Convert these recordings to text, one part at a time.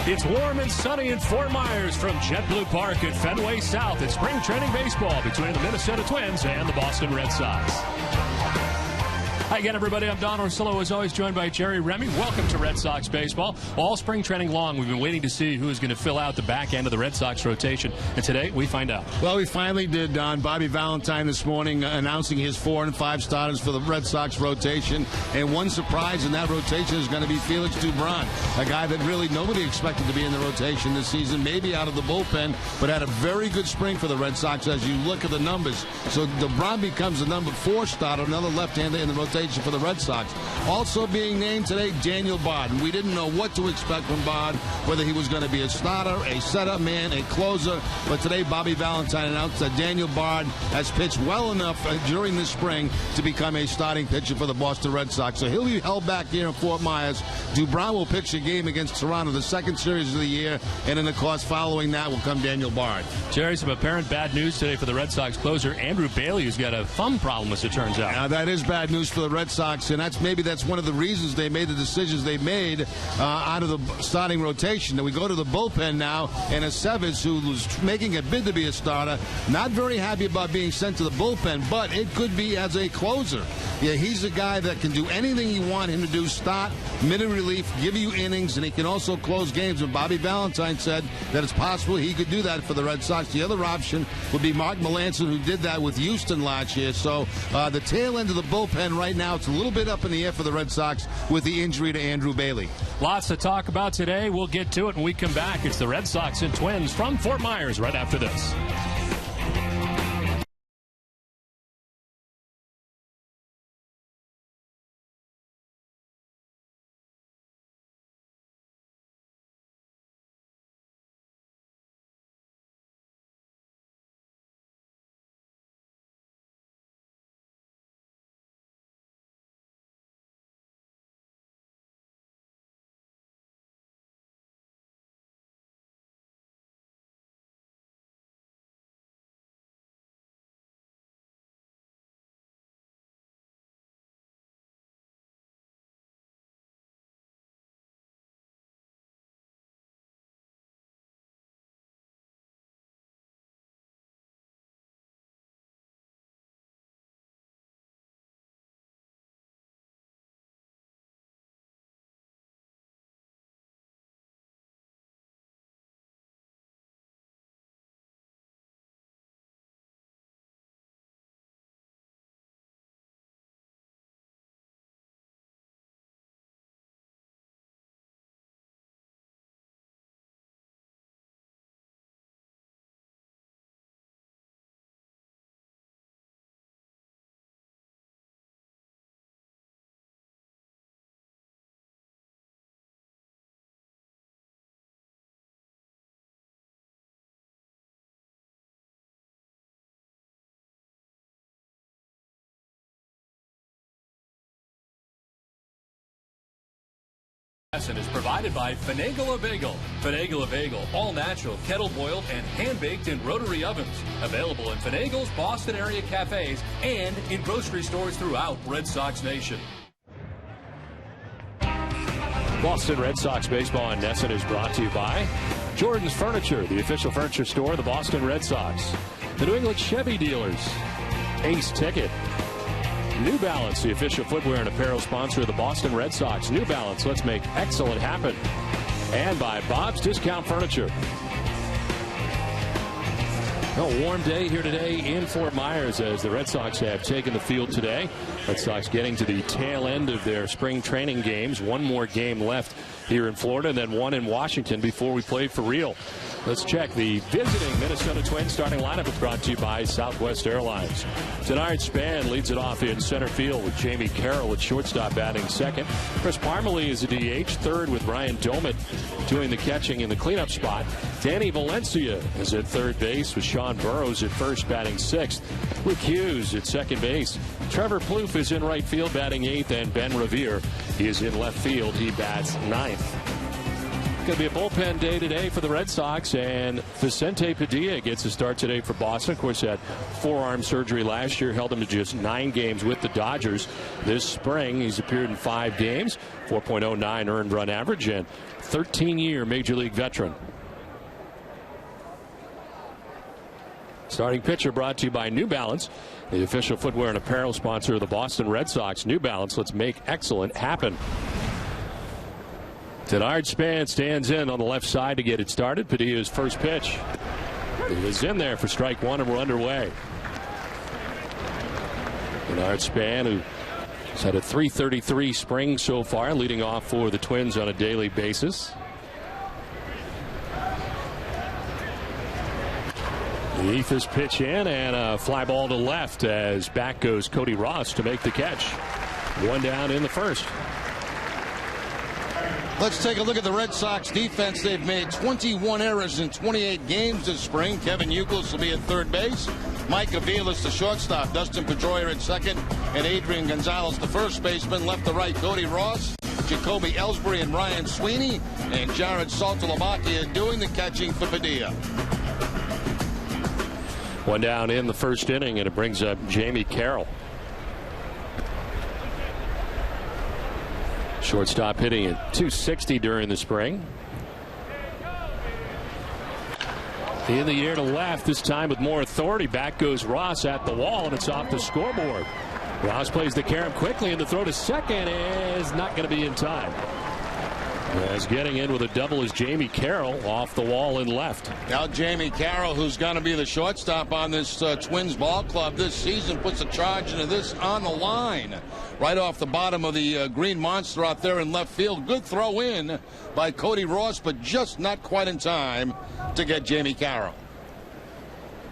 It's warm and sunny in Fort Myers from JetBlue Park at Fenway South. It's spring training baseball between the Minnesota Twins and the Boston Red Sox. Hi again, everybody. I'm Don Orsillo, as always, joined by Jerry Remy. Welcome to Red Sox baseball. All spring training long, we've been waiting to see who is going to fill out the back end of the Red Sox rotation. And today, we find out. Well, we finally did, Don. Bobby Valentine this morning announcing his 4 and 5 starters for the Red Sox rotation. And one surprise in that rotation is going to be Felix Dubron, a guy that really nobody expected to be in the rotation this season, maybe out of the bullpen, but had a very good spring for the Red Sox as you look at the numbers. So Dubron becomes the number 4 starter, another left-hander in the rotation for the Red Sox. Also being named today, Daniel Bard. We didn't know what to expect from Bard, whether he was going to be a starter, a setup man, a closer. But today, Bobby Valentine announced that Daniel Bard has pitched well enough during this spring to become a starting pitcher for the Boston Red Sox. So he'll be held back here in Fort Myers. Dubron will pitch a game against Toronto, the second series of the year. And then, of course, following that will come Daniel Bard. Jerry, some apparent bad news today for the Red Sox closer, Andrew Bailey, who's got a thumb problem, as it turns out. Now, that is bad news for the Red Sox, and that's one of the reasons they made the decisions they made out of the starting rotation. And we go to the bullpen now, and Aceves, who was making a bid to be a starter, not very happy about being sent to the bullpen, but it could be as a closer. Yeah, he's a guy that can do anything you want him to do: start, minute relief, give you innings, and he can also close games. And Bobby Valentine said that it's possible he could do that for the Red Sox. The other option would be Mark Melancon, who did that with Houston last year. So the tail end of the bullpen right now, it's a little bit up in the air for the Red Sox with the injury to Andrew Bailey. Lots to talk about today. We'll get to it when we come back. It's the Red Sox and Twins from Fort Myers right after this. Is provided by Finagle a Bagel. Finagle a Bagel, all natural, kettle boiled, and hand baked in rotary ovens. Available in Finagle's Boston area cafes and in grocery stores throughout Red Sox Nation. Boston Red Sox baseball on Nesson is brought to you by Jordan's Furniture, the official furniture store of the Boston Red Sox. The New England Chevy dealers. Ace Ticket. New Balance, the official footwear and apparel sponsor of the Boston Red Sox. New Balance, let's make excellent happen. And by Bob's Discount Furniture. A warm day here today in Fort Myers as the Red Sox have taken the field today. Red Sox getting to the tail end of their spring training games. One more game left here in Florida and then one in Washington before we play for real. Let's check the visiting Minnesota Twins starting lineup. It's brought to you by Southwest Airlines. Tonight, Span leads it off in center field with Jamie Carroll at shortstop batting second. Chris Parmalee is a DH, third with Ryan Domit doing the catching in the cleanup spot. Danny Valencia is at third base with Sean Burrows at first batting sixth. Rick Hughes at second base. Trevor Plouffe is in right field batting eighth, and Ben Revere is in left field. He bats ninth. Going to be a bullpen day today for the Red Sox, and Vicente Padilla gets a start today for Boston. Of course, had forearm surgery last year, held him to just 9 games with the Dodgers. This spring, he's appeared in 5 games, 4.09 earned run average, and 13-year Major League veteran. Starting pitcher brought to you by New Balance, the official footwear and apparel sponsor of the Boston Red Sox. New Balance, let's make excellent happen. Tenard Span stands in on the left side to get it started. Padilla's first pitch is in there for strike 1, and we're underway. Tenard Span, who has had a .333 spring so far, leading off for the Twins on a daily basis. The Ephus pitch in, and a fly ball to left as back goes Cody Ross to make the catch. 1 down in the first. Let's take a look at the Red Sox defense. They've made 21 errors in 28 games this spring. Kevin Youkilis will be at third base. Mike Aviles, the shortstop. Dustin Pedroia at second. And Adrian Gonzalez, the first baseman. Left to right, Cody Ross, Jacoby Ellsbury, and Ryan Sweeney. And Jared Saltalamacchia doing the catching for Padilla. 1 down in the first inning, and it brings up Jamie Carroll. Shortstop hitting at .260 during the spring. In the air to left, this time with more authority. Back goes Ross at the wall, and it's off the scoreboard. Ross plays the carom quickly, and the throw to second is not going to be in time. As getting in with a double is Jamie Carroll off the wall and left. Now Jamie Carroll, who's going to be the shortstop on this Twins ball club this season, puts a charge into this on the line. Right off the bottom of the green monster out there in left field. Good throw in by Cody Ross, but just not quite in time to get Jamie Carroll.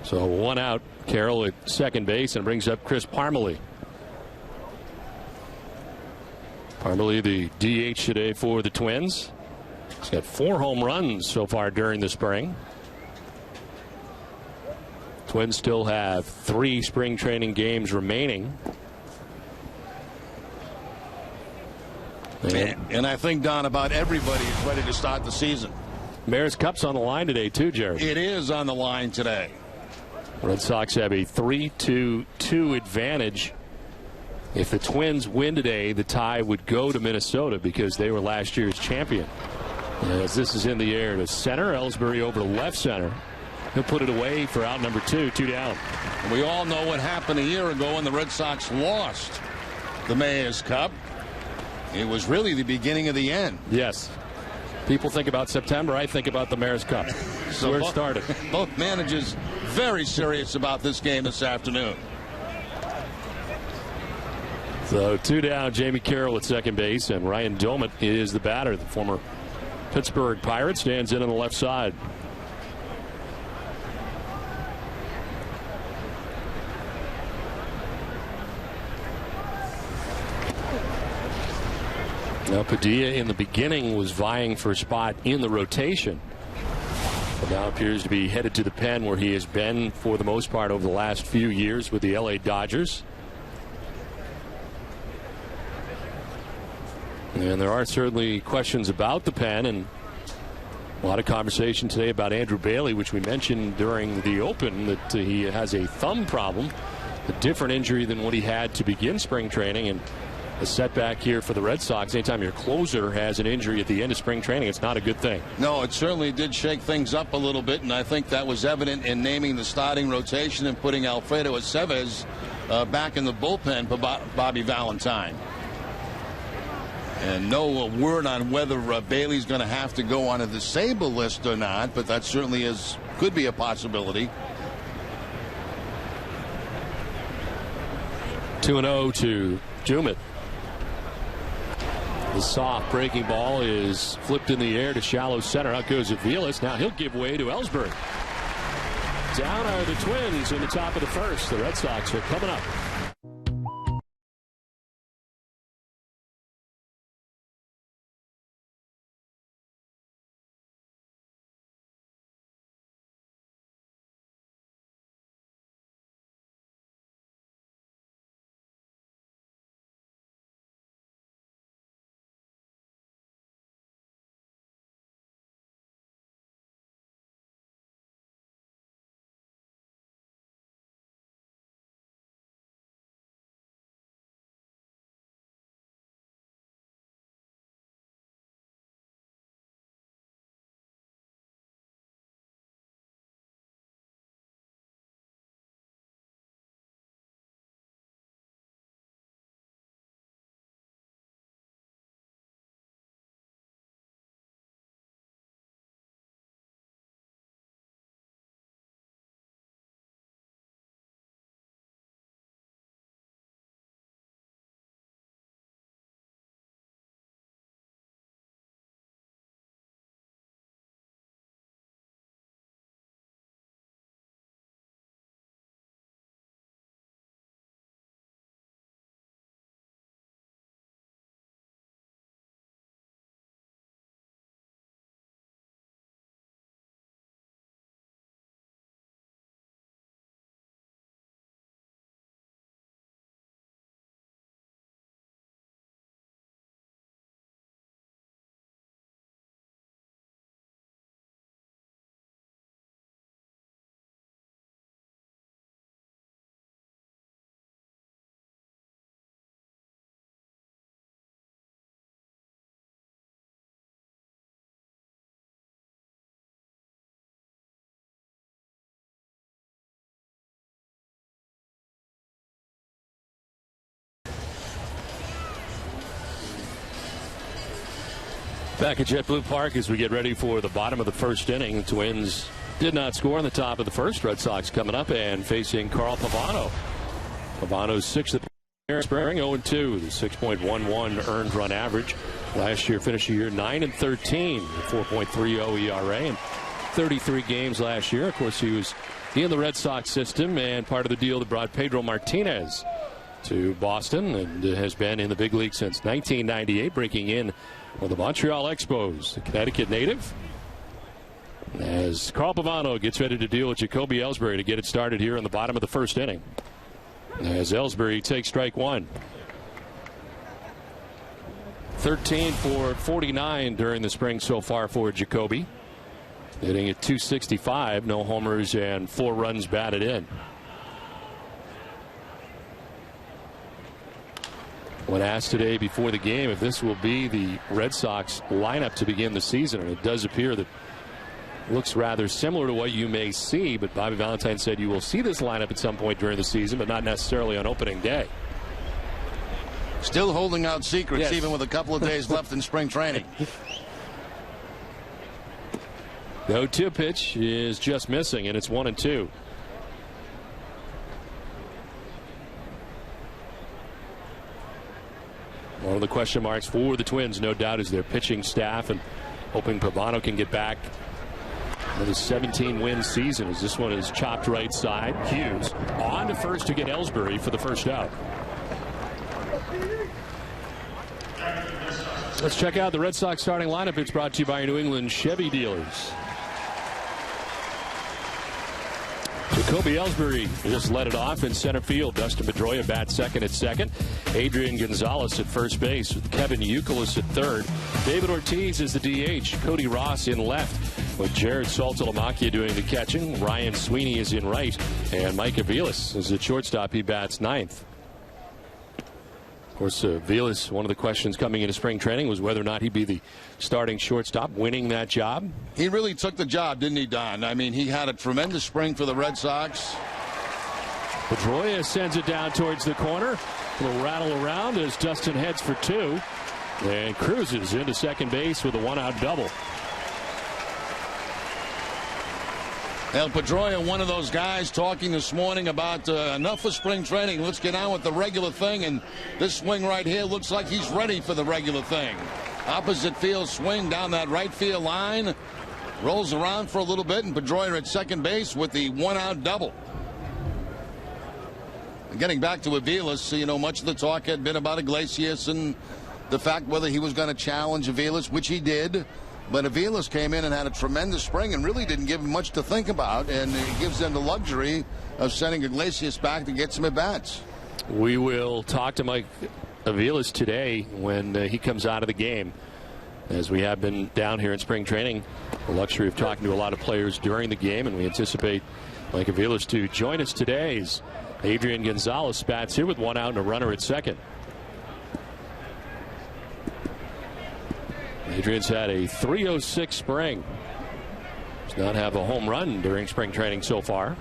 So 1 out, Carroll at second base, and brings up Chris Parmelee. Parmelee, the DH today for the Twins. He's got 4 home runs so far during the spring. Twins still have 3 spring training games remaining. And I think, Don, about everybody is ready to start the season. Mayor's Cup's on the line today, too, Jared. It is on the line today. Red Sox have a 3-2 advantage. If the Twins win today, the tie would go to Minnesota because they were last year's champion. As this is in the air to center, Ellsbury over to left center. He'll put it away for out number 2, 2 down. We all know what happened a year ago when the Red Sox lost the Mayor's Cup. It was really the beginning of the end. Yes. People think about September. I think about the Mayor's Cup. So where it started. Both managers very serious about this game this afternoon. So 2 down, Jamie Carroll at second base, and Ryan Doumit is the batter. The former Pittsburgh Pirate stands in on the left side. Now Padilla in the beginning was vying for a spot in the rotation, but now appears to be headed to the pen where he has been for the most part over the last few years with the LA Dodgers. And there are certainly questions about the pen, and a lot of conversation today about Andrew Bailey, which we mentioned during the open, that he has a thumb problem, a different injury than what he had to begin spring training, and a setback here for the Red Sox. Anytime your closer has an injury at the end of spring training, it's not a good thing. No, it certainly did shake things up a little bit, and I think that was evident in naming the starting rotation and putting Alfredo Aceves back in the bullpen for Bobby Valentine. And no word on whether Bailey's going to have to go on a disabled list or not, but that certainly could be a possibility. 2-0 to Doumit. The soft breaking ball is flipped in the air to shallow center. Out goes Aviles. Now he'll give way to Ellsbury. Down are the Twins in the top of the first. The Red Sox are coming up. Back at JetBlue Park as we get ready for the bottom of the first inning. The Twins did not score in the top of the first. Red Sox coming up and facing Carl Pavano. Pavano's sixth at the spring, 0-2, the 6.11 earned run average. Last year finished the year 9-13, 4.30 ERA, and 33 games last year. Of course, he was in the Red Sox system and part of the deal that brought Pedro Martinez to Boston and has been in the big league since 1998, breaking in for the Montreal Expos, the Connecticut native. As Carl Pavano gets ready to deal with Jacoby Ellsbury to get it started here in the bottom of the first inning. As Ellsbury takes strike one. 13 for 49 during the spring so far for Jacoby. Hitting at .265, no homers and 4 runs batted in. When asked today before the game if this will be the Red Sox lineup to begin the season, and it does appear that looks rather similar to what you may see, but Bobby Valentine said you will see this lineup at some point during the season, but not necessarily on opening day. Still holding out secrets, yes, even with a couple of days left in spring training. The 0-2 pitch is just missing, and it's 1-2. One of the question marks for the Twins, no doubt, is their pitching staff, and hoping Pavano can get back with a 17-win season, as this one is chopped right side. Hughes on to first to get Ellsbury for the first out. Let's check out the Red Sox starting lineup. It's brought to you by your New England Chevy dealers. Jacoby Ellsbury just led it off in center field. Dustin Pedroia bats second at second. Adrian Gonzalez at first base with Kevin Youkilis at third. David Ortiz is the DH. Cody Ross in left with Jared Saltalamacchia doing the catching. Ryan Sweeney is in right. And Mike Aviles is at shortstop. He bats ninth. Of course, Aviles, one of the questions coming into spring training was whether or not he'd be the starting shortstop, winning that job. He really took the job, didn't he, Don? I mean, he had a tremendous spring for the Red Sox. Pedroia sends it down towards the corner. A little rattle around as Dustin heads for two and cruises into second base with a one-out double. El Pedroia, one of those guys talking this morning about enough of spring training. Let's get on with the regular thing. And this swing right here looks like he's ready for the regular thing. Opposite field swing down that right field line. Rolls around for a little bit, and Pedroia at second base with the one-out double. And getting back to Aviles, you know, much of the talk had been about Iglesias and the fact whether he was going to challenge Aviles, which he did. But Aviles came in and had a tremendous spring and really didn't give him much to think about, and it gives them the luxury of sending Iglesias back to get some at-bats. We will talk to Mike Aviles today when he comes out of the game, as we have been down here in spring training, the luxury of talking to a lot of players during the game, and we anticipate Mike Aviles to join us today as Adrian Gonzalez bats here with one out and a runner at second. Adrian's had a .306 spring. Does not have a home run during spring training so far.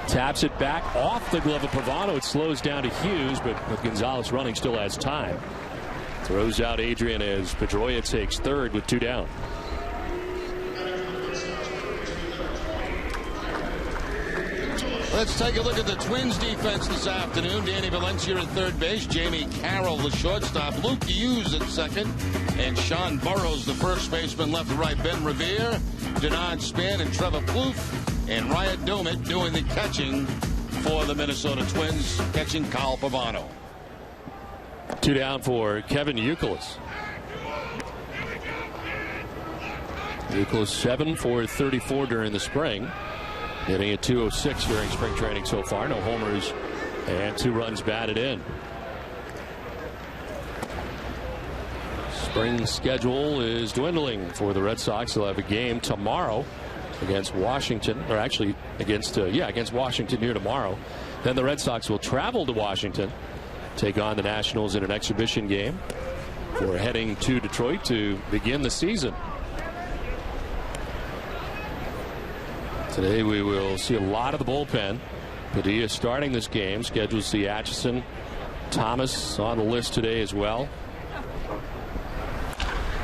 Taps it back off the glove of Pavano. It slows down to Hughes, but with Gonzalez running, still has time. Throws out Adrian as Pedroia takes third with two down. Let's take a look at the Twins defense this afternoon. Danny Valencia at third base, Jamie Carroll the shortstop, Luke Hughes at second, and Sean Burrows the first baseman left to right. Ben Revere, Denard Span, and Trevor Plouffe, and Riot Domit doing the catching for the Minnesota Twins, catching Carl Pavano. Two down for Kevin Youkilis. Youkilis 7 for 34 during the spring. Hitting at .206 during spring training so far. No homers and 2 runs batted in. Spring schedule is dwindling for the Red Sox. They'll have a game tomorrow against Washington, or actually against Washington here tomorrow. Then the Red Sox will travel to Washington, take on the Nationals in an exhibition game before heading to Detroit to begin the season. Today we will see a lot of the bullpen. Padilla starting this game. Scheduled to see Atchison Thomas on the list today as well.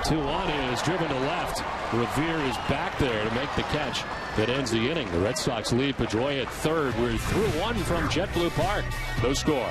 2-1 is driven to left. Revere is back there to make the catch that ends the inning. The Red Sox lead Pedroia at third. We're through one from JetBlue Park. No score.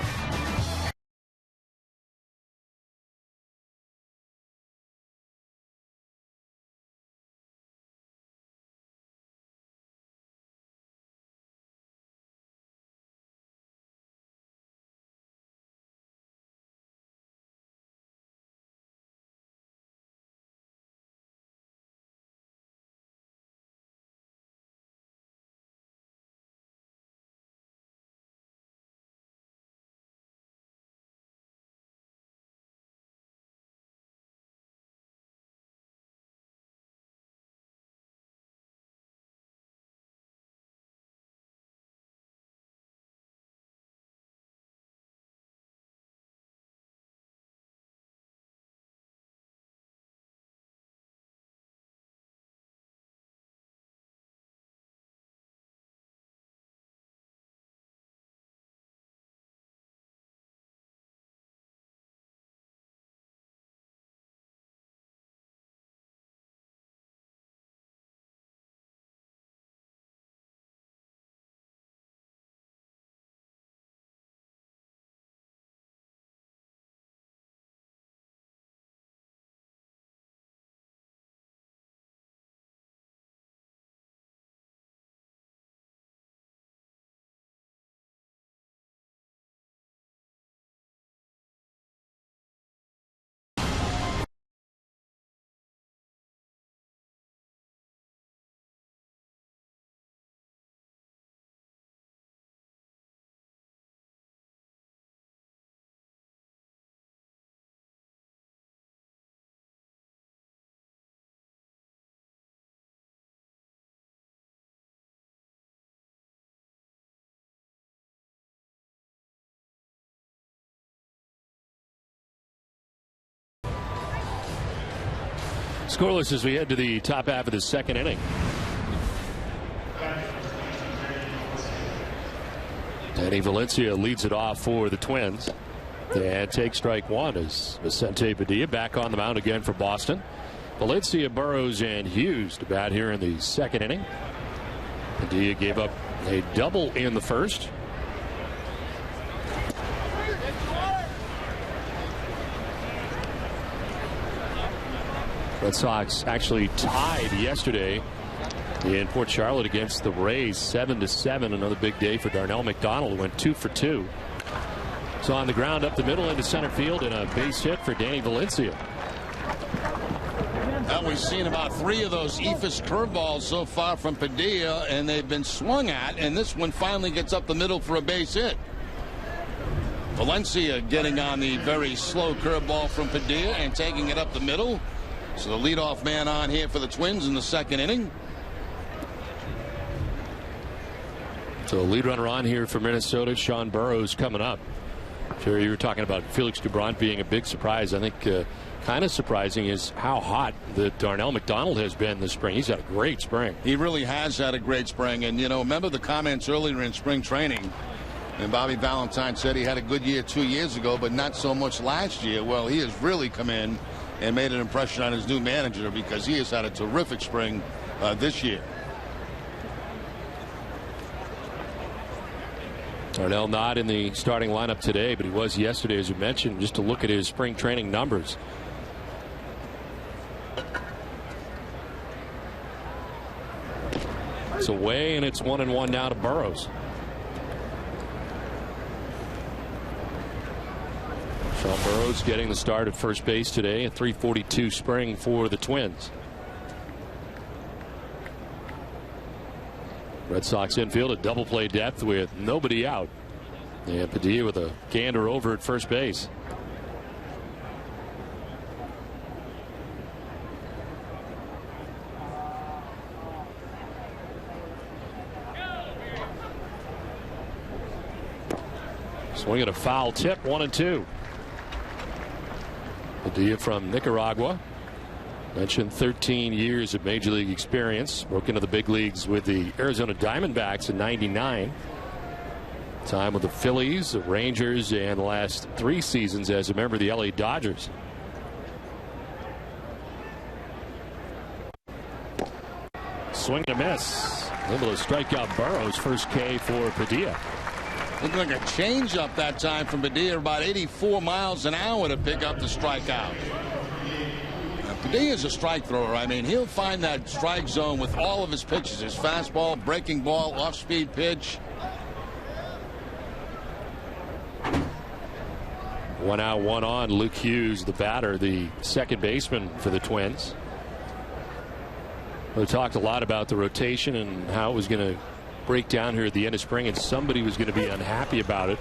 Scoreless as we head to the top half of the second inning. Danny Valencia leads it off for the Twins. And take strike one as Vicente Padilla back on the mound again for Boston. Valencia, Burrows, and Hughes to bat here in the second inning. Padilla gave up a double in the first. Red Sox actually tied yesterday in Port Charlotte against the Rays 7-7. Another big day for Darnell McDonald, who went 2 for 2. So on the ground up the middle into center field and a base hit for Danny Valencia. We've seen about 3 of those eephus curveballs so far from Padilla, and they've been swung at, and this one finally gets up the middle for a base hit. Valencia getting on the very slow curveball from Padilla and taking it up the middle. So the leadoff man on here for the Twins in the second inning. So the lead runner on here for Minnesota, Sean Burrows, coming up. Sure, you were talking about Felix Doubront being a big surprise. I think kind of surprising is how hot that Darnell McDonald has been this spring. He's had a great spring. He really has had a great spring. And, you know, remember the comments earlier in spring training, and Bobby Valentine said he had a good year 2 years ago, but not so much last year. Well, he has really come in and made an impression on his new manager, because he has had a terrific spring this year. Darnell not in the starting lineup today, but he was yesterday, as you mentioned, just to look at his spring training numbers. It's away, and it's 1-1 now to Burrows. Sean Burrows getting the start at first base today, a .342 spring for the Twins. Red Sox infield at double play depth with nobody out. And Padilla with a gander over at first base. Swinging a foul tip, 1-2. Padilla from Nicaragua. Mentioned 13 years of major league experience. Broke into the big leagues with the Arizona Diamondbacks in '99. Time with the Phillies, the Rangers, and the last 3 seasons as a member of the LA Dodgers. Swing and a miss. Able to strike out Burrows. First K for Padilla. Looked like a changeup that time from Padilla, about 84 miles an hour to pick up the strikeout. Padilla's a strike thrower. I mean, he'll find that strike zone with all of his pitches. His fastball, breaking ball, off-speed pitch. 1 out, 1 on. Luke Hughes, the batter, the second baseman for the Twins. We talked a lot about the rotation and how it was going to break down here at the end of spring, and somebody was going to be unhappy about it.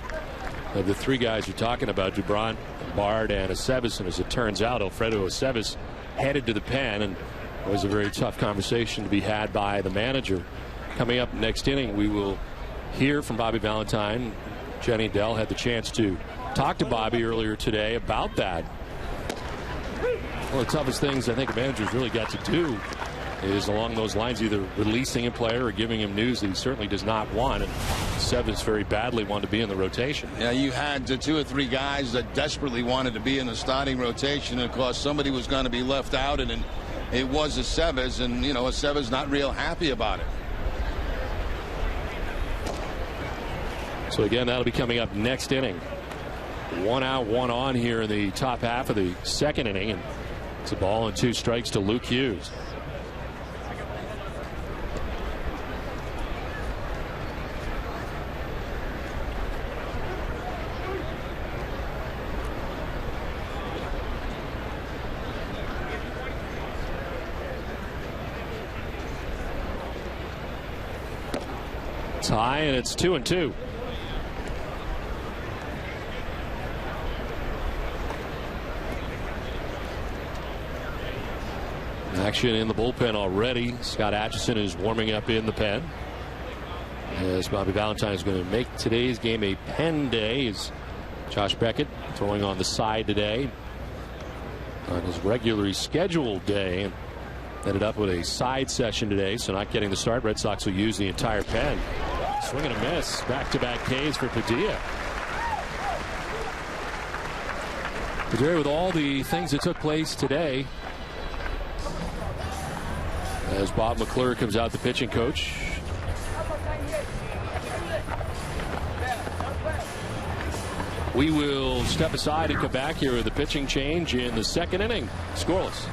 The 3 guys you're talking about, Dubron, Bard, and Aceves, and as it turns out, Alfredo Aceves headed to the pen, and it was a very tough conversation to be had by the manager. Coming up next inning, we will hear from Bobby Valentine. Jenny Dell had the chance to talk to Bobby earlier today about that. One of the toughest things I think a manager's really got to do is along those lines, either releasing a player or giving him news that he certainly does not want. And Sevens very badly wanted to be in the rotation. Yeah, you had 2 or 3 guys that desperately wanted to be in the starting rotation. And of course, somebody was going to be left out, and it was Aceves, and you know, Aceves not real happy about it. So again, that'll be coming up next inning. 1 out, 1 on here in the top half of the second inning, and it's a ball and 2 strikes to Luke Hughes. Tie, and it's 2-2. Action in the bullpen already. Scott Atchison is warming up in the pen, as Bobby Valentine is going to make today's game a pen day. As Josh Beckett throwing on the side today on his regularly scheduled day, and ended up with a side session today, so not getting the start. Red Sox will use the entire pen. Swing and a miss. Back-to-back Ks for Padilla. Padilla with all the things that took place today. As Bob McClure comes out, the pitching coach. We will step aside and come back here with a pitching change in the second inning. Scoreless.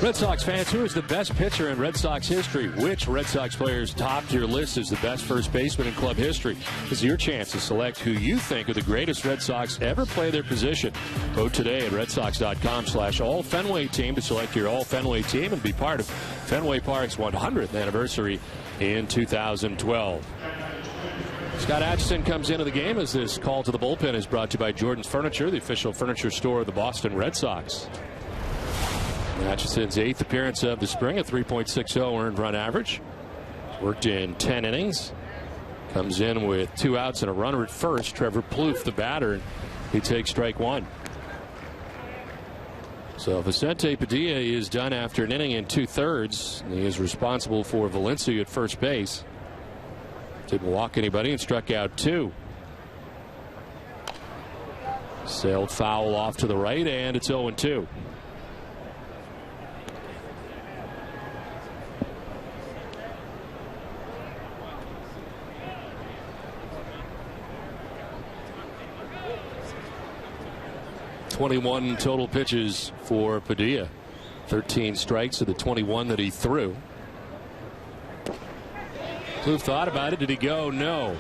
Red Sox fans, who is the best pitcher in Red Sox history? Which Red Sox players topped your list as the best first baseman in club history? This is your chance to select who you think are the greatest Red Sox ever play their position. Vote today at redsox.com/all-Fenway team to select your all-Fenway team and be part of Fenway Park's 100th anniversary in 2012. Scott Atchison comes into the game as this call to the bullpen is brought to you by Jordan's Furniture, the official furniture store of the Boston Red Sox. Atchison's 8th appearance of the spring, a 3.60 earned run average. Worked in 10 innings. Comes in with 2 outs and a runner at first. Trevor Plouffe, the batter, he takes strike 1. So Vicente Padilla is done after an inning and 2/3. He is responsible for Valencia at first base. Didn't walk anybody and struck out 2. Sailed foul off to the right, and it's 0-2. .21 total pitches for Padilla. 13 strikes of the 21 that he threw. Plouffe thought about it. Did he go? No.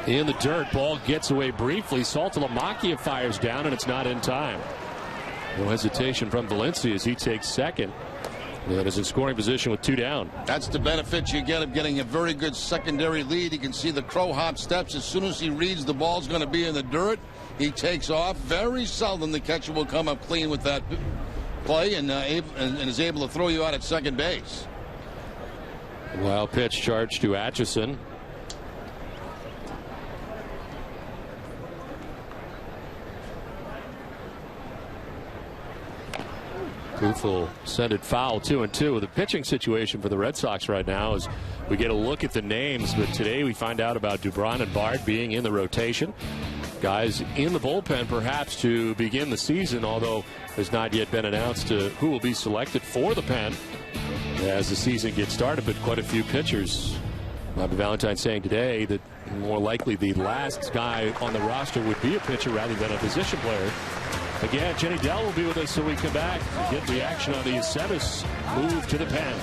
In the dirt, ball gets away briefly. Saltalamacchia fires down, and it's not in time. No hesitation from Valencia as he takes second. And is in scoring position with 2 down. That's the benefit you get of getting a very good secondary lead. You can see the crow hop steps. As soon as he reads the ball's going to be in the dirt, he takes off. Very seldom the catcher will come up clean with that play and is able to throw you out at second base. Wild pitch charge to Atchison. Plouffe will send it foul, 2-2. The pitching situation for the Red Sox right now is we get a look at the names, but today we find out about Dubron and Bard being in the rotation. Guys in the bullpen perhaps to begin the season, although there's not yet been announced who will be selected for the pen as the season gets started, but quite a few pitchers. Bobby Valentine saying today that more likely the last guy on the roster would be a pitcher rather than a position player. Again, Jenny Dell will be with us so we come back and get the action on the Aceves move to the pen.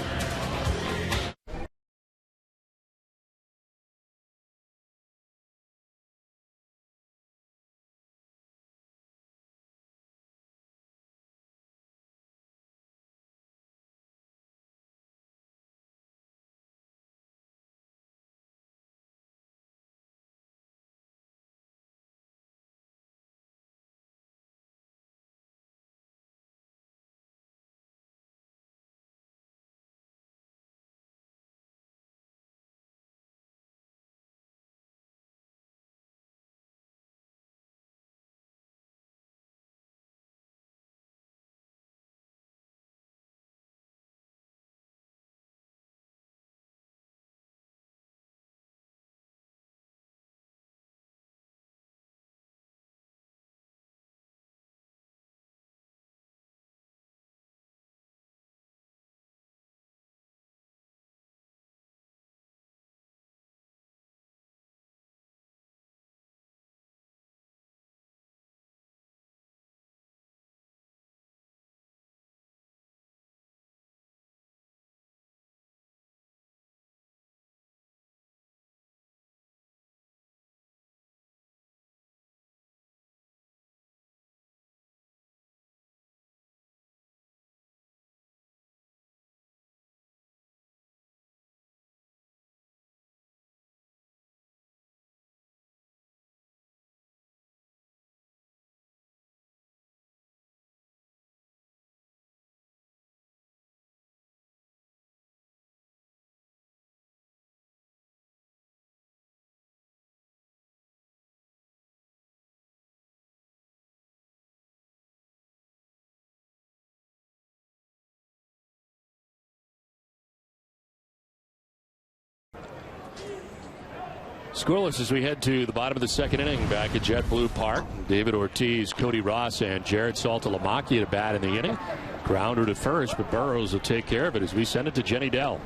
Scoreless as we head to the bottom of the second inning back at JetBlue Park. David Ortiz, Cody Ross, and Jared Saltalamacchia to bat in the inning. Grounder to first, but Burrows will take care of it as we send it to Jenny Dell.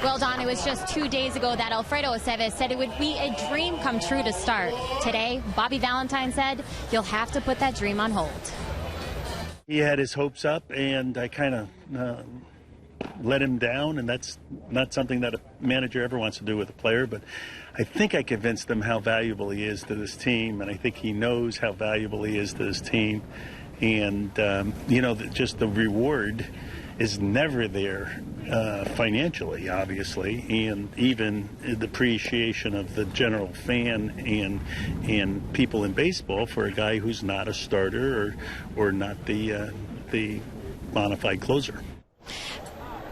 Well, Don, it was just 2 days ago that Alfredo Aceves said it would be a dream come true to start. Today, Bobby Valentine said you'll have to put that dream on hold. He had his hopes up, and I kind of let him down, and that's not something that a manager ever wants to do with a player. But I think I convinced him how valuable he is to this team, and I think he knows how valuable he is to this team. And, just the reward is never there financially, obviously, and even the appreciation of the general fan and people in baseball for a guy who's not a starter or not the bona fide closer.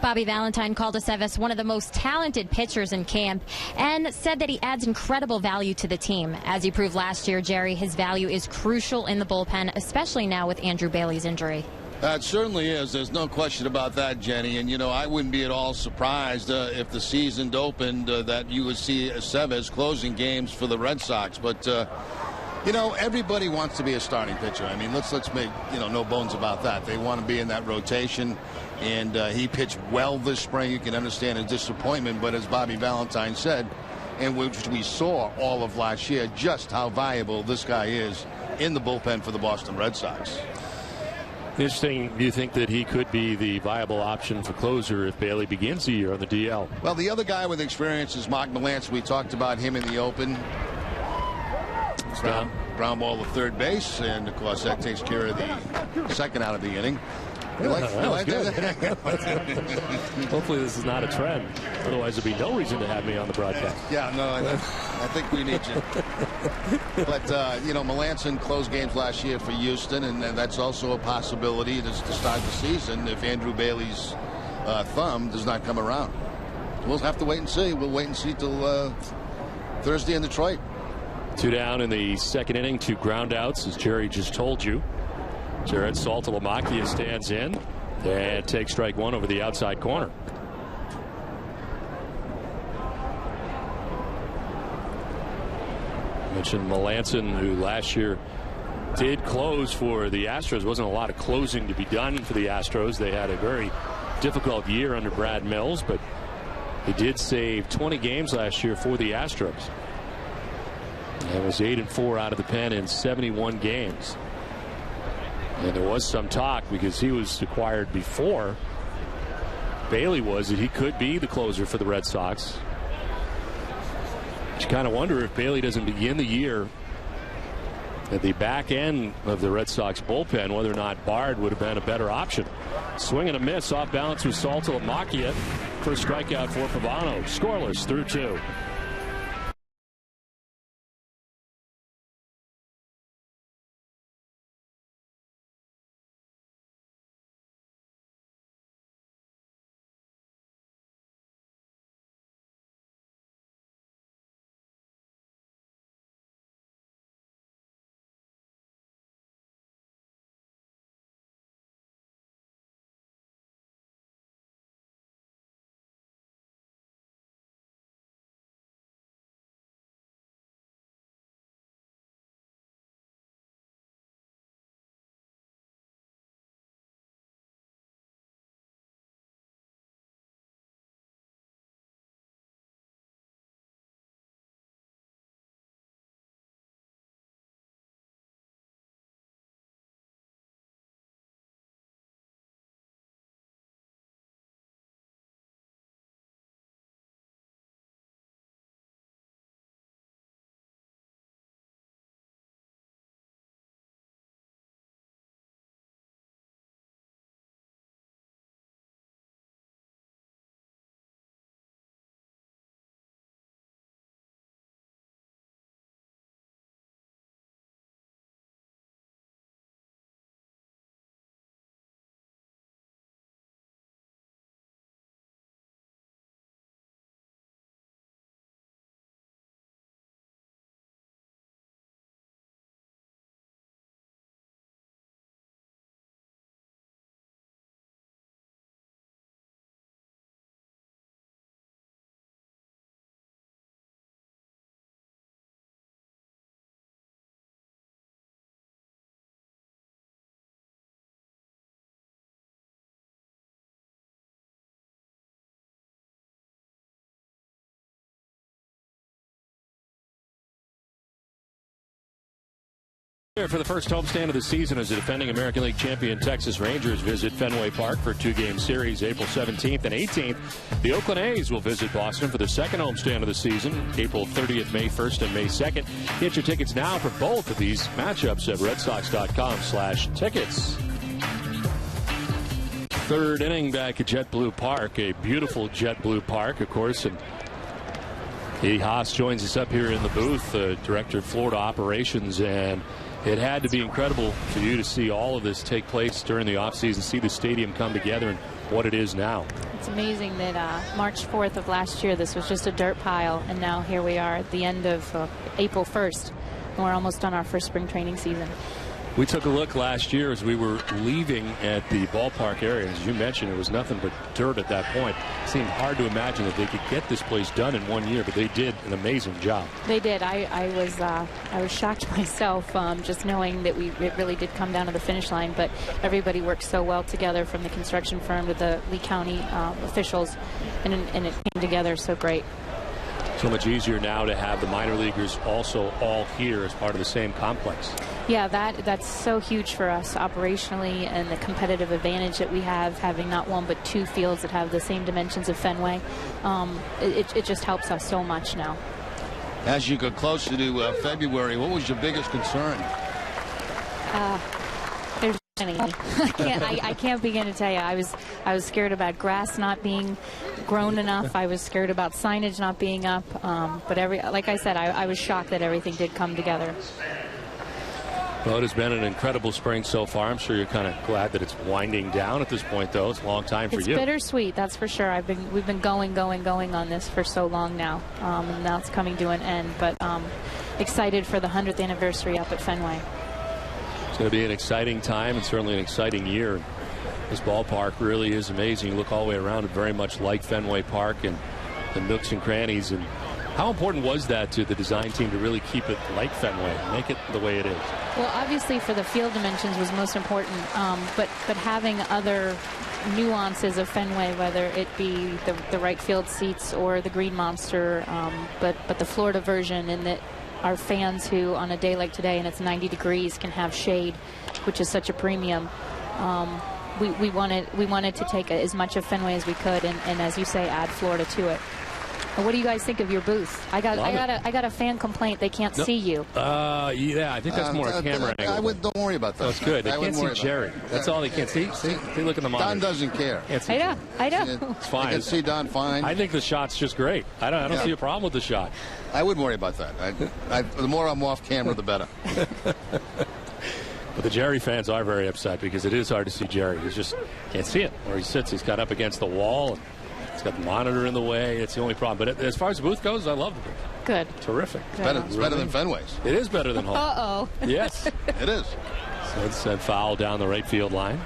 Bobby Valentine called Aceves one of the most talented pitchers in camp and said that he adds incredible value to the team. As he proved last year, Jerry, his value is crucial in the bullpen, especially now with Andrew Bailey's injury. It certainly is. There's no question about that, Jenny. And, I wouldn't be at all surprised if the season opened that you would see Aceves closing games for the Red Sox. But, everybody wants to be a starting pitcher. I mean, let's make, no bones about that. They want to be in that rotation. And he pitched well this spring. You can understand his disappointment. But as Bobby Valentine said, and which we saw all of last year, just how valuable this guy is in the bullpen for the Boston Red Sox. Interesting. Do you think that he could be the viable option for closer if Bailey begins the year on the DL? Well, the other guy with experience is Mark Melancon. We talked about him in the open. Ground ball to third base, and of course that takes care of the second out of the inning. Hopefully this is not a trend. Otherwise there'd be no reason to have me on the broadcast. Yeah, no, I think we need you. But, Melancon closed games last year for Houston, and that's also a possibility to start the season if Andrew Bailey's thumb does not come around. We'll have to wait and see. We'll wait and see till Thursday in Detroit. 2 down in the second inning, 2 ground outs, as Jerry just told you. Jared Saltalamacchia stands in and takes strike 1 over the outside corner. Mentioned Melancon, who last year did close for the Astros. Wasn't a lot of closing to be done for the Astros. They had a very difficult year under Brad Mills, but he did save 20 games last year for the Astros. It was 8-4 out of the pen in 71 games. And there was some talk, because he was acquired before Bailey was, that he could be the closer for the Red Sox. You kind of wonder if Bailey doesn't begin the year at the back end of the Red Sox bullpen, whether or not Bard would have been a better option. Swing and a miss off balance with Saltalamacchia. First strikeout for Pavano. Scoreless through 2. For the first homestand of the season as the defending American League champion Texas Rangers visit Fenway Park for a two-game series April 17th and 18th. The Oakland A's will visit Boston for the second homestand of the season April 30th, May 1st, and May 2nd. Get your tickets now for both of these matchups at redsox.com/tickets. Third inning back at JetBlue Park, a beautiful JetBlue Park, of course, and Katie Haas joins us up here in the booth, Director of Florida Operations, and it had to be incredible for you to see all of this take place during the offseason, see the stadium come together and what it is now. It's amazing that March 4th of last year, this was just a dirt pile, and now here we are at the end of April 1st, and we're almost on our first spring training season. We took a look last year as we were leaving at the ballpark area. As you mentioned, it was nothing but dirt at that point. It seemed hard to imagine that they could get this place done in 1 year, but they did an amazing job. They did. I was shocked myself, just knowing that it really did come down to the finish line. But everybody worked so well together, from the construction firm to the Lee County officials, and it came together so great. So much easier now to have the minor leaguers also all here as part of the same complex. Yeah, that's so huge for us operationally, and the competitive advantage that we have, having not one but two fields that have the same dimensions of Fenway. It just helps us so much now. As you get closer to February, what was your biggest concern? There's many. I can't begin to tell you. I was scared about grass not being grown enough. I was scared about signage not being up. But like I said, I was shocked that everything did come together. Well, it has been an incredible spring so far. I'm sure you're kind of glad that it's winding down at this point, though. It's a long time for you. It's bittersweet, that's for sure. We've been going on this for so long now, and now it's coming to an end. But excited for the 100th anniversary up at Fenway. It's going to be an exciting time and certainly an exciting year. This ballpark really is amazing. You look all the way around it, very much like Fenway Park and the nooks and crannies. And how important was that to the design team to really keep it like Fenway, make it the way it is? Well, obviously for the field dimensions was most important, but having other nuances of Fenway, whether it be the right field seats or the Green Monster, but the Florida version, in that our fans who on a day like today and it's 90 degrees can have shade, which is such a premium. We wanted to take as much of Fenway as we could, and as you say, add Florida to it. What do you guys think of your booth? I got a fan complaint. They can't see you. Yeah, I think that's more a camera angle. Don't worry about that. That's good. They can't see Jerry. That's all they can't see. See, look at the monitor. Don doesn't care. I know. It's fine. I can see Don fine. I think the shot's just great. I don't see a problem with the shot. I wouldn't worry about that. The more I'm off camera, the better. But the Jerry fans are very upset because it is hard to see Jerry. He just can't see it. Where he sits, he's got up against the wall. And it's got the monitor in the way. It's the only problem. But as far as the booth goes, I love the booth. Good. Terrific. It's better than Fenway's. It is better than home. Uh-oh. Yes. It is. So it's a foul down the right field line.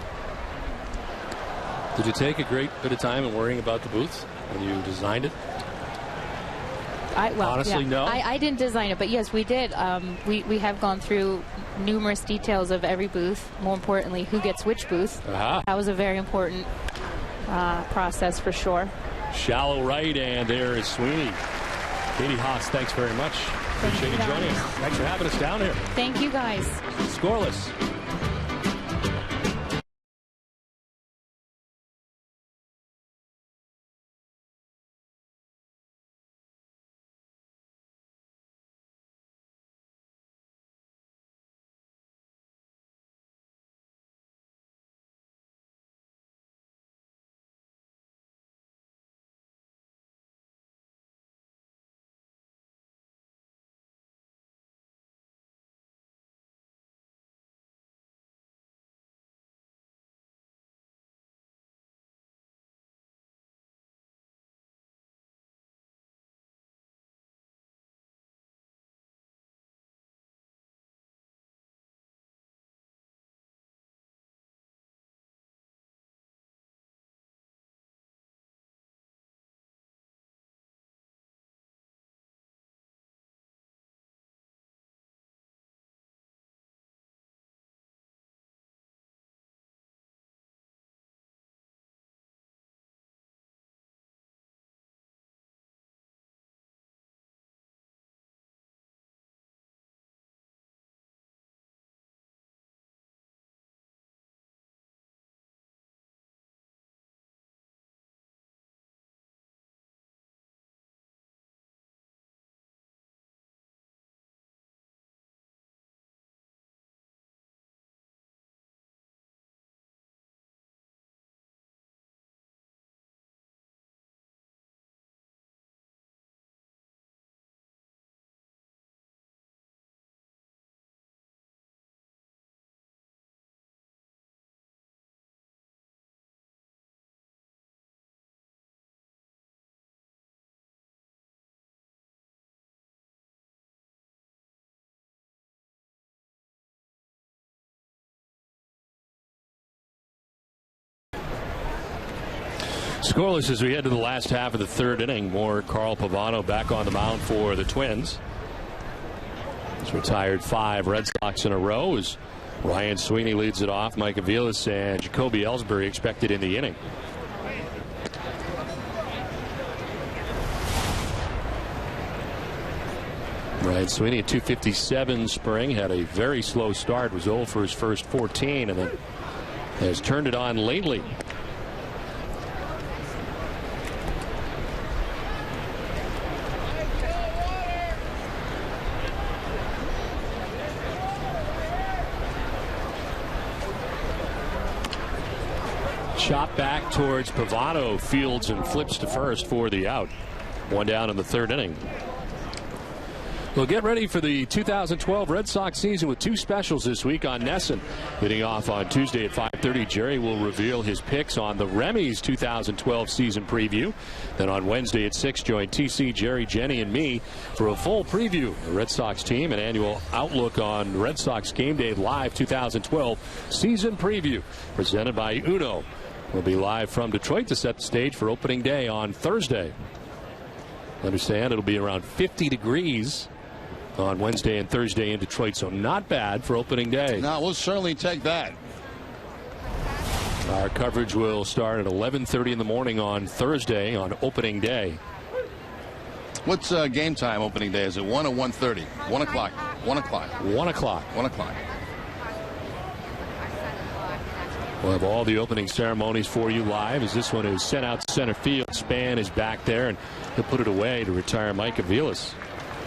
Did you take a great bit of time in worrying about the booth when you designed it? Honestly, no. I didn't design it, but yes, we did. We have gone through numerous details of every booth. More importantly, who gets which booth. That was a very important process for sure. Shallow right, and there is Sweeney. Katie Haas, thanks very much. Appreciate you joining us. Thanks for having us down here. Thank you, guys. Scoreless. Scoreless as we head to the last half of the third inning. More Carl Pavano back on the mound for the Twins. He's retired 5 Red Sox in a row as Ryan Sweeney leads it off. Mike Aviles and Jacoby Ellsbury expected in the inning. Ryan Sweeney at 257 spring, had a very slow start, was 0 for his first 14, and then has turned it on lately. Chop back towards Pavano, fields and flips to first for the out. 1 down in the third inning. We'll get ready for the 2012 Red Sox season with 2 specials this week on NESN. Leading off on Tuesday at 5:30, Jerry will reveal his picks on the Remy's 2012 season preview. Then on Wednesday at 6, join TC, Jerry, Jenny, and me for a full preview of the Red Sox team and annual outlook on Red Sox Game Day Live 2012 season preview presented by Uno. We'll be live from Detroit to set the stage for opening day on Thursday. Understand it'll be around 50 degrees on Wednesday and Thursday in Detroit, so not bad for opening day. No, we'll certainly take that. Our coverage will start at 11:30 in the morning on Thursday on opening day. What's game time opening day? Is it 1 or 1:30? 1 o'clock. 1 o'clock. 1 o'clock. 1 o'clock. We'll have all the opening ceremonies for you live as this one is sent out to center field. Span is back there, and he'll put it away to retire Mike Aviles.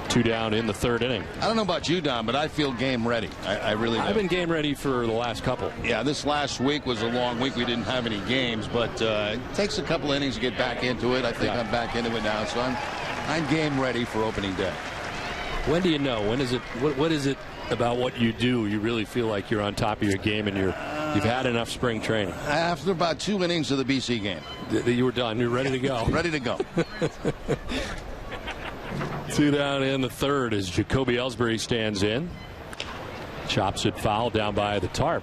2 down in the third inning. I don't know about you, Don, but I feel game ready. I really do. I've been game ready for the last couple. Yeah, this last week was a long week. We didn't have any games, but it takes a couple innings to get back into it. I think I'm back into it now, so I'm game ready for opening day. When do you know? When is it? What is it about what you do? You really feel like you're on top of your game and you've had enough spring training. After about 2 innings of the BC game, you were done. You're ready to go. Ready to go. 2 down in the third as Jacoby Ellsbury stands in. Chops it foul down by the tarp.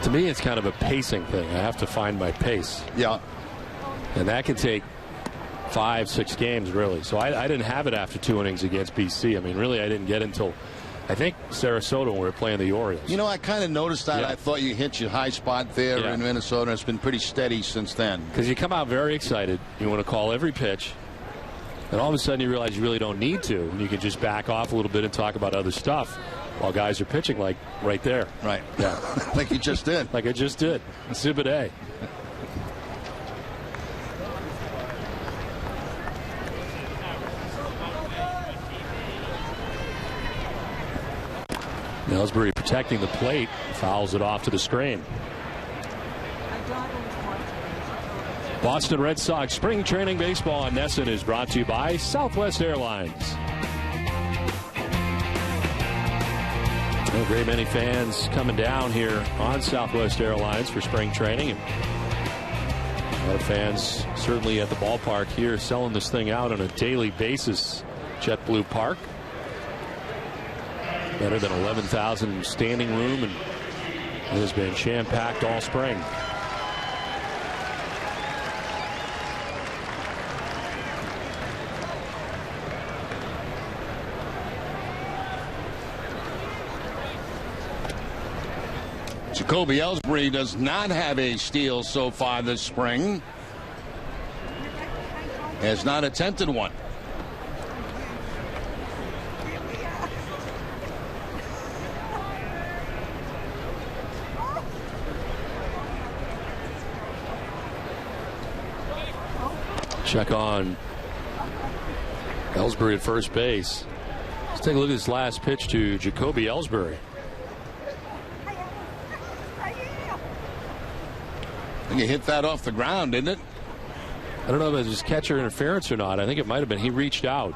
To me, it's kind of a pacing thing. I have to find my pace. Yeah. And that can take 5-6 games, really. So I didn't have it after 2 innings against BC. I mean, really, I didn't get it until, I think, Sarasota when we were playing the Orioles. You know, I kind of noticed that. Yeah. I thought you hit your high spot there in Minnesota. It's been pretty steady since then. Because you come out very excited. You want to call every pitch. And all of a sudden you realize you really don't need to. And you can just back off a little bit and talk about other stuff while guys are pitching, like right there. Right. Yeah. Like you just did. Like I just did. Exhibit A. Ellsbury protecting the plate, fouls it off to the screen. Boston Red Sox spring training baseball on NESN is brought to you by Southwest Airlines. A great many fans coming down here on Southwest Airlines for spring training. A lot of fans certainly at the ballpark here selling this thing out on a daily basis. JetBlue Park. Better than 11,000 standing room, and it has been jam-packed all spring. Jacoby Ellsbury does not have a steal so far this spring. Has not attempted one. Check on Ellsbury at first base. Let's take a look at this last pitch to Jacoby Ellsbury. I think he hit that off the ground, didn't it? I don't know if it was just catcher interference or not. I think it might have been. He reached out.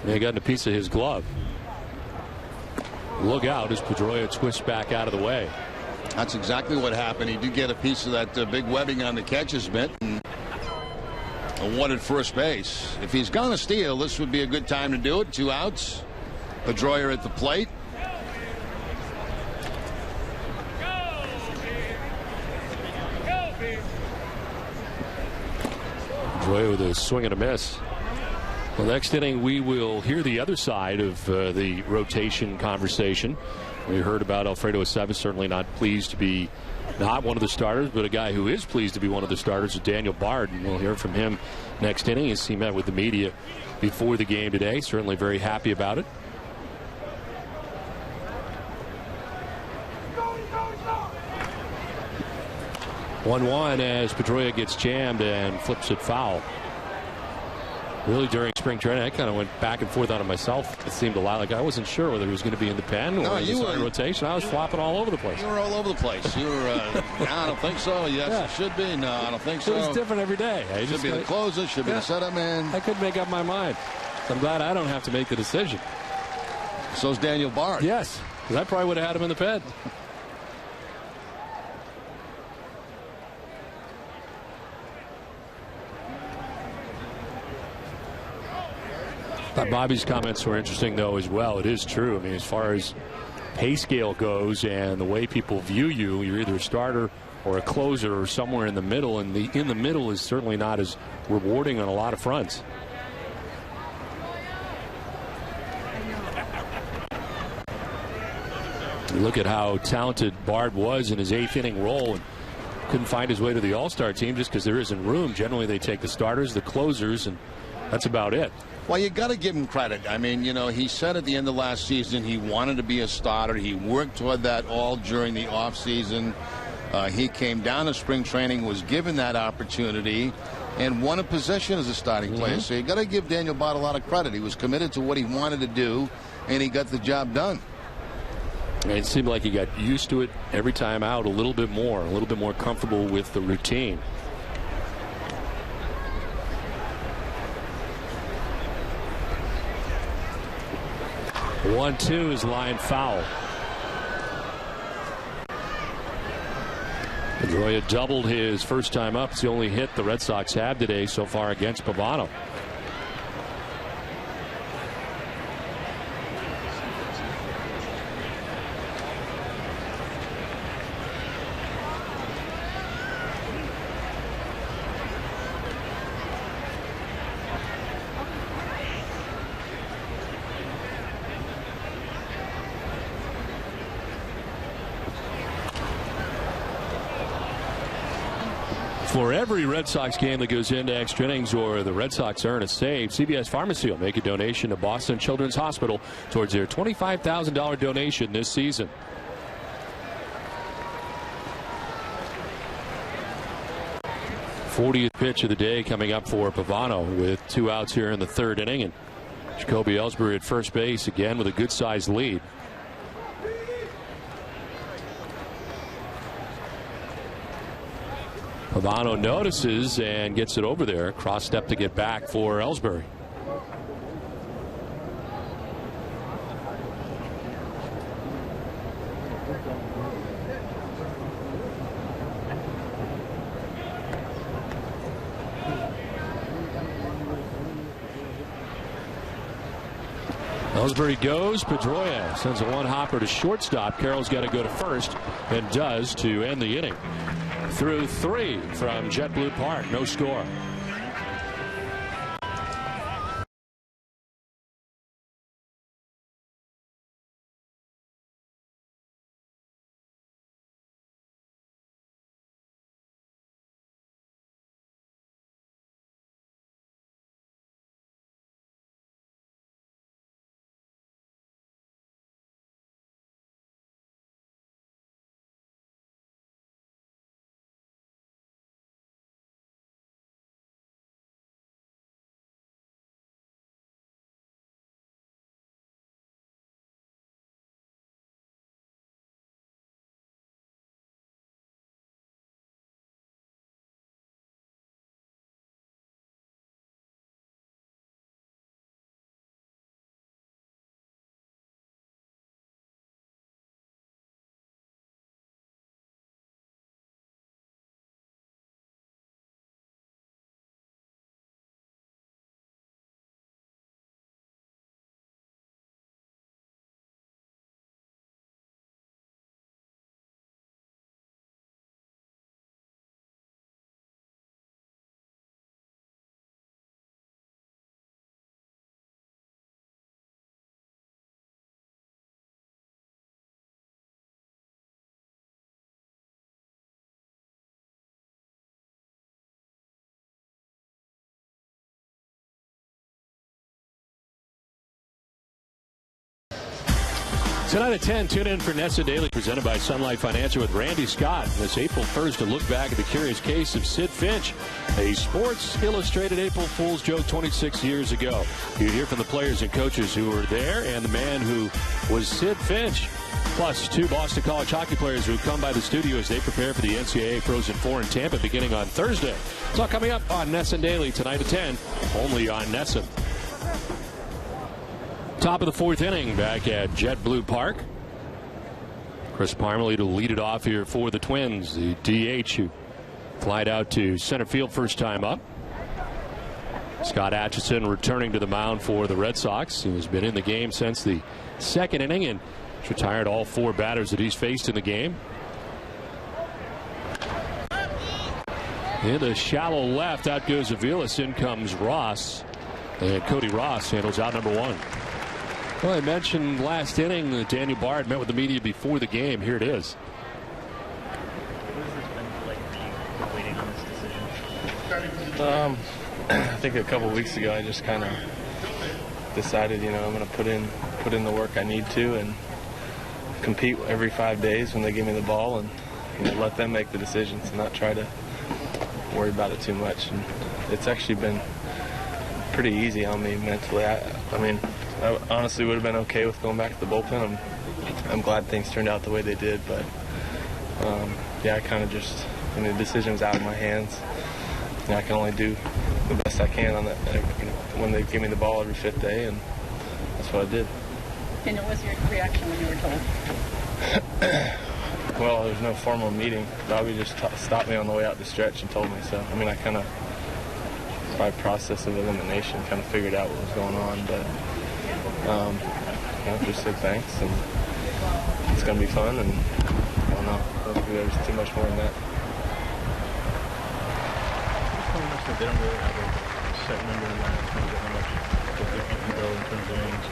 May have gotten a piece of his glove. Look out as Pedroia twists back out of the way. That's exactly what happened. He did get a piece of that big webbing on the catcher's mitt. One at first base. If he's going to steal, this would be a good time to do it. 2 outs. Pedroia at the plate. Pedroia with a swing and a miss. Well, next inning, we will hear the other side of the rotation conversation. We heard about Alfredo Aceves, certainly not pleased to be not one of the starters, but a guy who is pleased to be one of the starters is Daniel Bard, and we'll hear from him next inning as he met with the media before the game today. Certainly very happy about it. One as Pedroia gets jammed and flips it foul. Really, during spring training, I kind of went back and forth on it myself. It seemed a lot like I wasn't sure whether he was going to be in the pen or in the rotation. I was flopping all over the place. You were all over the place. You were, I don't think so. Yes, it should be. No, I don't think so. It was different every day. It should be the closer, should be the setup man. I couldn't make up my mind. So I'm glad I don't have to make the decision. So's Daniel Bard. Yes, because I probably would have had him in the pen. Bobby's comments were interesting, though, as well. It is true. I mean, as far as pay scale goes and the way people view you, you're either a starter or a closer or somewhere in the middle, and the in the middle is certainly not as rewarding on a lot of fronts. You look at how talented Bard was in his 8th inning role and couldn't find his way to the All-Star team just because there isn't room. Generally, they take the starters, the closers, and that's about it. Well, you got to give him credit. I mean, you know, he said at the end of last season he wanted to be a starter. He worked toward that all during the offseason. He came down to spring training, was given that opportunity, and won a position as a starting player. So you got to give Daniel Bard a lot of credit. He was committed to what he wanted to do, and he got the job done. And it seemed like he got used to it every time out a little bit more comfortable with the routine. One-two is line foul. Pedroia doubled his first time up. It's the only hit the Red Sox have today so far against Pavano. For every Red Sox game that goes into extra innings or the Red Sox earn a save, CVS Pharmacy will make a donation to Boston Children's Hospital towards their $25,000 donation this season. '40th pitch of the day coming up for Pavano with 2 outs here in the 3rd inning, and Jacoby Ellsbury at first base again with a good-sized lead. Pavano notices and gets it over there. Cross step to get back for Ellsbury. Ellsbury goes. Pedroia sends a one-hopper to shortstop. Carroll's got to go to first and does to end the inning. Through 3 from JetBlue Park. No score. Tonight at 10, tune in for Nessa Daily, presented by Sunlight Financial with Randy Scott. This April 1st, to look back at the curious case of Sid Finch, a Sports Illustrated April Fool's joke 26 years ago. You hear from the players and coaches who were there and the man who was Sid Finch. Plus, 2 Boston College hockey players who come by the studio as they prepare for the NCAA Frozen Four in Tampa beginning on Thursday. It's all coming up on Nesson Daily tonight at 10, only on Nesson. Top of the 4th inning back at JetBlue Park. Chris Parmalee to lead it off here for the Twins. The DH who flied out to center field first time up. Scott Atchison returning to the mound for the Red Sox, who has been in the game since the 2nd inning and retired all 4 batters that he's faced in the game. In the shallow left, out goes Aviles. In comes Ross. And Cody Ross handles out number 1. Well, I mentioned last inning that Daniel Bard met with the media before the game. Here it is. What has this been like waiting on this decision? I think a couple weeks ago I just kind of decided, I'm going to put in the work I need to and compete every 5 days when they give me the ball, and let them make the decisions and not try to worry about it too much. And it's actually been pretty easy on me mentally. I honestly would have been okay with going back to the bullpen. I'm glad things turned out the way they did, but I kind of just, the decision's out of my hands. I can only do the best I can on that when they give me the ball every 5th day, and that's what I did. And what was your reaction when you were told? Well, there's no formal meeting. Bobby just stopped me on the way out the stretch and told me so. I kind of, by process of elimination, kind of figured out what was going on, but just said thanks, and it's going to be fun, and I don't know. I don't think there's too much more than that. They don't really have a set number in mind in terms of how much they can go in terms of innings.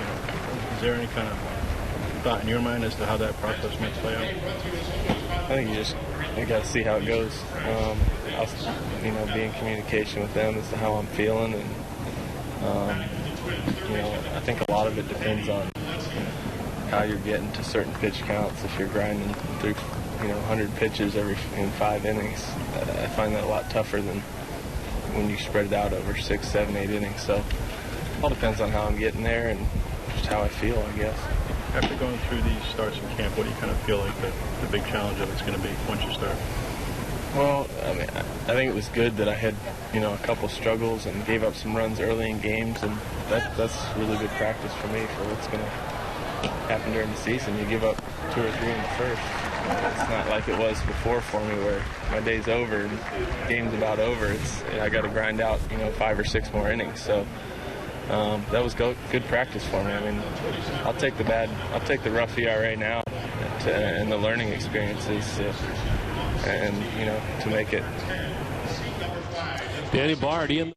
Is there any kind of thought in your mind as to how that process might play out? I think you got to see how it goes. I'll be in communication with them as to how I'm feeling, and I think a lot of it depends on how you're getting to certain pitch counts. If you're grinding through 100 pitches in 5 innings, I find that a lot tougher than when you spread it out over 6, 7, 8 innings. So it all depends on how I'm getting there and just how I feel, I guess. After going through these starts in camp, what do you kind of feel like the big challenge of it's going to be once you start? Well, I think it was good that I had, a couple struggles and gave up some runs early in games, and that's really good practice for me for what's going to happen during the season. You give up 2 or 3 in the first. It's not like it was before for me where my day's over and the game's about over. I got to grind out, 5 or 6 more innings. So that was good practice for me. I'll take the rough ERA now and the learning experiences and to make it. Danny Bard in.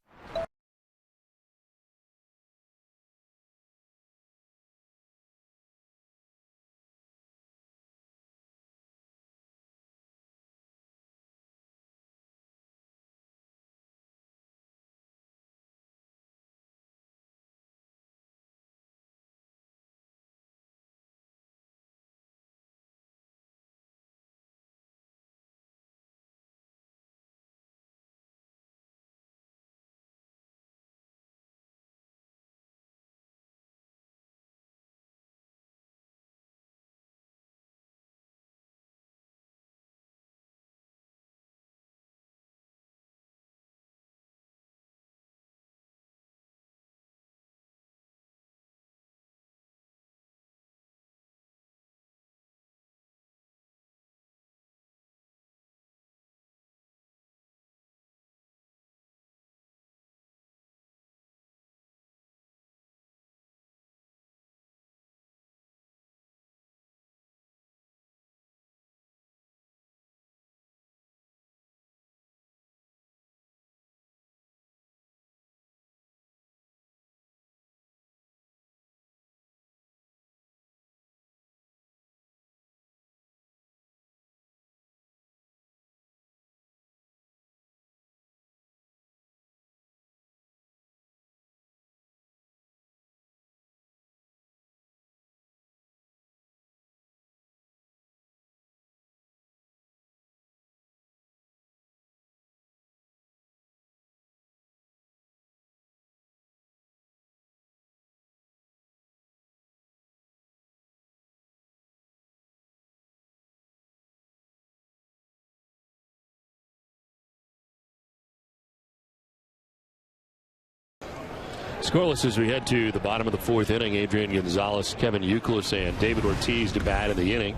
Scoreless as we head to the bottom of the fourth inning. Adrian Gonzalez, Kevin Youkilis, and David Ortiz to bat in the inning.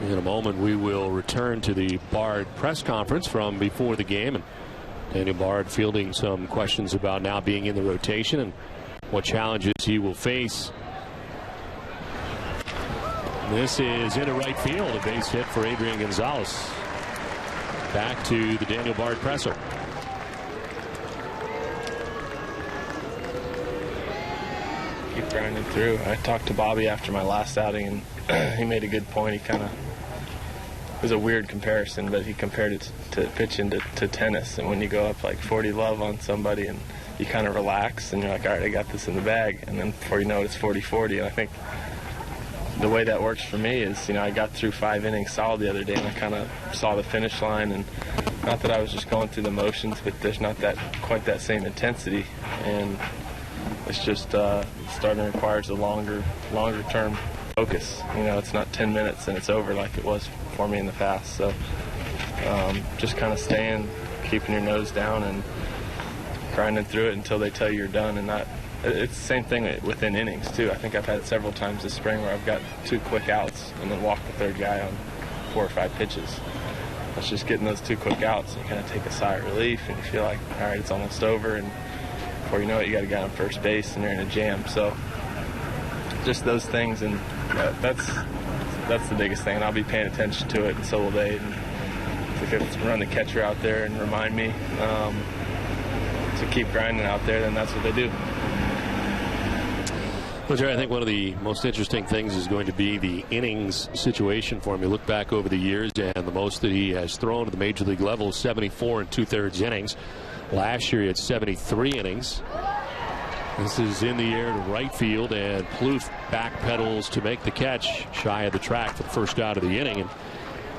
In a moment, we will return to the Bard press conference from before the game, and Daniel Bard fielding some questions about now being in the rotation and what challenges he will face. This is into right field, a base hit for Adrian Gonzalez. Back to the Daniel Bard presser. Keep grinding through. I talked to Bobby after my last outing, and he made a good point. He kind of, it was a weird comparison, but he compared it to pitching to tennis. And when you go up like 40-love on somebody and you kind of relax and you're like, all right, I got this in the bag. And then before you know it, it's 40-40. And I think the way that works for me is, I got through 5 innings solid the other day, and I kind of saw the finish line. And not that I was just going through the motions, but there's not quite that same intensity. And it's just starting requires a longer term focus. It's not 10 minutes and it's over like it was for me in the past. So just kind of staying, keeping your nose down and grinding through it until they tell you you're done. And it's the same thing within innings too. I think I've had it several times this spring where I've got 2 quick outs and then walk the third guy on 4 or 5 pitches. It's just getting those 2 quick outs. You kind of take a sigh of relief and you feel like, all right, it's almost over. And before you know it, you got a guy on first base and you're in a jam. So just those things, and that's the biggest thing. And I'll be paying attention to it, and so will they. And if they could run the catcher out there and remind me to keep grinding out there, then that's what they do. Well, Jerry, I think one of the most interesting things is going to be the innings situation for him. You look back over the years, and the most that he has thrown at the major league level is 74 2/3 innings. Last year he had 73 innings. This is in the air to right field, and Plouffe backpedals to make the catch shy of the track for the first out of the inning. And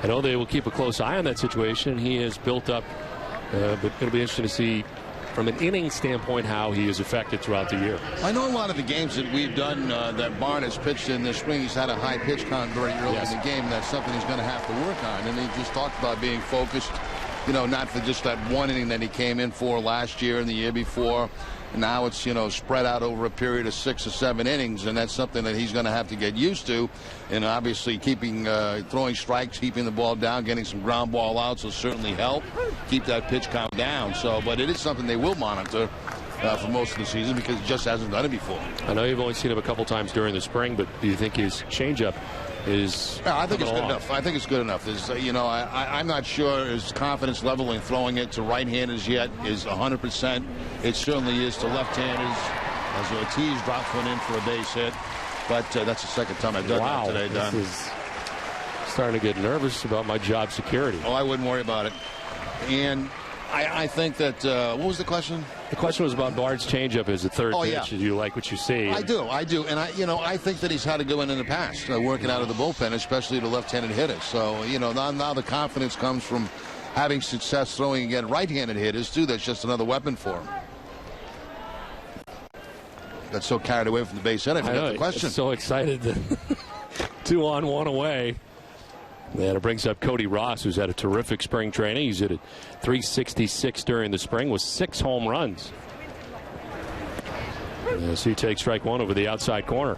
I know they will keep a close eye on that situation. He has built up, but it'll be interesting to see from an inning standpoint how he is affected throughout the year. I know a lot of the games that we've done that Bard has pitched in this spring, he's had a high pitch count very early in the game. That's something he's going to have to work on. And he just talked about being focused, not for just that one inning that he came in for last year and the year before. And now it's, spread out over a period of 6 or 7 innings, and that's something that he's going to have to get used to. And obviously keeping, throwing strikes, keeping the ball down, getting some ground ball outs will certainly help keep that pitch count down. So, but it is something they will monitor for most of the season because he just hasn't done it before. I know you've only seen him a couple times during the spring, but do you think his changeup is? Yeah, I think it's good enough. I think it's good enough. I'm not sure his confidence level in throwing it to right-handers yet is 100%. It certainly is to left-handers, as Ortiz drops one in for a base hit. But that's the second time I've done that today, Don. This is starting to get nervous about my job security. Oh, I wouldn't worry about it. And I think that, what was the question? The question was about Bard's changeup as a third pitch. Yeah. Do you like what you see? I do. And I think that he's had a good one in the past, working out of the bullpen, especially the left-handed hitters. So, now the confidence comes from having success throwing against right-handed hitters, too. That's just another weapon for him. Got so carried away from the base hit, I forgot the question. So excited. 2 on, 1 away. And it brings up Cody Ross, who's had a terrific spring training. He's hit at .366 during the spring with 6 home runs. As he takes strike 1 over the outside corner.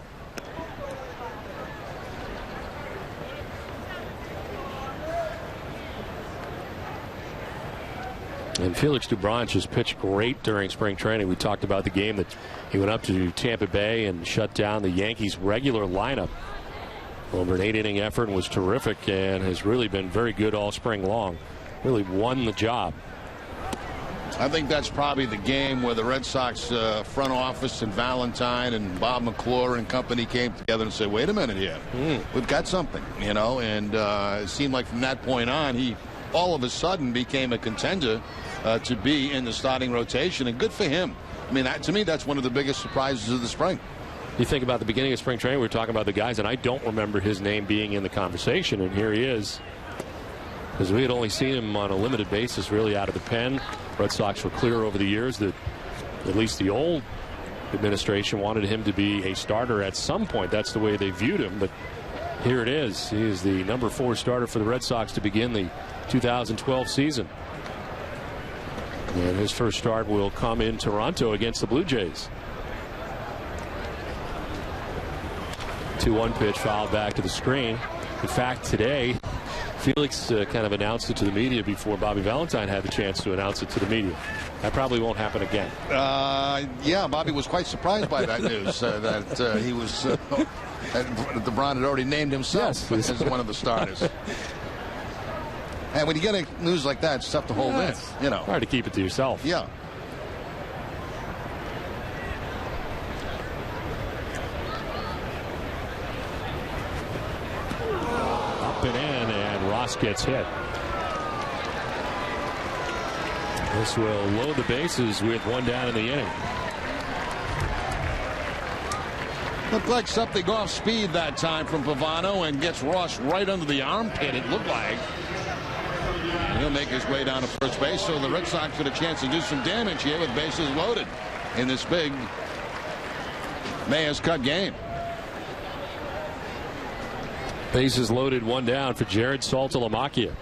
And Felix Dubranch has pitched great during spring training. We talked about the game that he went up to Tampa Bay and shut down the Yankees' regular lineup. Over an 8-inning effort and was terrific and has really been very good all spring long. Really won the job. I think that's probably the game where the Red Sox front office and Valentine and Bob McClure and company came together and said, wait a minute here. We've got something, and it seemed like from that point on, he all of a sudden became a contender to be in the starting rotation, and good for him. I mean, to me, that's one of the biggest surprises of the spring. You think about the beginning of spring training, we were talking about the guys, and I don't remember his name being in the conversation, and here he is. Because we had only seen him on a limited basis, really, out of the pen. Red Sox were clear over the years that at least the old administration wanted him to be a starter at some point. That's the way they viewed him, but here it is. He is the number 4 starter for the Red Sox to begin the 2012 season. And his first start will come in Toronto against the Blue Jays. 2-1 pitch fouled back to the screen. In fact, today, Felix kind of announced it to the media before Bobby Valentine had the chance to announce it to the media. That probably won't happen again. Yeah, Bobby was quite surprised by that news, that he was, that DeBron had already named himself as one of the starters. And when you get a news like that, it's tough to hold in, you know. Hard to keep it to yourself. Yeah. Up and in, and Ross gets hit. This will load the bases with one down in the inning. Looked like something off speed that time from Pavano, and gets Ross right under the armpit, it looked like. He'll make his way down to first base, so the Red Sox get a chance to do some damage here with bases loaded in this big Mayor's Cup game. Bases loaded, one down for Jared Saltalamacchia.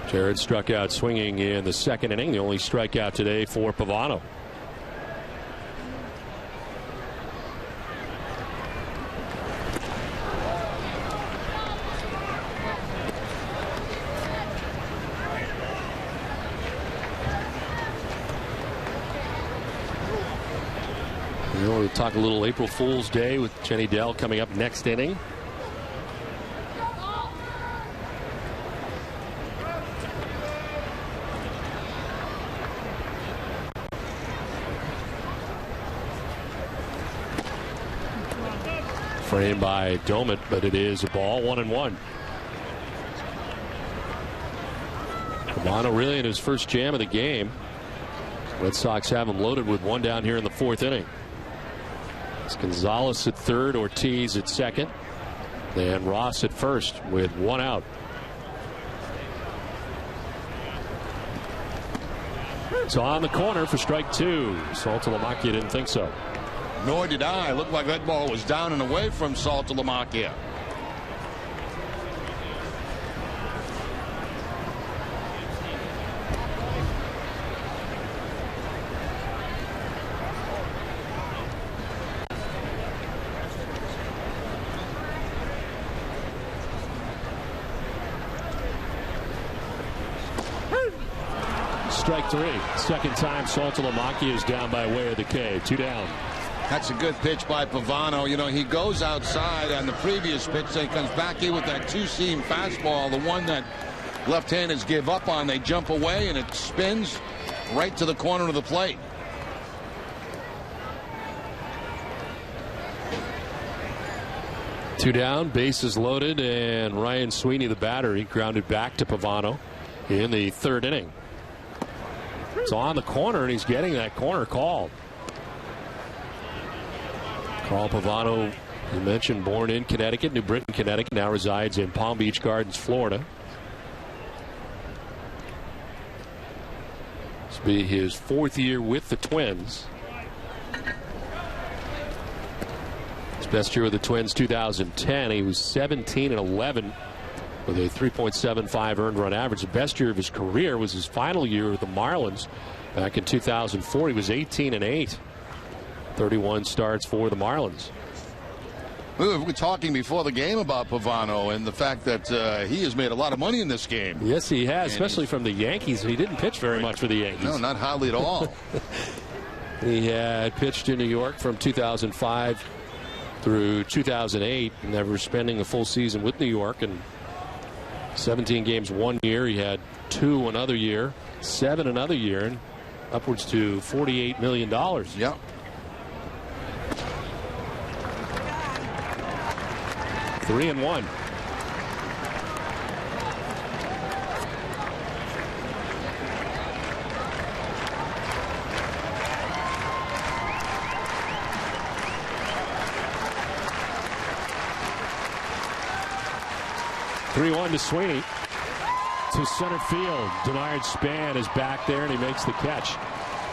Jared struck out swinging in the second inning, the only strikeout today for Pavano. We'll talk a little April Fool's Day with Jenny Dell coming up next inning. Framed by Domit, but it is a ball, 1-1. Pavano really in his first jam of the game. Red Sox have him loaded with one down here in the fourth inning. It's Gonzalez at third, Ortiz at second, and Ross at first with one out. So on the corner for strike two. Saltalamacchia didn't think so. Nor did I. Looked like that ball was down and away from Saltalamacchia. Strike three. Second time Saltalamacchia is down by way of the K. Two down. That's a good pitch by Pavano. You know, he goes outside on the previous pitch. Then he comes back in with that two-seam fastball, the one that left-handers give up on. They jump away, and it spins right to the corner of the plate. Two down, bases loaded, and Ryan Sweeney, the batter, he grounded back to Pavano in the third inning. It's on the corner, and he's getting that corner call. Carl Pavano, you mentioned, born in Connecticut, New Britain, Connecticut, now resides in Palm Beach Gardens, Florida. This will be his fourth year with the Twins. His best year with the Twins, 2010. He was 17-11 with a 3.75 earned run average. The best year of his career was his final year with the Marlins back in 2004. He was 18-8. 31 starts for the Marlins. We were talking before the game about Pavano and the fact that he has made a lot of money in this game. Yes, he has, especially from the Yankees. He didn't pitch very much for the Yankees. No, not hardly at all. He had pitched in New York from 2005 through 2008, never spending a full season with New York. And 17 games one year. He had 2 another year, 7 another year, and upwards to $48 million. Yep. 3-1. To Sweeney to center field. Denard Span is back there, and he makes the catch.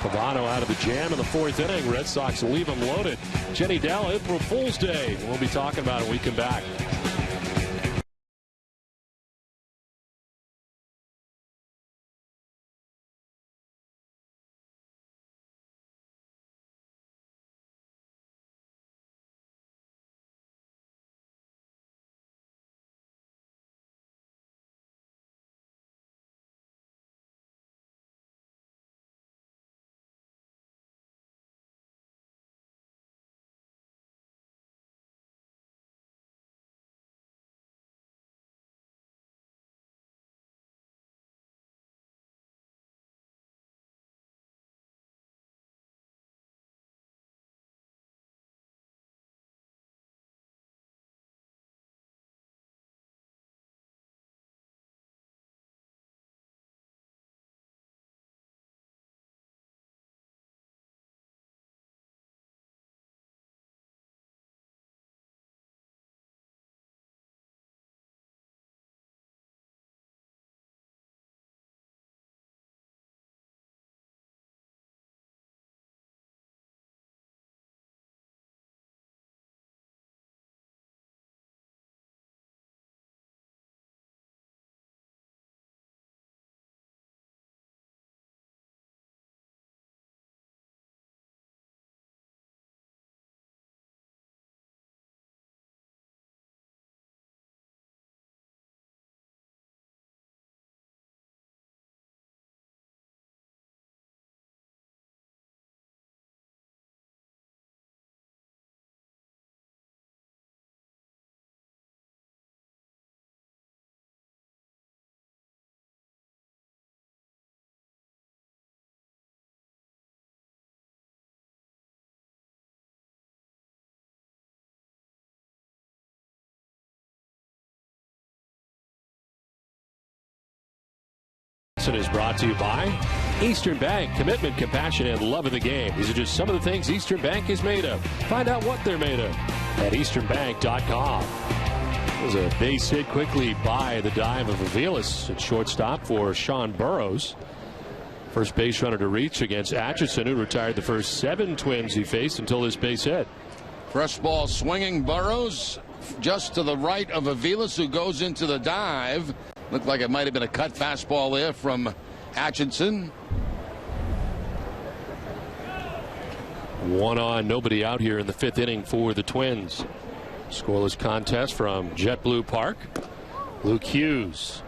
Pavano out of the jam in the fourth inning. Red Sox leave him loaded. Jenny Dell, April Fool's Day. We'll be talking about it when we come back. lesson is brought to you by Eastern Bank. Commitment, compassion, and love of the game. These are just some of the things Eastern Bank is made of. Find out what they're made of at easternbank.com. There's a base hit quickly by the dive of Aviles at shortstop for Sean Burrows. First base runner to reach against Atchison, who retired the first 7 Twins he faced until this base hit. Fresh ball swinging. Burrows just to the right of Aviles, who goes into the dive. Looked like it might have been a cut fastball there from Atchison. 1 on, nobody out here in the 5th inning for the Twins. Scoreless contest from JetBlue Park. Luke Hughes.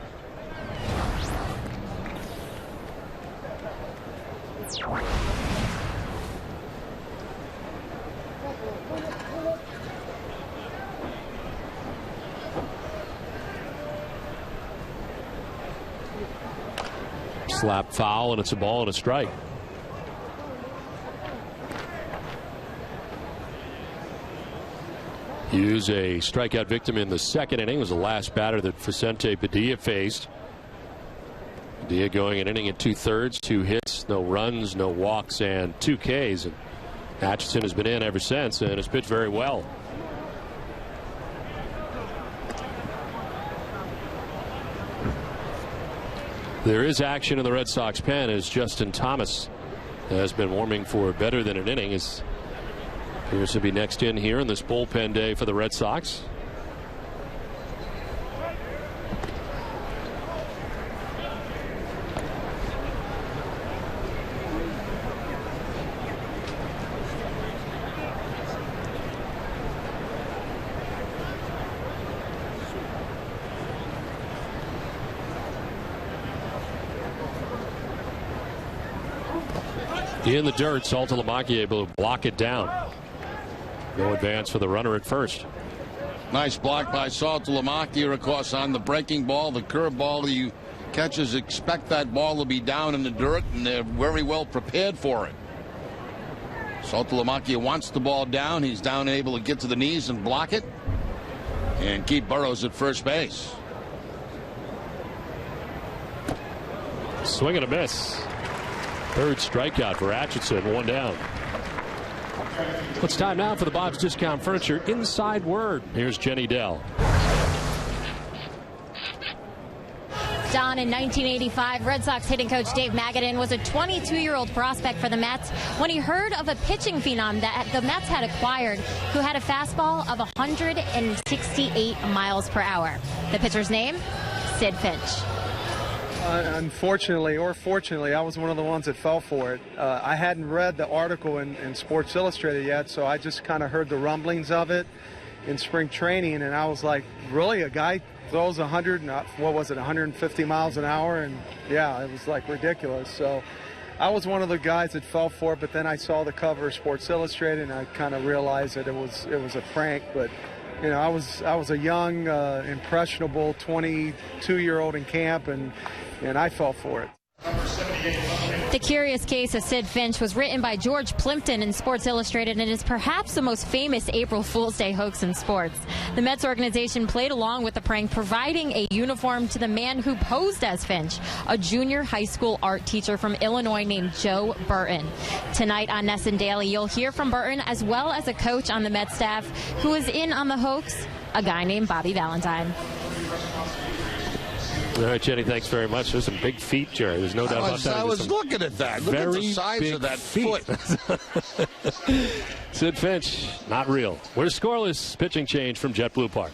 Slap foul, and it's a ball and a strike. Hughes, a strikeout victim in the 2nd inning, was the last batter that Vicente Padilla faced. Padilla going an inning and 2/3, 2 hits, no runs, no walks, and 2 Ks. And Atchison has been in ever since and has pitched very well. There is action in the Red Sox pen as Justin Thomas has been warming for better than an inning. Is appears to be next in here in this bullpen day for the Red Sox. In the dirt, Saltalamacchia able to block it down. No advance for the runner at first. Nice block by Saltalamacchia, of course, on the breaking ball, the curveball. You catchers expect that ball to be down in the dirt, and they're very well prepared for it. Saltalamacchia wants the ball down. He's down and able to get to the knees and block it and keep Burrows at first base. Swing and a miss. 3rd strikeout for Atchison, 1 down. It's time now for the Bob's Discount Furniture Inside Word. Here's Jenny Dell. Don, in 1985, Red Sox hitting coach Dave Magadan was a 22-year-old prospect for the Mets when he heard of a pitching phenom that the Mets had acquired who had a fastball of 168 miles per hour. The pitcher's name? Sid Finch. Unfortunately or fortunately, I was one of the ones that fell for it. I hadn't read the article in Sports Illustrated yet, so I just kind of heard the rumblings of it in spring training, and I was like, really, a guy throws 150 miles an hour? And yeah, it was like ridiculous. So I was one of the guys that fell for it, but then I saw the cover of Sports Illustrated, and I kind of realized that it was a prank. But you know, I was a young, impressionable 22-year-old in camp, and I fell for it. The Curious Case of Sid Finch was written by George Plimpton in Sports Illustrated and is perhaps the most famous April Fool's Day hoax in sports. The Mets organization played along with the prank, providing a uniform to the man who posed as Finch, a junior high school art teacher from Illinois named Joe Burton. Tonight on Nesson Daily, you'll hear from Burton as well as a coach on the Mets staff who is in on the hoax, a guy named Bobby Valentine. All right, Jenny, thanks very much. There's some big feet, Jerry. There's no doubt about that. I was looking at that. Look at the size of that foot. Sid Finch, not real. We're scoreless. Pitching change from JetBlue Park.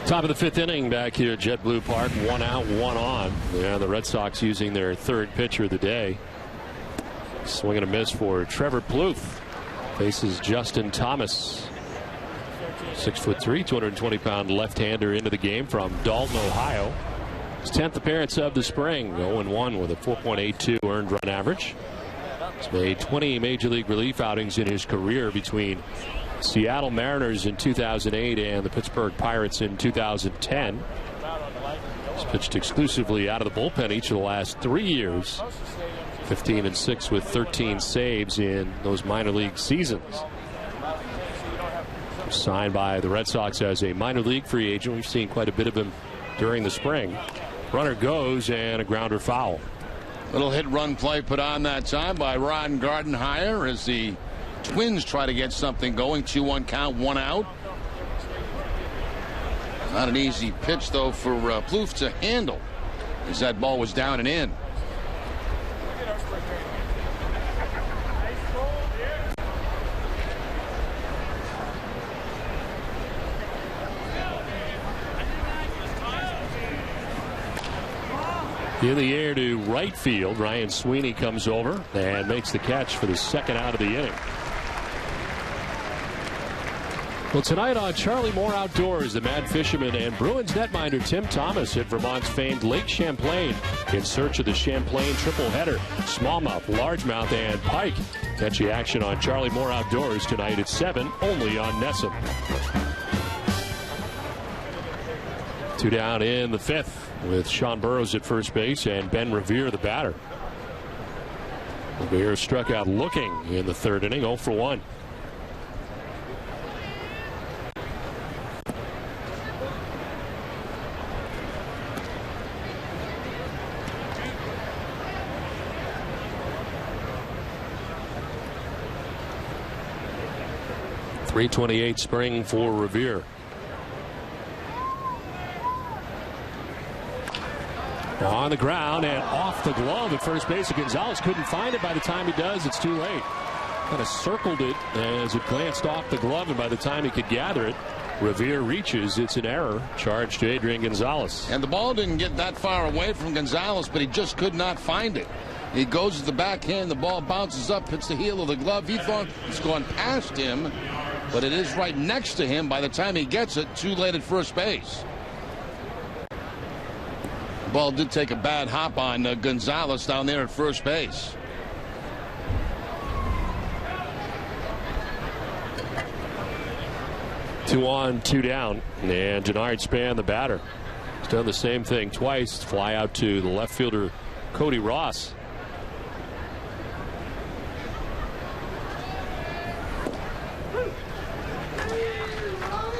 Top of the fifth inning back here at JetBlue Park. 1 out, 1 on. Yeah, the Red Sox using their third pitcher of the day. Swing and a miss for Trevor Plouffe. Faces Justin Thomas. 6'3", 220-pound left-hander into the game from Dalton, Ohio. His 10th appearance of the spring. 0-1 with a 4.82 earned run average. He's made 20 Major League relief outings in his career between Seattle Mariners in 2008 and the Pittsburgh Pirates in 2010. He's pitched exclusively out of the bullpen each of the last 3 years. 15-6 with 13 saves in those minor league seasons. Signed by the Red Sox as a minor league free agent. We've seen quite a bit of him during the spring. Runner goes and a grounder foul. Little hit run play put on that time by Ron Gardenhire as the Twins try to get something going. 2-1 count, 1 out. Not an easy pitch, though, for Plouffe to handle as that ball was down and in. In the air to right field. Ryan Sweeney comes over and makes the catch for the second out of the inning. Well, tonight on Charlie Moore Outdoors, the Mad Fisherman and Bruins netminder Tim Thomas hit Vermont's famed Lake Champlain in search of the Champlain triple header. Smallmouth, largemouth, and pike. Catch the action on Charlie Moore Outdoors tonight at 7, only on NESN. 2 down in the fifth with Sean Burroughs at first base and Ben Revere the batter. Revere struck out looking in the third inning, 0 for 1. .328 spring for Revere. On the ground and off the glove at first base. Gonzalez couldn't find it. By the time he does, it's too late. Kind of circled it as it glanced off the glove, and by the time he could gather it, Revere reaches. It's an error. Charge to Adrian Gonzalez. And the ball didn't get that far away from Gonzalez, but he just could not find it. He goes to the backhand. The ball bounces up, hits the heel of the glove. He thought it's gone past him, but it is right next to him by the time he gets it. Too late at first base. Ball did take a bad hop on Gonzalez down there at first base. Two on, 2 down, and Jannard Span, the batter, has done the same thing twice. Fly out to the left fielder Cody Ross.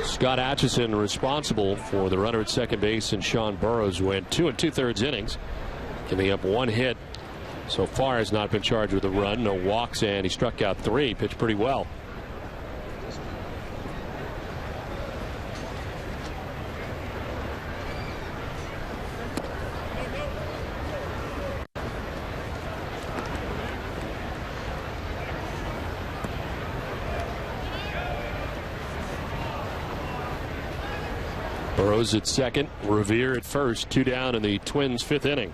Scott Atchison responsible for the runner at second base, and Sean Burroughs went 2 2/3 innings, giving up 1 hit. So far has not been charged with a run, no walks, and he struck out 3. Pitched pretty well. Burroughs at second, Revere at first. 2 down in the Twins' 5th inning.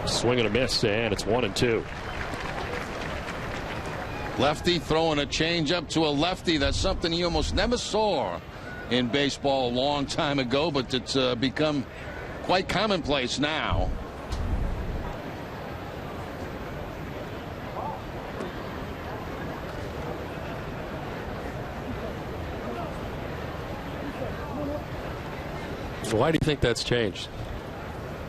Swing and a miss, and it's 1-2. Lefty throwing a changeup to a lefty. That's something you almost never saw in baseball a long time ago, but it's become quite commonplace now. Why do you think that's changed?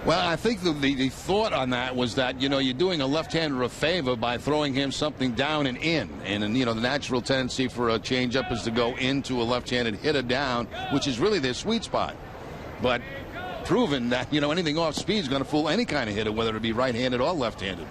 Well, I think the thought on that was that, you know, you're doing a left-hander a favor by throwing him something down and in. And you know, the natural tendency for a changeup is to go into a left-handed hitter down, which is really their sweet spot. But proven that, you know, anything off speed is going to fool any kind of hitter, whether it be right-handed or left-handed.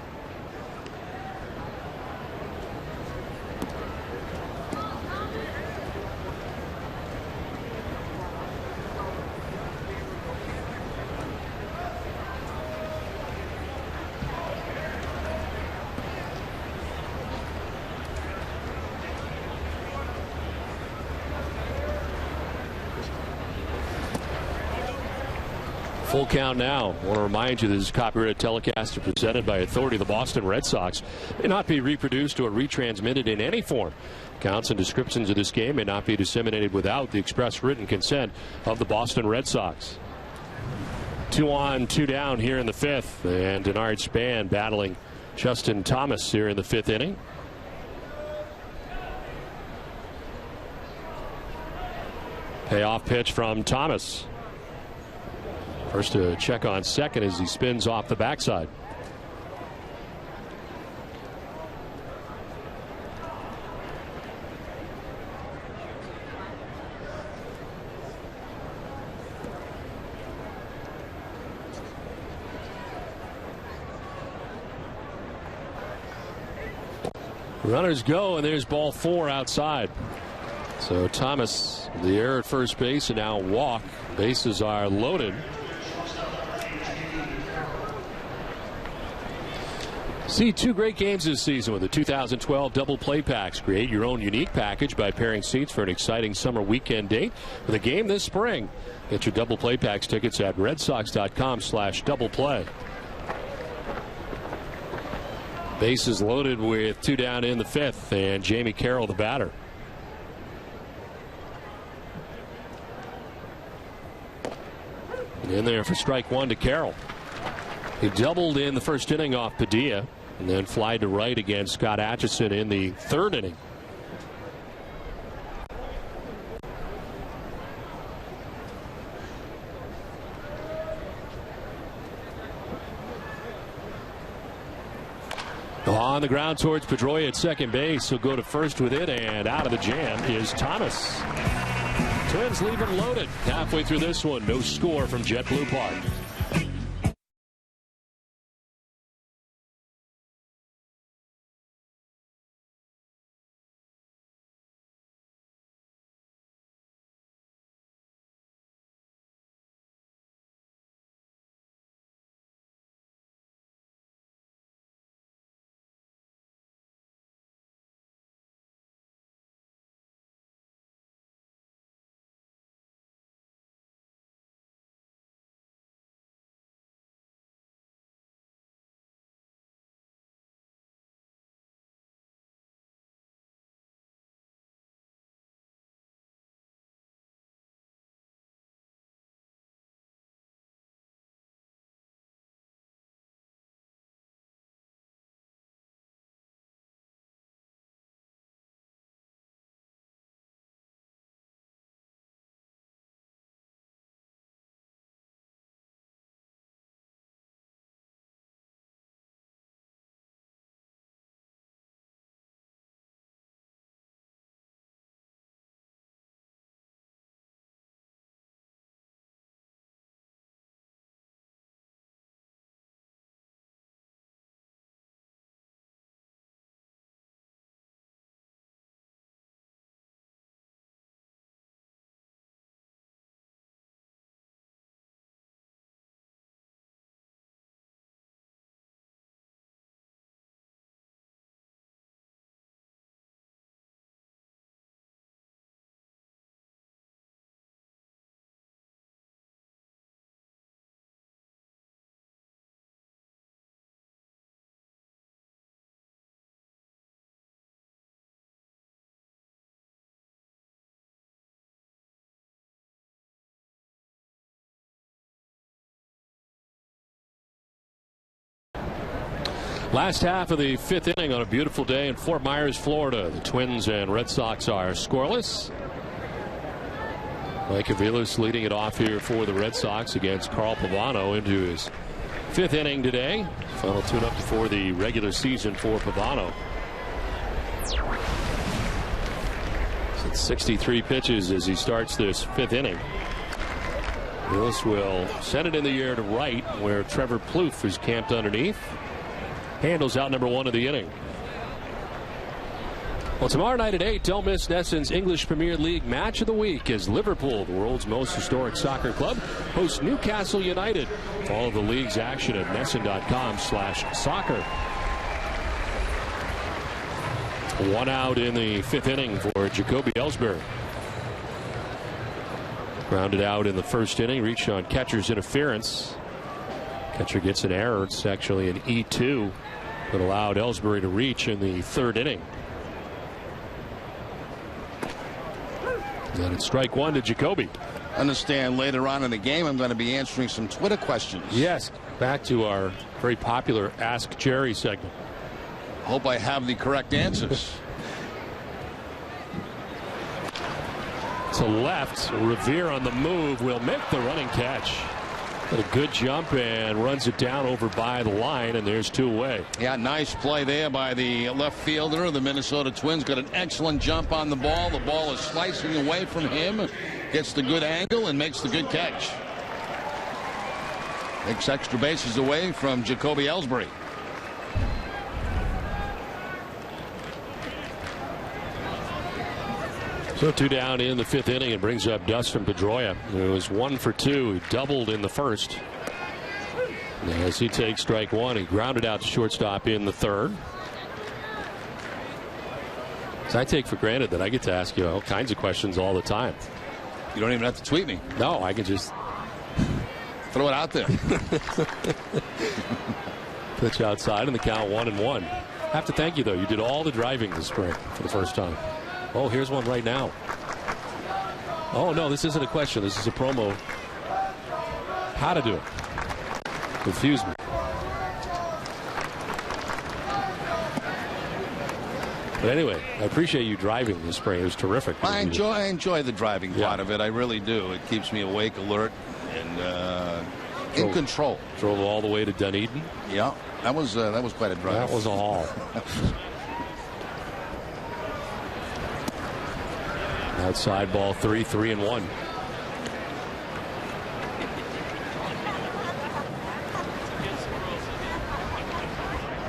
Full count now. I want to remind you this is copyrighted telecast presented by authority of the Boston Red Sox. May not be reproduced or retransmitted in any form. Counts and descriptions of this game may not be disseminated without the express written consent of the Boston Red Sox. 2 on, 2 down here in the 5th. And Denard Span battling Justin Thomas here in the 5th inning. Payoff pitch from Thomas. First to check on second as he spins off the backside. Runners go, and there's ball 4 outside. So Thomas, the error at first base, and now walk. Bases are loaded. See 2 great games this season with the 2012 double play packs. Create your own unique package by pairing seats for an exciting summer weekend date with a game this spring. Get your double play packs tickets at redsox.com/doubleplay. Bases loaded with 2 down in the 5th, and Jamie Carroll the batter. In there for strike 1 to Carroll. He doubled in the first inning off Padilla, and then fly to right against Scott Atchison in the 3rd inning. On the ground towards Pedroia at second base. He'll go to first with it, and out of the jam is Thomas. Twins leave it loaded. Halfway through this one, no score from JetBlue Park. Last half of the 5th inning on a beautiful day in Fort Myers, Florida. The Twins and Red Sox are scoreless. Mike Aviles leading it off here for the Red Sox against Carl Pavano into his 5th inning today. Final tune-up before the regular season for Pavano. It's 63 pitches as he starts this 5th inning. Willis will send it in the air to right, where Trevor Plouffe is camped underneath. Handles out number 1 of the inning. Well, tomorrow night at 8, don't miss NESN's English Premier League match of the week as Liverpool, the world's most historic soccer club, hosts Newcastle United. Follow the league's action at NESN.com/soccer. 1 out in the 5th inning for Jacoby Ellsbury. Grounded out in the first inning. Reached on catcher's interference. Catcher gets an error. It's actually an E2 that allowed Ellsbury to reach in the third inning. And it's strike one to Jacoby. Understand later on in the game I'm going to be answering some Twitter questions. Yes, back to our very popular Ask Jerry segment. Hope I have the correct answers. To left, Revere on the move will make the running catch. Got a good jump and runs it down over by the line, and there's two away. Yeah, nice play there by the left fielder. The Minnesota Twins got an excellent jump on the ball. The ball is slicing away from him. Gets the good angle and makes the good catch. Makes extra bases away from Jacoby Ellsbury. So two down in the fifth inning. It brings up Dustin Pedroia. It was 1 for 2. He doubled in the first. As he takes strike one, he grounded out to shortstop in the third. So I take for granted that I get to ask you all kinds of questions all the time. You don't even have to tweet me. No, I can just throw it out there. Pitch outside and the count 1-1. Have to thank you, though. You did all the driving this spring for the first time. Oh, here's one right now. Oh, no, this isn't a question. This is a promo. How to do it. Confused me. But anyway, I appreciate you driving this spring. It was terrific. I enjoy the driving part of it. I really do. It keeps me awake, alert, and in control. Drove all the way to Dunedin. Yeah, that was quite a drive. That was a haul. Outside ball 3-1.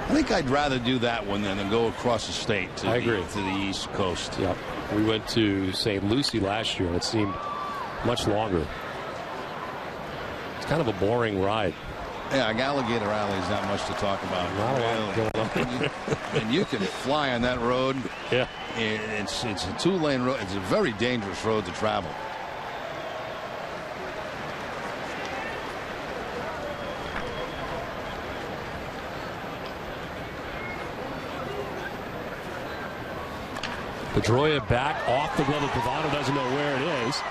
I think I'd rather do that one than go across the state to the East Coast. Yep. We went to St. Lucie last year and it seemed much longer. It's kind of a boring ride. Yeah, Alligator Alley is not much to talk about. Not a lot going on. And you can fly on that road. Yeah. It's a 2-lane road. It's a very dangerous road to travel. Pedroia back off the glove of Pavano, doesn't know where it is,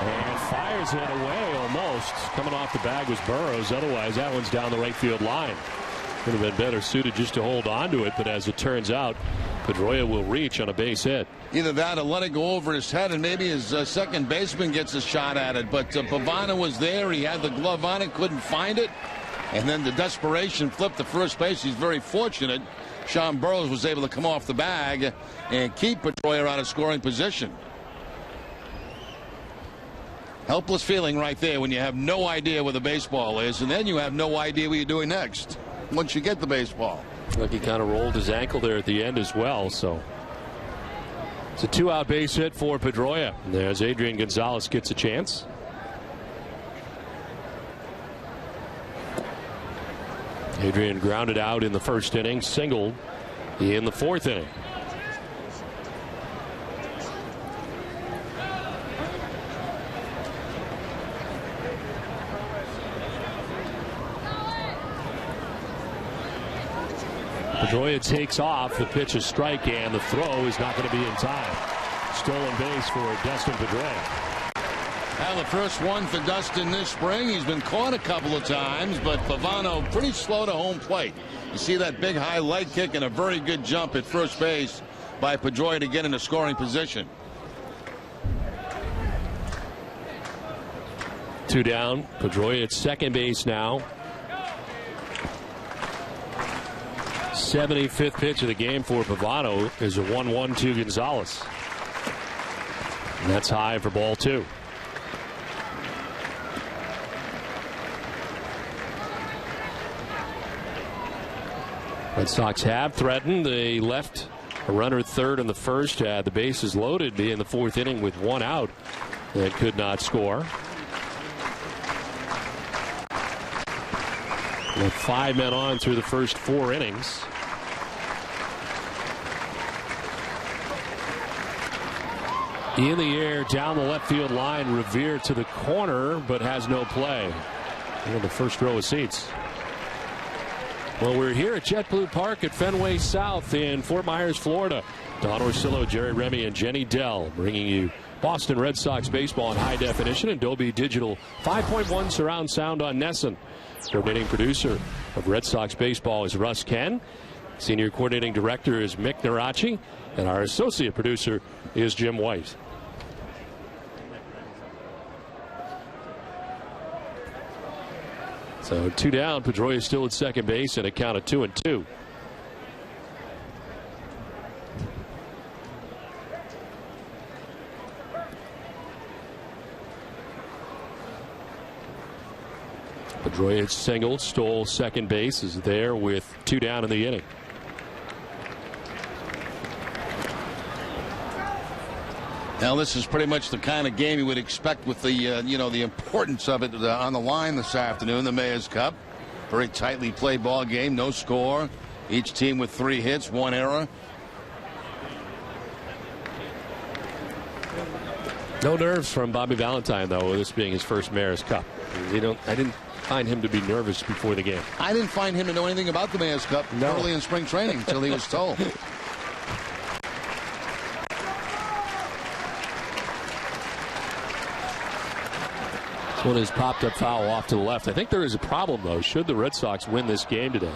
and fires it away almost. Coming off the bag was Burrows. Otherwise, that one's down the right field line. Would have been better suited just to hold on to it, but as it turns out, Pedroia will reach on a base hit. Either that or let it go over his head, and maybe his second baseman gets a shot at it. But Pavano was there. He had the glove on it, couldn't find it. And then the desperation flipped to first base. He's very fortunate. Sean Burrows was able to come off the bag and keep Pedroia out of scoring position. Helpless feeling right there when you have no idea where the baseball is, and then you have no idea what you're doing next once you get the baseball. Look, he kind of rolled his ankle there at the end as well, so it's a 2-out base hit for Pedroia. There's Adrian Gonzalez gets a chance. Adrian grounded out in the first inning, singled in the fourth inning. Pedroia takes off. The pitch is strike, and the throw is not going to be in time. Stolen base for Dustin Pedroia. Now the first one for Dustin this spring. He's been caught a couple of times, but Pavano pretty slow to home plate. You see that big high leg kick and a very good jump at first base by Pedroia to get into scoring position. 2 down. Pedroia at second base now. 75th pitch of the game for Pavano is a 1-1 to Gonzalez. And that's high for ball 2. Red Sox have threatened. They left a runner at third in the first. The bases loaded in the fourth inning with 1 out. That could not score. With 5 men on through the first 4 innings. In the air, down the left field line, Revere to the corner, but has no play. In the first row of seats. Well, we're here at JetBlue Park at Fenway South in Fort Myers, Florida. Don Orsillo, Jerry Remy, and Jenny Dell bringing you Boston Red Sox baseball in high definition and Dolby Digital 5.1 surround sound on Nesson. Coordinating producer of Red Sox baseball is Russ Ken. Senior coordinating director is Mick Narachi. And our associate producer is Jim White. So 2 down. Pedroia still at second base and a count of 2-2. Pedroia singled, stole second base, is there with 2 down in the inning. Now this is pretty much the kind of game you would expect with the the importance of it on the line this afternoon. The Mayor's Cup, very tightly played ball game, no score. Each team with 3 hits, 1 error. No nerves from Bobby Valentine though, with this being his first Mayor's Cup. I didn't find him to be nervous before the game. I didn't find him to know anything about the Mayor's Cup early in spring training until he was told. This one is popped up foul off to the left. I think there is a problem, though. Should the Red Sox win this game today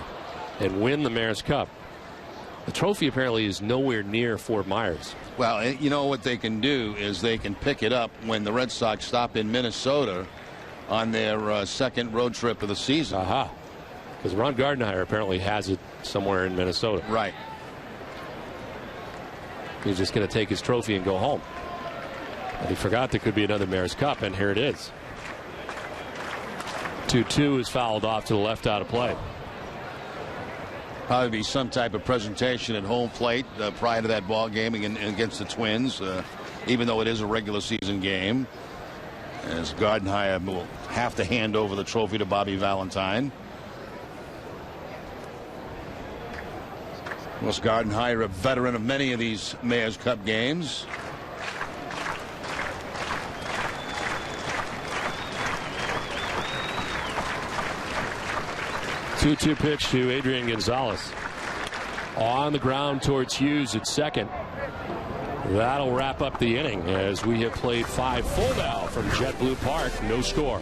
and win the Mayor's Cup, the trophy apparently is nowhere near Fort Myers. Well, you know what they can do is they can pick it up when the Red Sox stop in Minnesota on their second road trip of the season. Aha. Because Ron Gardenhire apparently has it somewhere in Minnesota. Right. He's just going to take his trophy and go home. But he forgot there could be another Mayor's Cup, and here it is. 2-2 is fouled off to the left out of play. Probably be some type of presentation at home plate prior to that ball game against the Twins, even though it is a regular season game. As Gardenhire will have to hand over the trophy to Bobby Valentine. Was Gardenhire a veteran of many of these Mayor's Cup games? Two pitch to Adrian Gonzalez. On the ground towards Hughes at second. That'll wrap up the inning as we have played 5 full now from JetBlue Park. No score.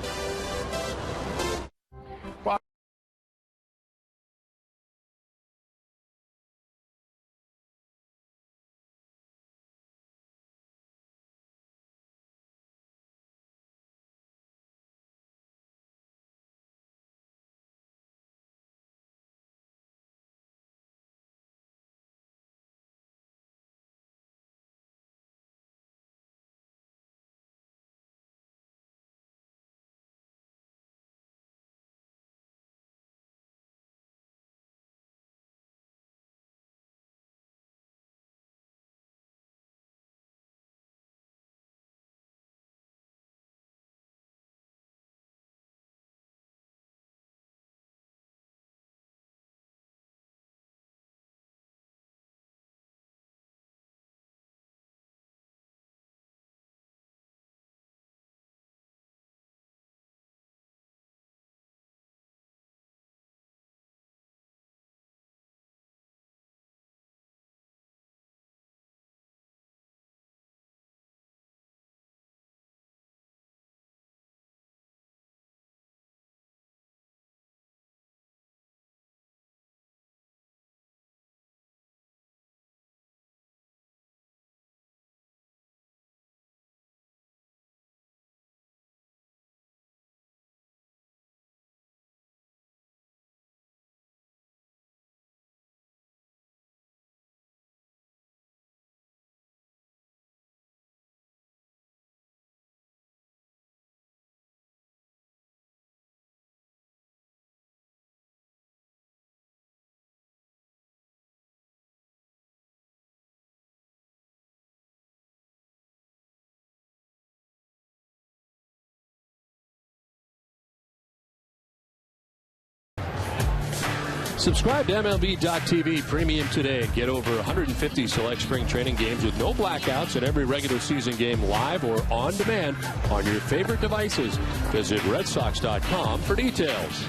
Subscribe to MLB.tv Premium today and get over 150 select spring training games with no blackouts and every regular season game live or on demand on your favorite devices. Visit RedSox.com for details.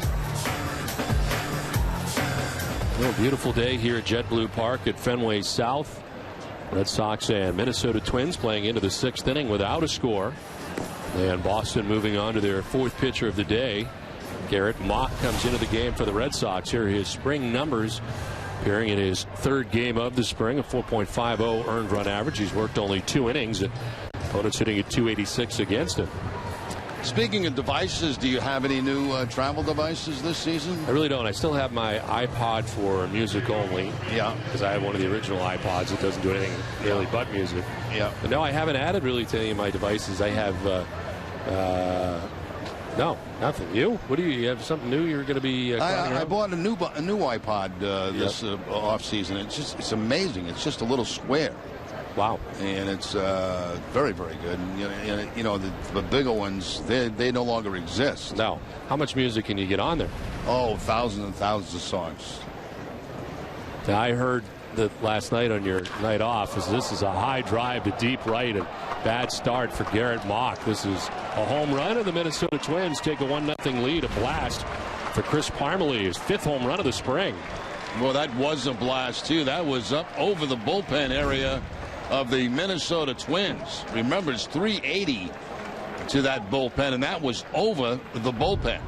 Well, beautiful day here at JetBlue Park at Fenway South. Red Sox and Minnesota Twins playing into the 6th inning without a score. And Boston moving on to their 4th pitcher of the day. Garrett Mock comes into the game for the Red Sox. Here are his spring numbers. Appearing in his 3rd game of the spring, a 4.50 earned run average. He's worked only 2 innings. Opponents hitting at 286 against him. Speaking of devices, do you have any new travel devices this season? I really don't. I still have my iPod for music only. Yeah. Because I have one of the original iPods. It doesn't do anything really but music. Yeah. But no, I haven't added really to any of my devices. I have, no, nothing. You? What do you have? Something new you're going to be? I bought a new iPod this off season. It's amazing. It's just a little square. Wow. And it's very, very good. And, you know, the bigger ones, they no longer exist. No. How much music can you get on there? Oh, thousands and thousands of songs. Now, I heard that last night on your night off this is a high drive to deep right and bad start for Garrett Mock. This is a home run, and the Minnesota Twins take a 1-0 lead. A blast for Chris Parmelee, his 5th home run of the spring. Well, that was a blast, too. That was up over the bullpen area of the Minnesota Twins. Remember, it's 380 to that bullpen, and that was over the bullpen.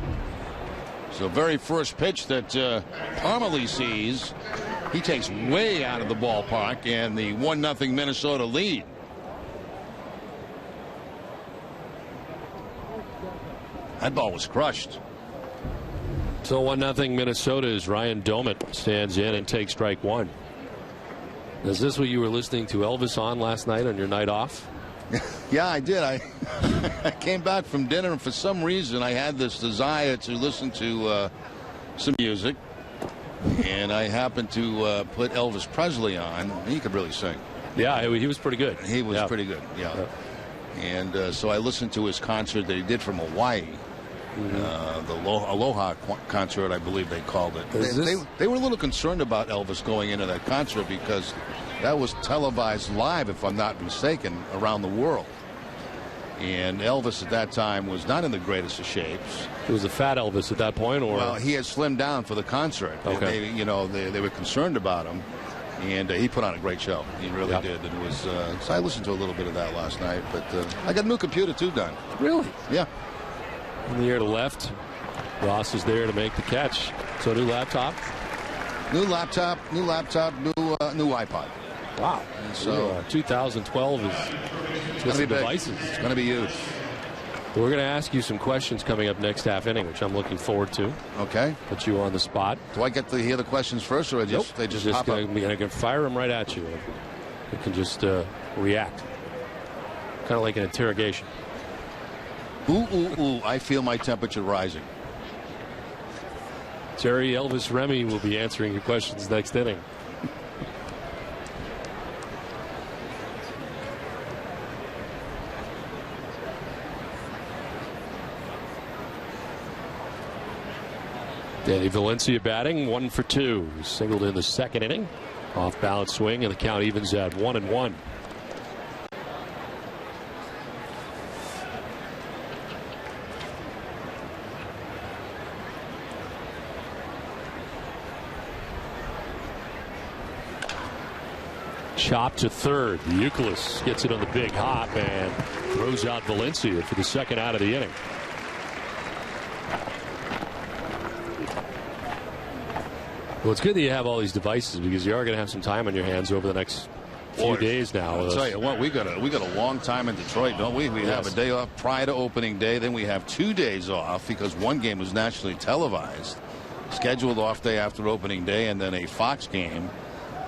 So very first pitch that Parmelee sees, he takes way out of the ballpark, and the 1-0 Minnesota lead. That ball was crushed. So 1-0 Minnesota as Ryan Doumit stands in and takes strike 1. Is this what you were listening to Elvis on last night on your night off? Yeah, I did. I came back from dinner, and for some reason I had this desire to listen to some music. And I happened to put Elvis Presley on. He could really sing. Yeah, he was pretty good. He was pretty good, yeah. And so I listened to his concert that he did from Hawaii. The Aloha concert, I believe they called it. They were a little concerned about Elvis going into that concert because that was televised live, if I'm not mistaken, around the world. And Elvis at that time was not in the greatest of shapes. It was a fat Elvis at that point, or? Well, he had slimmed down for the concert. Okay. They were concerned about him, and he put on a great show. He really did. It was. So I listened to a little bit of that last night, but I got a new computer too done. Really? Yeah. In the air to left, Ross is there to make the catch. So new laptop. New iPod. Wow. And so 2012 is just the devices. It's going to be huge. We're going to ask you some questions coming up next half inning, which I'm looking forward to. Okay. Put you on the spot. Do I get to hear the questions first, or they just pop up? I can fire them right at you. You can just react. Kind of like an interrogation. Ooh, I feel my temperature rising. Jerry Elvis Remy will be answering your questions next inning. Danny Valencia batting, 1 for 2. Singled in the 2nd inning. Off balance swing, and the count evens at 1-1. Chop to third. Euclid gets it on the big hop and throws out Valencia for the 2nd out of the inning. Well, it's good that you have all these devices because you are going to have some time on your hands over the next few days now. I'll tell you what, we got a long time in Detroit, don't we? We have a day off prior to opening day, then we have 2 days off because one game was nationally televised, scheduled off day after opening day, and then a Fox game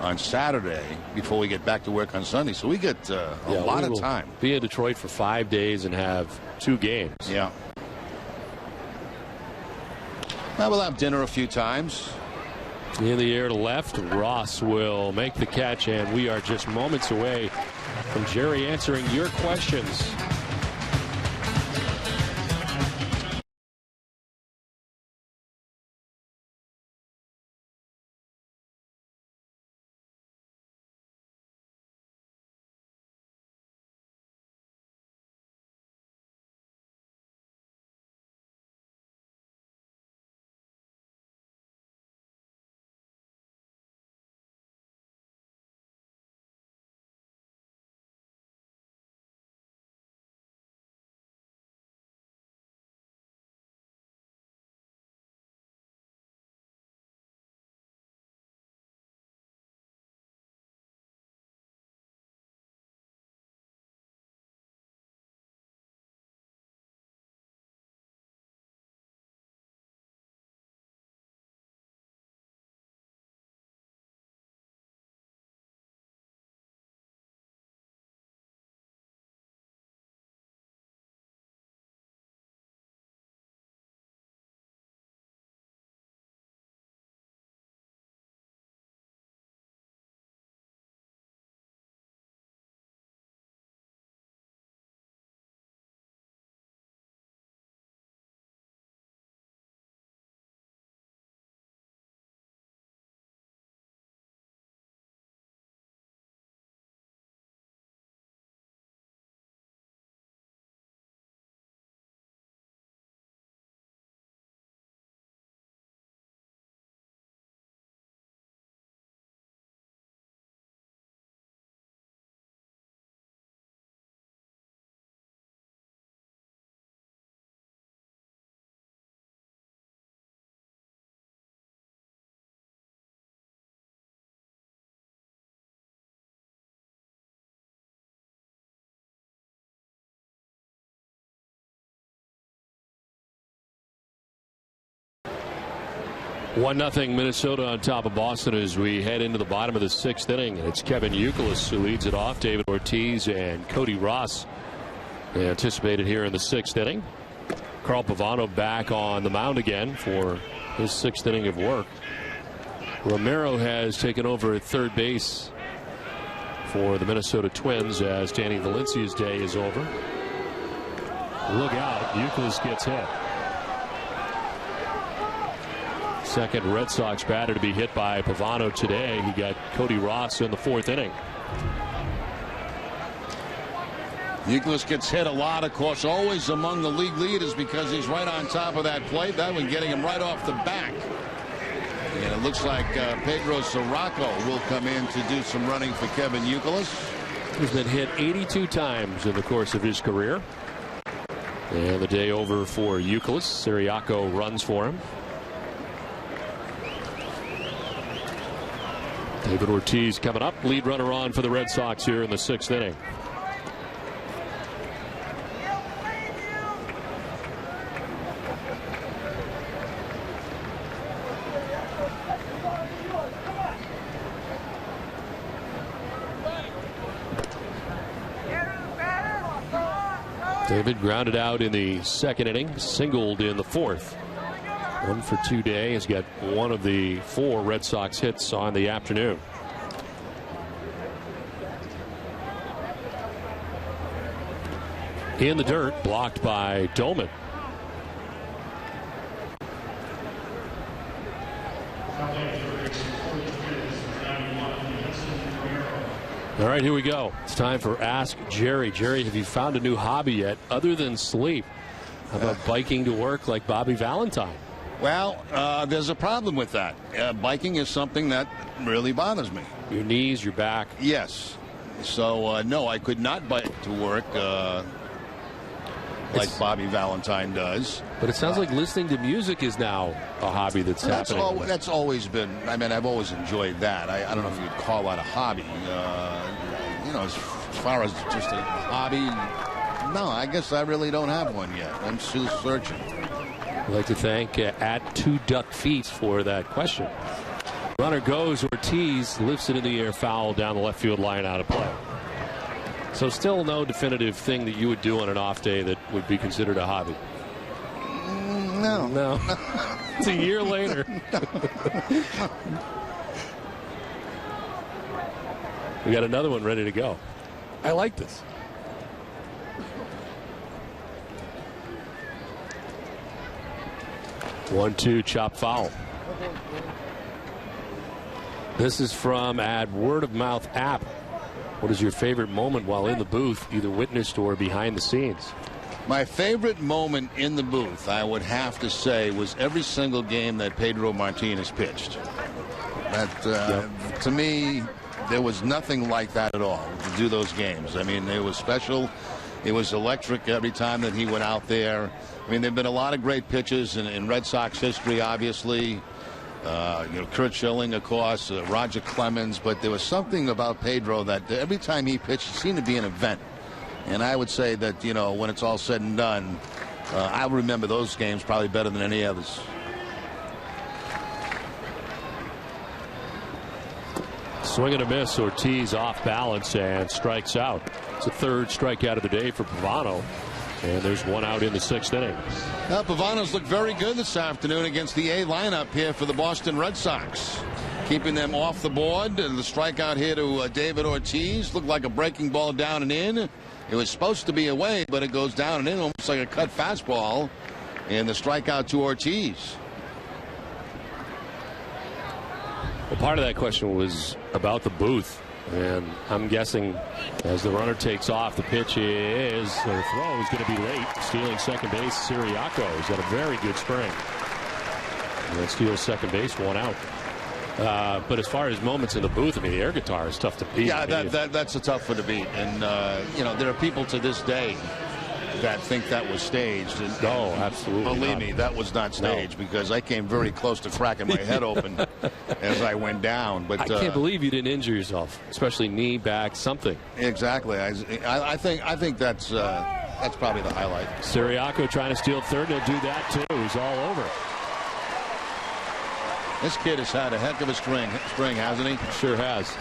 on Saturday before we get back to work on Sunday. So we get a lot of time. Be in Detroit for 5 days and have 2 games. Yeah. Now we'll have dinner a few times. In the air to left, Ross will make the catch, and we are just moments away from Jerry answering your questions. 1-0 Minnesota on top of Boston as we head into the bottom of the 6th inning. It's Kevin Youkilis who leads it off. David Ortiz and Cody Ross anticipated here in the 6th inning. Carl Pavano back on the mound again for his 6th inning of work. Romero has taken over at third base for the Minnesota Twins as Danny Valencia's day is over. Look out, Youkilis gets hit. Second Red Sox batter to be hit by Pavano today. He got Cody Ross in the 4th inning. Youkilis gets hit a lot, of course, always among the league leaders because he's right on top of that plate. That one getting him right off the back. And it looks like Pedro Sirocco will come in to do some running for Kevin Youkilis. He's been hit 82 times in the course of his career. And the day over for Youkilis. Siriaco runs for him. David Ortiz coming up, lead runner on for the Red Sox here in the 6th inning. David grounded out in the 2nd inning, singled in the 4th. 1 for 2 day. Has got one of the 4 Red Sox hits on the afternoon. In the dirt, blocked by Dolman. All right, here we go. It's time for Ask Jerry. Jerry, have you found a new hobby yet other than sleep? How about biking to work like Bobby Valentine? Well, there's a problem with that. Biking is something that really bothers me. Your knees, your back? Yes. So, no, I could not bike to work like Bobby Valentine does. But it sounds like listening to music is now a hobby that's happening. That's always been, I mean, I've always enjoyed that. I don't know if you'd call that a hobby. You know, as far as just a hobby, no, I guess I really don't have one yet. I'm still searching. I'd like to thank at 2 Duck Feet for that question. Runner goes. Ortiz lifts it in the air, foul down the left field line, out of play. So still no definitive thing that you would do on an off day that would be considered a hobby. No. It's a year later. We got another one ready to go. I like this. One-two chop foul. This is from at Word of Mouth app. What is your favorite moment while in the booth, either witnessed or behind the scenes? My favorite moment in the booth, I would have to say, was every single game that Pedro Martinez pitched. That, to me, there was nothing like that at all to do those games. I mean, it was special. It was electric every time that he went out there. I mean, there have been a lot of great pitches in Red Sox history, obviously. Kurt Schilling, of course, Roger Clemens, but there was something about Pedro that every time he pitched, it seemed to be an event. And I would say that, you know, when it's all said and done, I'll remember those games probably better than any others. Swing and a miss. Ortiz off balance and strikes out. It's a 3rd strikeout of the day for Pavano. And there's one out in the 6th inning. Pavano's looked very good this afternoon against the A lineup here for the Boston Red Sox. Keeping them off the board. And the strikeout here to David Ortiz. Looked like a breaking ball down and in. It was supposed to be away, but it goes down and in almost like a cut fastball. And the strikeout to Ortiz. Well, part of that question was about the booth. And I'm guessing as the runner takes off, the pitch is, the throw is going to be late. Stealing second base, Siriaco. He's got a very good spring. And then steals second base, one out. But as far as moments in the booth, I mean, the air guitar is tough to beat. Yeah, that's a tough one to beat. And, you know, there are people to this day that think that was staged. And, no, absolutely believe not. me, that was not staged because I came very close to cracking my head open as I went down. But I can't believe you didn't injure yourself, especially knee, back, something. Exactly. I think that's probably the highlight. Siriaco trying to steal third. He'll do that too. He's all over. This kid has had a heck of a spring, hasn't he? Sure has.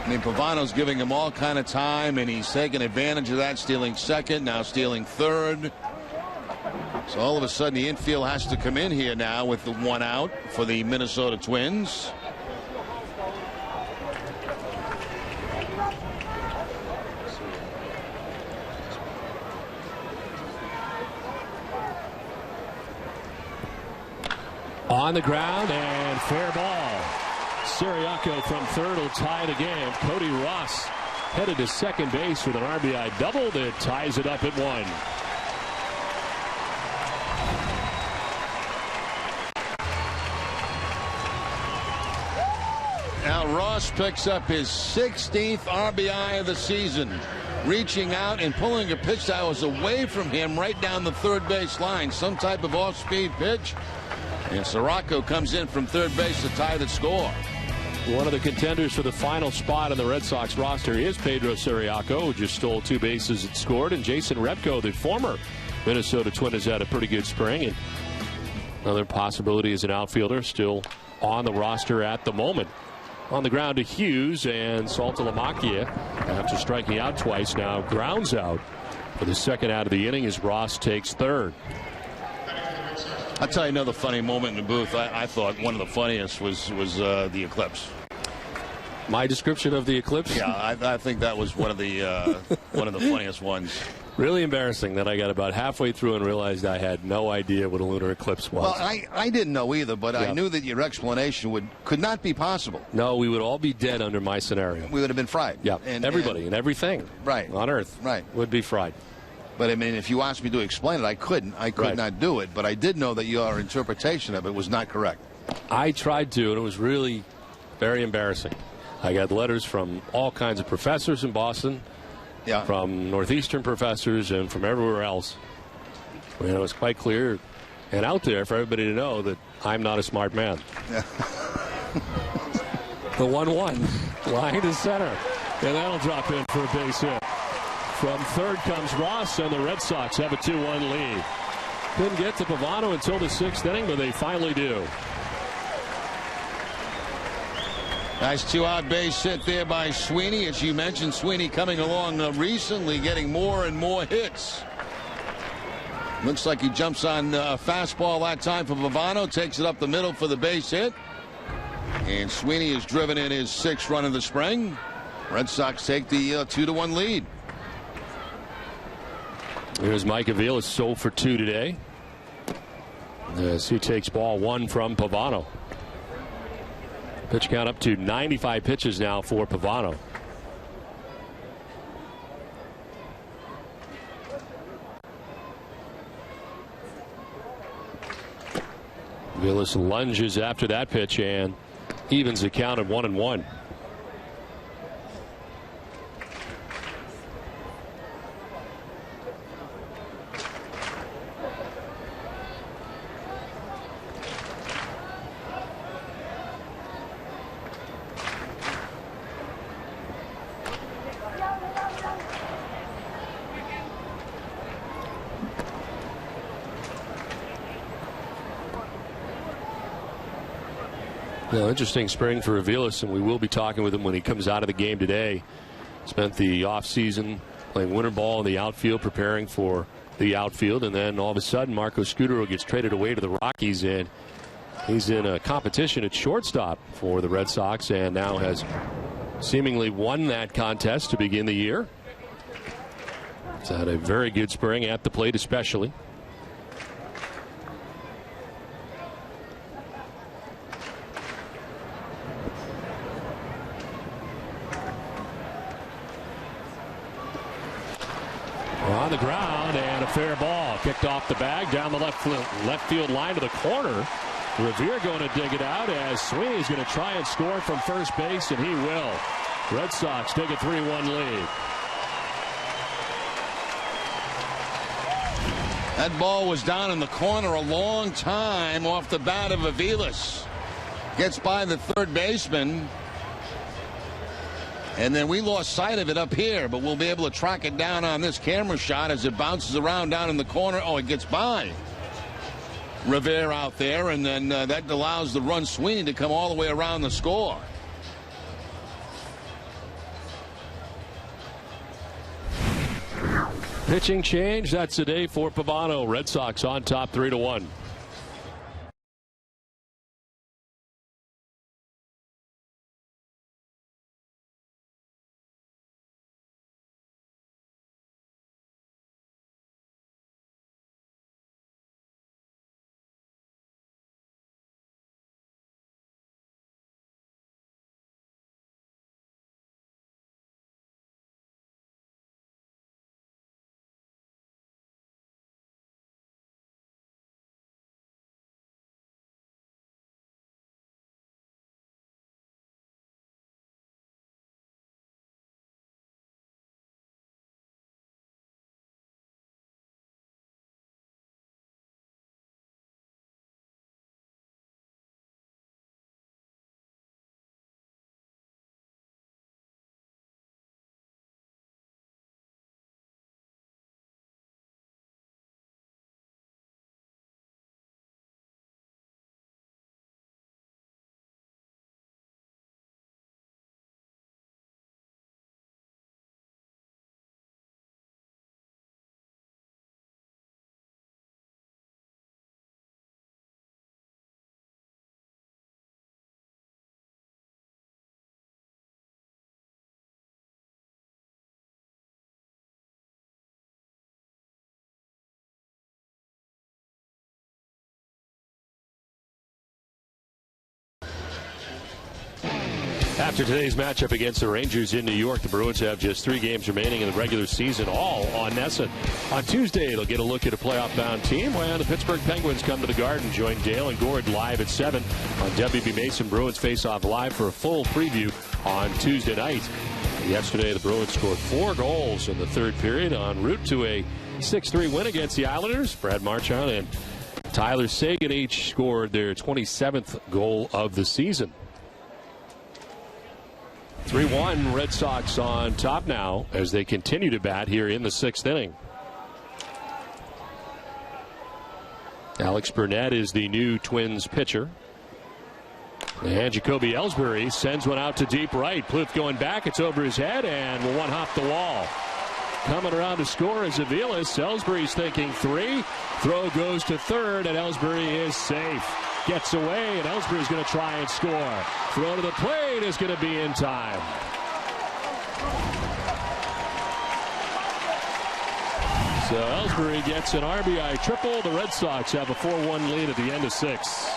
I mean, Pavano's giving him all kind of time, and he's taking advantage of that, stealing second, now stealing third. So all of a sudden, the infield has to come in here now with the 1 out for the Minnesota Twins. On the ground and fair ball. Siriaco from third will tie the game. Cody Ross headed to second base with an RBI double that ties it up at 1. Now Ross picks up his 16th RBI of the season, reaching out and pulling a pitch that was away from him right down the third base line. Some type of off-speed pitch. And Siriaco comes in from third base to tie the score. One of the contenders for the final spot on the Red Sox roster is Pedro Siriaco, who just stole 2 bases and scored. And Jason Repko, the former Minnesota Twin, has had a pretty good spring. And another possibility as an outfielder still on the roster at the moment. On the ground to Hughes, and Saltalamacchia, after striking out twice, now grounds out for the second out of the inning as Ross takes third. I'll tell you another funny moment in the booth. I thought one of the funniest was the eclipse. My description of the eclipse? Yeah, I think that was one of the funniest ones. Really embarrassing that I got about halfway through and realized I had no idea what a lunar eclipse was. Well, I didn't know either, but I knew that your explanation could not be possible. No, we would all be dead under my scenario. We would have been fried. Yeah, and everybody and everything on Earth would be fried. But I mean, if you asked me to explain it, I couldn't. I could not do it. But I did know that your interpretation of it was not correct. I tried to, and it was really very embarrassing. I got letters from all kinds of professors in Boston, from Northeastern professors, and from everywhere else. And it was quite clear and out there for everybody to know that I'm not a smart man. Yeah. The 1-1 line to center, and that'll drop in for a base hit. From third comes Ross, and the Red Sox have a 2-1 lead. Couldn't get to Pavano until the 6th inning, but they finally do. Nice 2-out base hit there by Sweeney. As you mentioned, Sweeney coming along recently, getting more and more hits. Looks like he jumps on a fastball that time for Pavano, takes it up the middle for the base hit. And Sweeney has driven in his 6th run of the spring. Red Sox take the 2-1 lead. Here's Mike Aviles, sold for 2 today, as he takes ball 1 from Pavano. Pitch count up to 95 pitches now for Pavano. Aviles lunges after that pitch and evens the count at 1-1. Interesting spring for Aviles, and we will be talking with him when he comes out of the game today. Spent the offseason playing winter ball in the outfield, preparing for the outfield, and then all of a sudden Marco Scudero gets traded away to the Rockies, and he's in a competition at shortstop for the Red Sox, and now has seemingly won that contest to begin the year. He's had a very good spring at the plate, especially. On the ground, and a fair ball kicked off the bag down the left field line to the corner. Revere going to dig it out as Sweeney's going to try and score from first base, and he will. Red Sox take a 3-1 lead. That ball was down in the corner a long time off the bat of Aviles. Gets by the third baseman. And then we lost sight of it up here, but we'll be able to track it down on this camera shot as it bounces around down in the corner. Oh, it gets by. Revere out there, and then that allows the run Sweeney to come all the way around the score. Pitching change. That's a day for Pavano. Red Sox on top 3-1. After today's matchup against the Rangers in New York, the Bruins have just 3 games remaining in the regular season, all on NESN. On Tuesday, they'll get a look at a playoff-bound team when the Pittsburgh Penguins come to the Garden. Join Dale and Gord live at 7 on WB Mason. Bruins face-off live for a full preview on Tuesday night. Yesterday, the Bruins scored 4 goals in the third period en route to a 6-3 win against the Islanders. Brad Marchand and Tyler Seguin each scored their 27th goal of the season. 3-1, Red Sox on top now as they continue to bat here in the 6th inning. Alex Burnett is the new Twins pitcher. And Jacoby Ellsbury sends one out to deep right. Plouffe going back. It's over his head and one hop the wall. Coming around to score is Aviles. Ellsbury's thinking 3. Throw goes to third, and Ellsbury is safe. Gets away, and Ellsbury's going to try and score. Throw to the plate is going to be in time. So Ellsbury gets an RBI triple. The Red Sox have a 4-1 lead at the end of 6.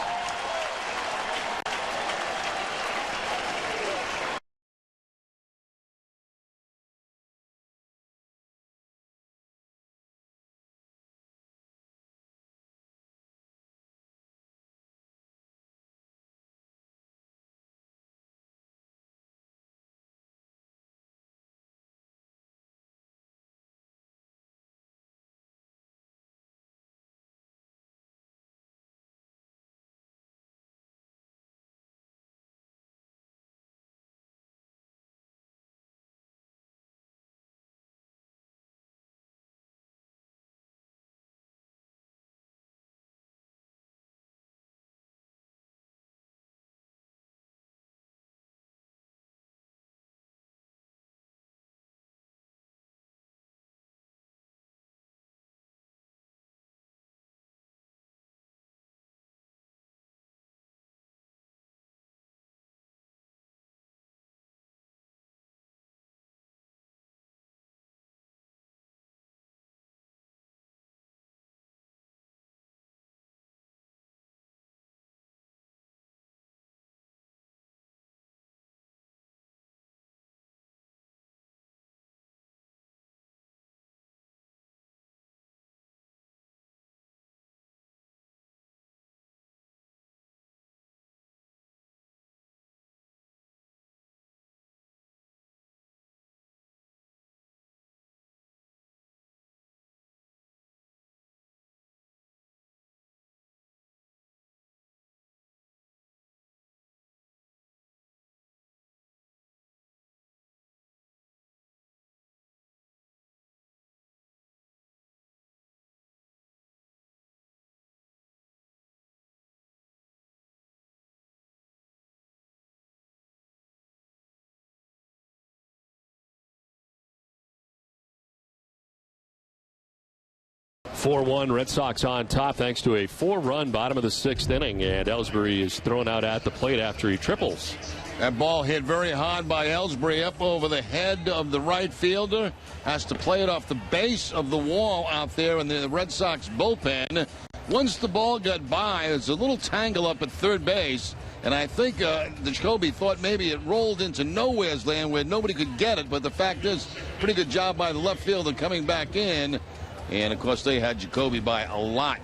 4-1 Red Sox on top thanks to a 4-run bottom of the 6th inning, and Ellsbury is thrown out at the plate after he triples. That ball hit very hard by Ellsbury up over the head of the right fielder. Has to play it off the base of the wall out there in the Red Sox bullpen. Once the ball got by, there's a little tangle up at third base. And I think Jacoby thought maybe it rolled into nowhere's land where nobody could get it. But the fact is, pretty good job by the left fielder coming back in. And, of course, they had Jacoby by a lot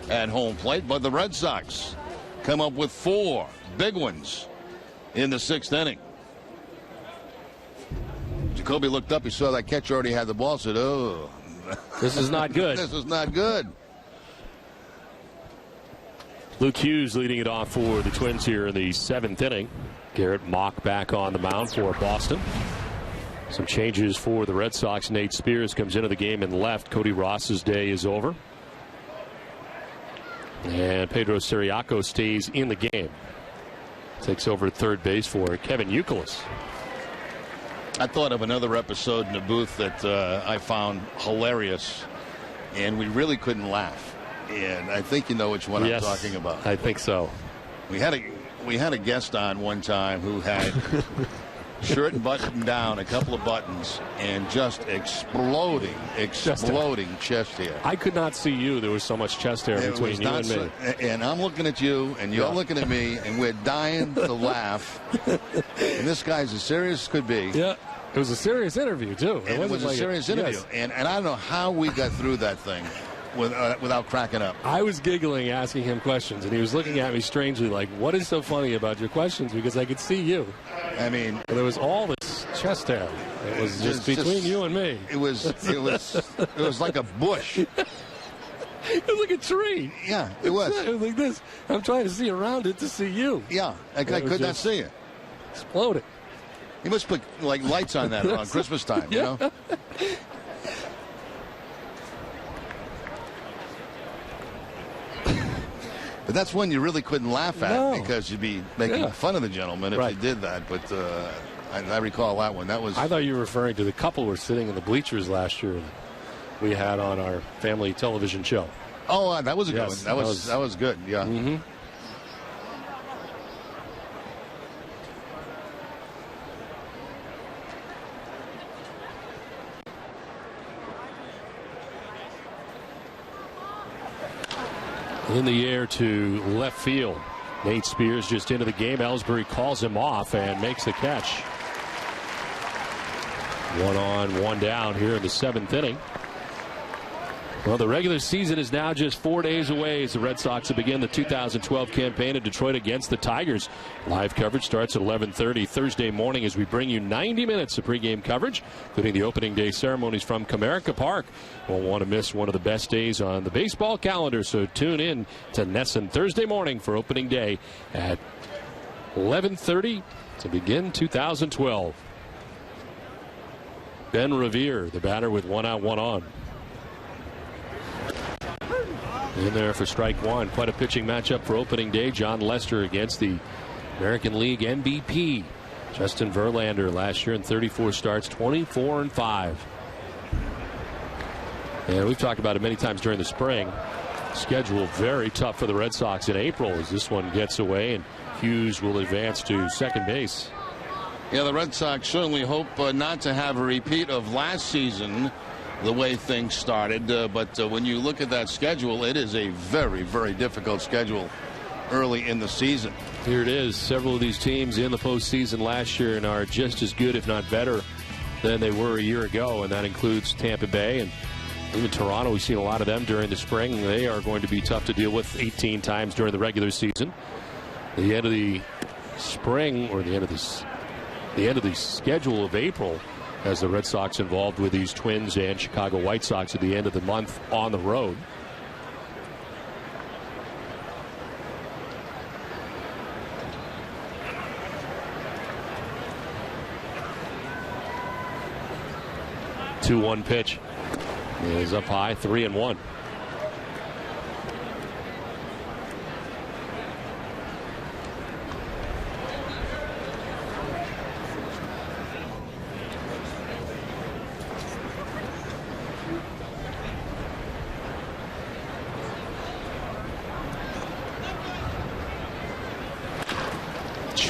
at home plate. But the Red Sox come up with 4 big ones in the 6th inning. Jacoby looked up. He saw that catcher already had the ball. Said, oh. This is not good. This is not good. Luke Hughes leading it off for the Twins here in the 7th inning. Garrett Mock back on the mound for Boston. Some changes for the Red Sox. Nate Spears comes into the game in left. Cody Ross's day is over. And Pedro Ciriaco stays in the game. Takes over at third base for Kevin Youkilis. I thought of another episode in the booth that I found hilarious, and we really couldn't laugh. And I think you know which one I'm talking about. I think so. We had a guest on one time who had shirt buttoned down, a couple of buttons, and just exploding chest hair. I could not see you. There was so much chest hair between you and me. And I'm looking at you, and you're looking at me, and we're dying to laugh. And this guy's as serious as could be. Yeah. It was a serious interview, too. It was a serious interview. Yes. And I don't know how we got through that thing without cracking up. I was giggling asking him questions, and he was looking at me strangely like, what is so funny about your questions? Because I could see you. I mean, there was all this chest hair. It was just between you and me. It was like a bush. It was like a tree. Yeah, it was. It was like this. I'm trying to see around it to see you. Yeah, I could not see it. Exploded. You must put like lights on that around Christmas time, you know? But that's one you really couldn't laugh at because you'd be making fun of the gentleman if you did that. But I recall that one. That was. I thought you were referring to the couple who were sitting in the bleachers last year that we had on our family television show. Oh, that was a good one. That was good. Yeah. Mm-hmm. In the air to left field. Nate Spears just into the game. Ellsbury calls him off and makes the catch. 1 on, 1 down here in the 7th inning. Well, the regular season is now just 4 days away as the Red Sox begin the 2012 campaign in Detroit against the Tigers. Live coverage starts at 11:30 Thursday morning as we bring you 90 minutes of pregame coverage, including the opening day ceremonies from Comerica Park. Won't want to miss one of the best days on the baseball calendar, so tune in to Nesson Thursday morning for opening day at 11:30 to begin 2012. Ben Revere, the batter with 1 out, 1 on. In there for strike 1. Quite a pitching matchup for opening day. John Lester against the American League MVP Justin Verlander. Last year in 34 starts, 24-5. And we've talked about it many times during the spring. Schedule very tough for the Red Sox in April as this one gets away and Hughes will advance to second base. Yeah, the Red Sox certainly hope not to have a repeat of last season, the way things started. But when you look at that schedule, it is a very, very difficult schedule early in the season. Here it is. Several of these teams in the postseason last year and are just as good, if not better, than they were a year ago. And that includes Tampa Bay and even Toronto. We've seen a lot of them during the spring. They are going to be tough to deal with 18 times during the regular season. The end of the spring, or the end of the schedule of April, as the Red Sox involved with these Twins and Chicago White Sox at the end of the month on the road. The 2-1 pitch is up high, 3-1.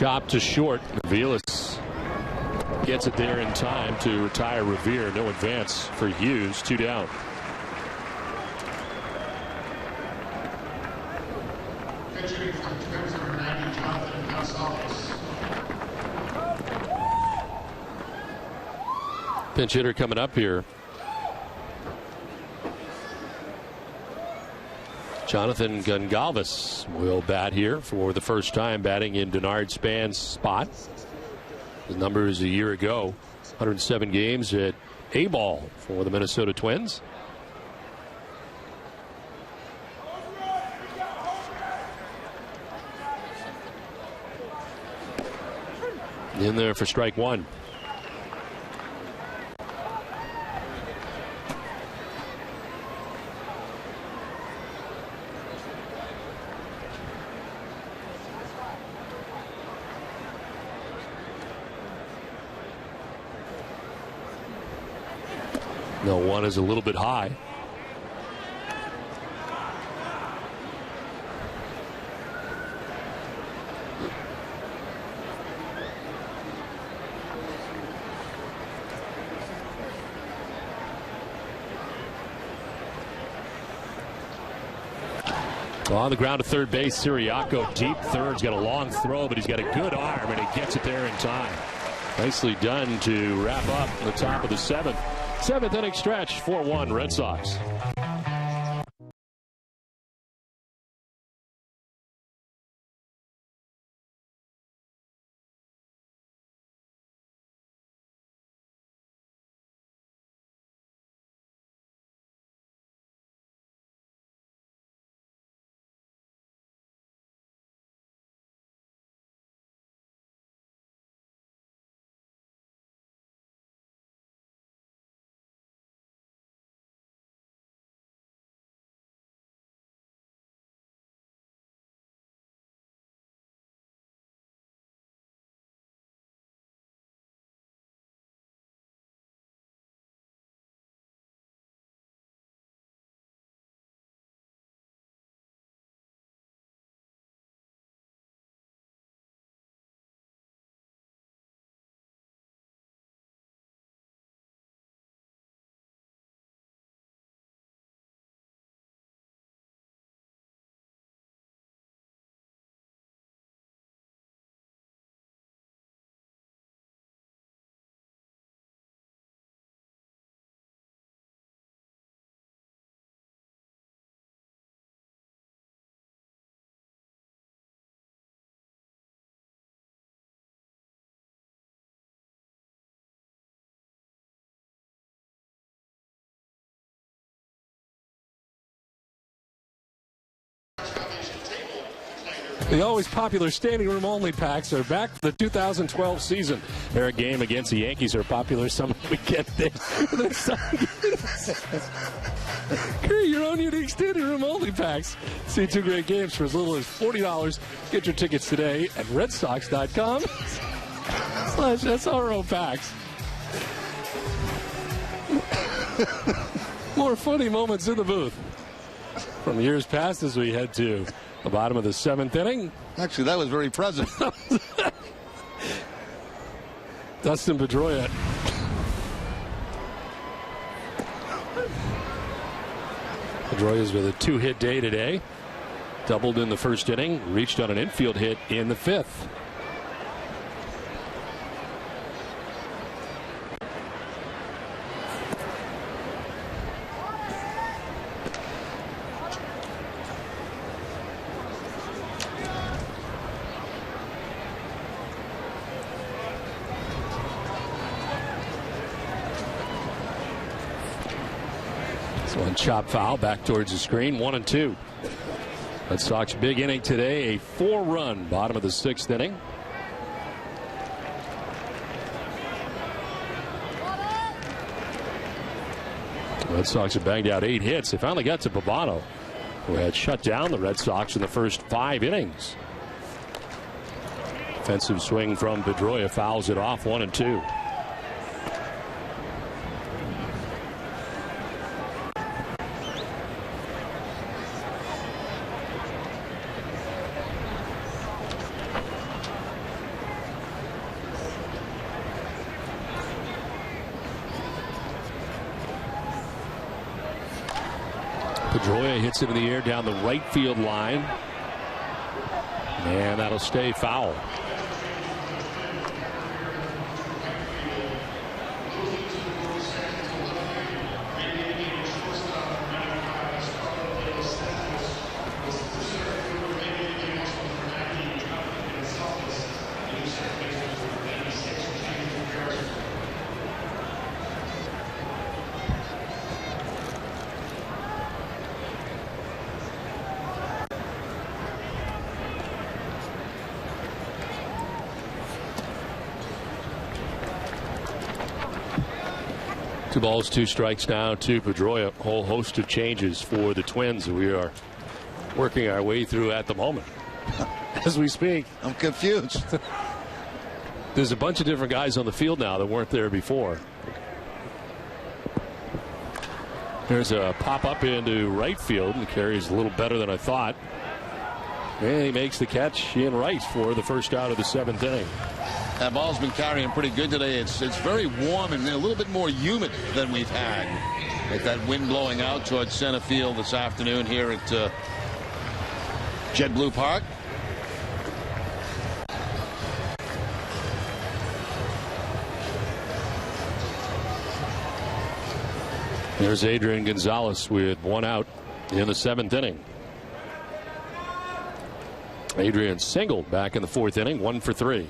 Chop to short. Vilas gets it there in time to retire Revere. No advance for Hughes. 2 down. Pinch hitter coming up here. Jonathan Gongalves will bat here for the first time, batting in Denard Span's spot. His numbers a year ago, 107 games at A-ball for the Minnesota Twins. In there for strike one. No, one is a little bit high. On the ground to third base, Siriaco deep third's got a long throw, but he's got a good arm and he gets it there in time. Nicely done to wrap up the top of the seventh inning stretch. 4-1 Red Sox. The always popular standing room only packs are back for the 2012 season. Their game against the Yankees are popular some weekend there. Create your own unique standing room only packs. See two great games for as little as $40. Get your tickets today at redsox.com/SRO packs. More funny moments in the booth from years past as we head to the bottom of the seventh inning. Actually, that was very present. Dustin Pedroia. Pedroia's with a 2-hit day today. Doubled in the first inning. Reached on an infield hit in the fifth. One chop foul back towards the screen. 1-2. Red Sox big inning today. A 4-run bottom of the sixth inning. Red Sox have banged out 8 hits. They finally got to Babano, who had shut down the Red Sox in the first 5 innings. Offensive swing from Pedroia fouls it off. 1-2. Pedroia hits it in the air down the right field line. And that'll stay foul. Two balls, two strikes now to Pedroia. A whole host of changes for the Twins we are working our way through at the moment. As we speak. I'm confused. There's a bunch of different guys on the field now that weren't there before. There's a pop up into right field. The carry is a little better than I thought. And he makes the catch in right for the first out of the 7th inning. That ball's been carrying pretty good today. It's very warm and a little bit more humid than we've had. With that wind blowing out towards center field this afternoon here at JetBlue Park. There's Adrian Gonzalez with one out in the 7th inning. Adrian singled back in the 4th inning, 1 for 3.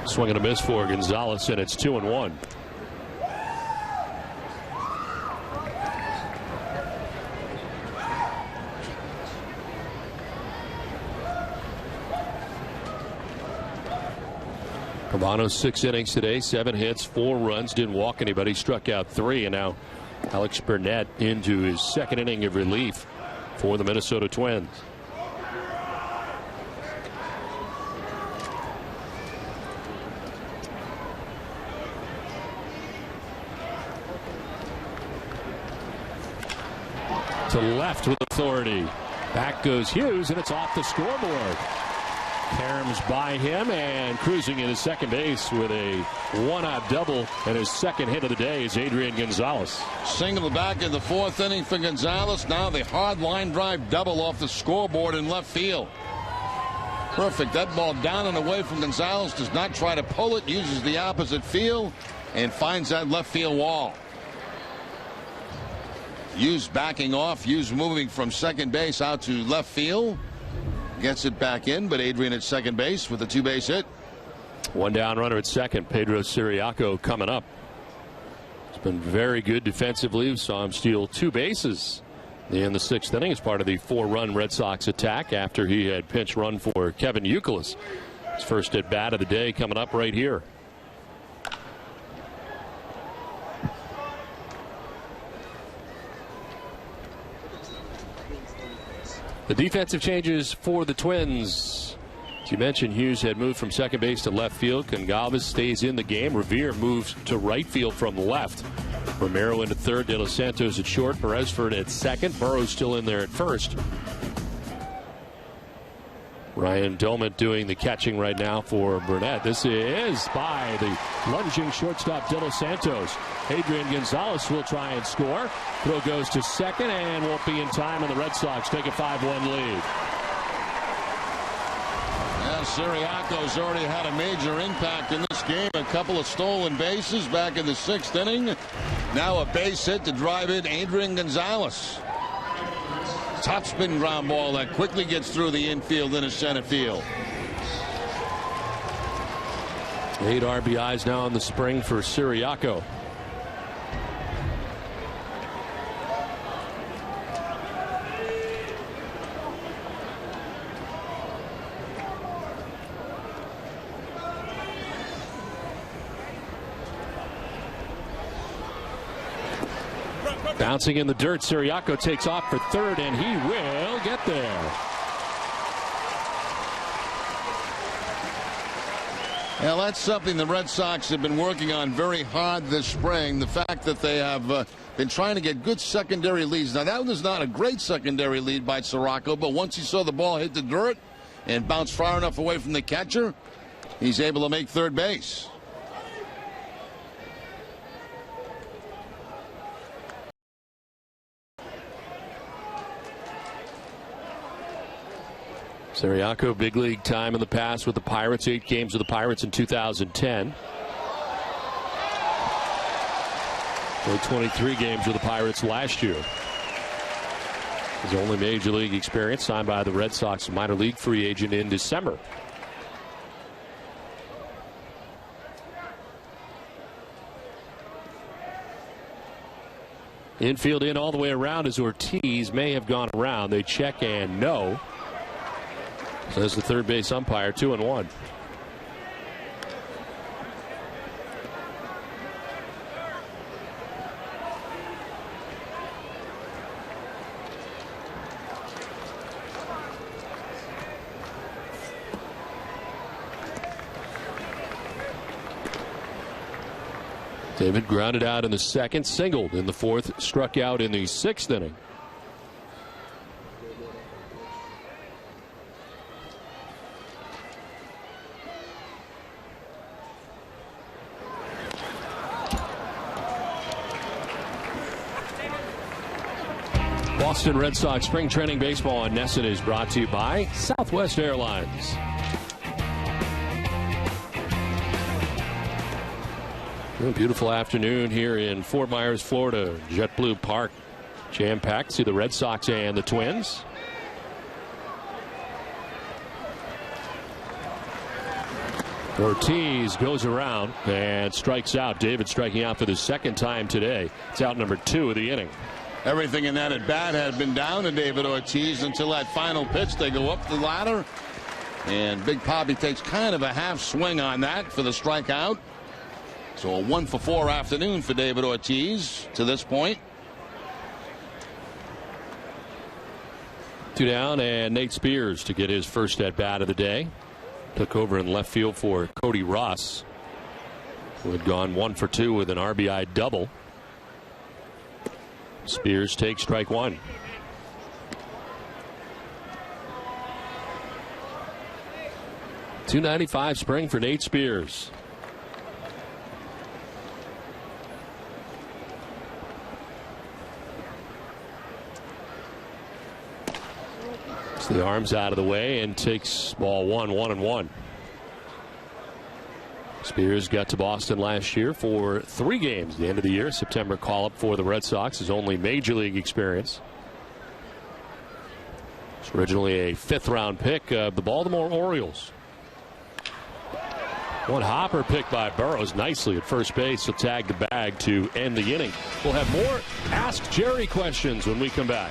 Swing and a miss for Gonzalez, and it's 2-1. Romano's 6 innings today, 7 hits, 4 runs, didn't walk anybody, struck out 3, and now Alex Burnett into his 2nd inning of relief for the Minnesota Twins. To left with authority. Back goes Hughes, and it's off the scoreboard. Caroms by him, and cruising into second base with a one-out double, and his 2nd hit of the day is Adrian Gonzalez. Single back in the 4th inning for Gonzalez. Now the hard line drive double off the scoreboard in left field. Perfect. That ball down and away from Gonzalez. Does not try to pull it. Uses the opposite field and finds that left field wall. Hughes backing off. Hughes moving from second base out to left field. Gets it back in, but Adrian at second base with a 2-base hit. One down runner at second. Pedro Siriaco coming up. He's been very good defensively. We saw him steal 2 bases in the 6th inning as part of the 4-run Red Sox attack after he had pinch run for Kevin Youkilis. His first at bat of the day coming up right here. The defensive changes for the Twins. As you mentioned, Hughes had moved from second base to left field. Gonzalez stays in the game. Revere moves to right field from left. Romero into third. De Los Santos at short. Beresford at second. Burrow's still in there at first. Ryan Doumit doing the catching right now for Burnett. This is by the lunging shortstop De Los Santos. Adrian Gonzalez will try and score. Throw goes to second and won't be in time, and the Red Sox take a 5-1 lead. Yeah, Siriaco's already had a major impact in this game. A couple of stolen bases back in the 6th inning. Now a base hit to drive in Adrian Gonzalez. Top spin ground ball that quickly gets through the infield into center field. 8 RBIs now in the spring for Siriaco. Bouncing in the dirt, Siriaco takes off for third, and he will get there. Now, that's something the Red Sox have been working on very hard this spring. The fact that they have been trying to get good secondary leads. Now, that was not a great secondary lead by Siriaco, but once he saw the ball hit the dirt and bounce far enough away from the catcher, he's able to make third base. Siriaco, big league time in the past with the Pirates. 8 games with the Pirates in 2010. Played 23 games with the Pirates last year. His only major league experience, signed by the Red Sox, minor league free agent in December. Infield in all the way around as Ortiz may have gone around. They check and no. Says the third base umpire, 2-1. David grounded out in the second, singled in the fourth, struck out in the sixth inning. Boston Red Sox spring training baseball on NESN is brought to you by Southwest Airlines. A beautiful afternoon here in Fort Myers, Florida. JetBlue Park jam-packed. See the Red Sox and the Twins. Ortiz goes around and strikes out. David striking out for the second time today. It's out number 2 of the inning. Everything in that at bat had been down to David Ortiz until that final pitch. They go up the ladder, and Big Papi takes kind of a half swing on that for the strikeout. So a 1-for-4 afternoon for David Ortiz to this point. 2 down, and Nate Spears to get his first at bat of the day. Took over in left field for Cody Ross, who had gone 1 for 2 with an RBI double. Spears takes strike 1. .295 spring for Nate Spears. Gets the arms out of the way and takes ball 1, 1-1. Spears got to Boston last year for 3 games. The end of the year, September call-up for the Red Sox, his only major league experience. It's originally a 5th-round pick of the Baltimore Orioles. One hopper pick by Burrows nicely at first base. He'll tag the bag to end the inning. We'll have more Ask Jerry questions when we come back.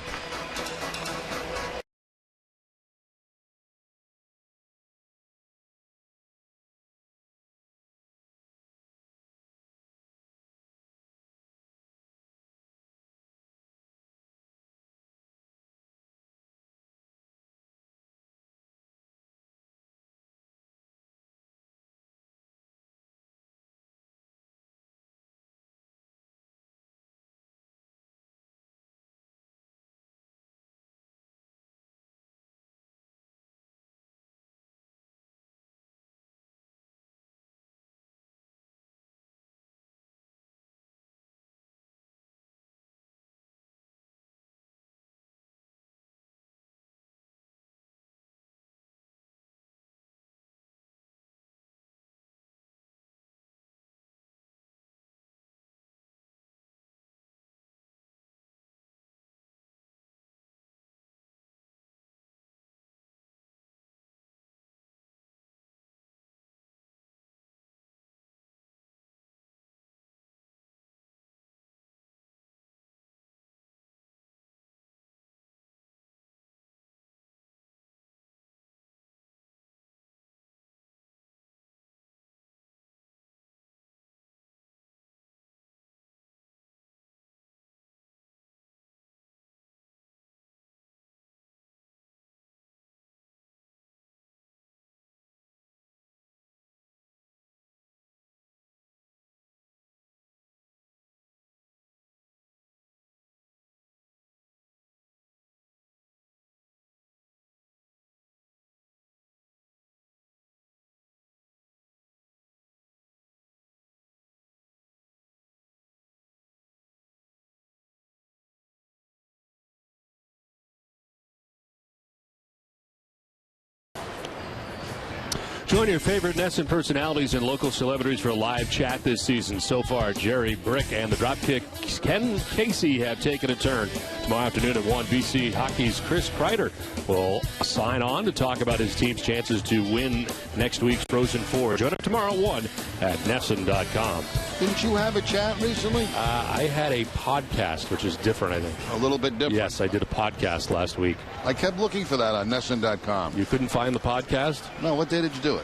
Join your favorite NESN personalities and local celebrities for a live chat this season. So far, Jerry Brick and the Dropkick Ken Casey have taken a turn. Tomorrow afternoon at 1, BC Hockey's Chris Kreider will sign on to talk about his team's chances to win next week's Frozen Four. Join up tomorrow at 1 at NESN.com. Didn't you have a chat recently? I had a podcast, which is different, I think. A little bit different? Yes, I did a podcast last week. I kept looking for that on NESN.com. You couldn't find the podcast? No, what day did you do it?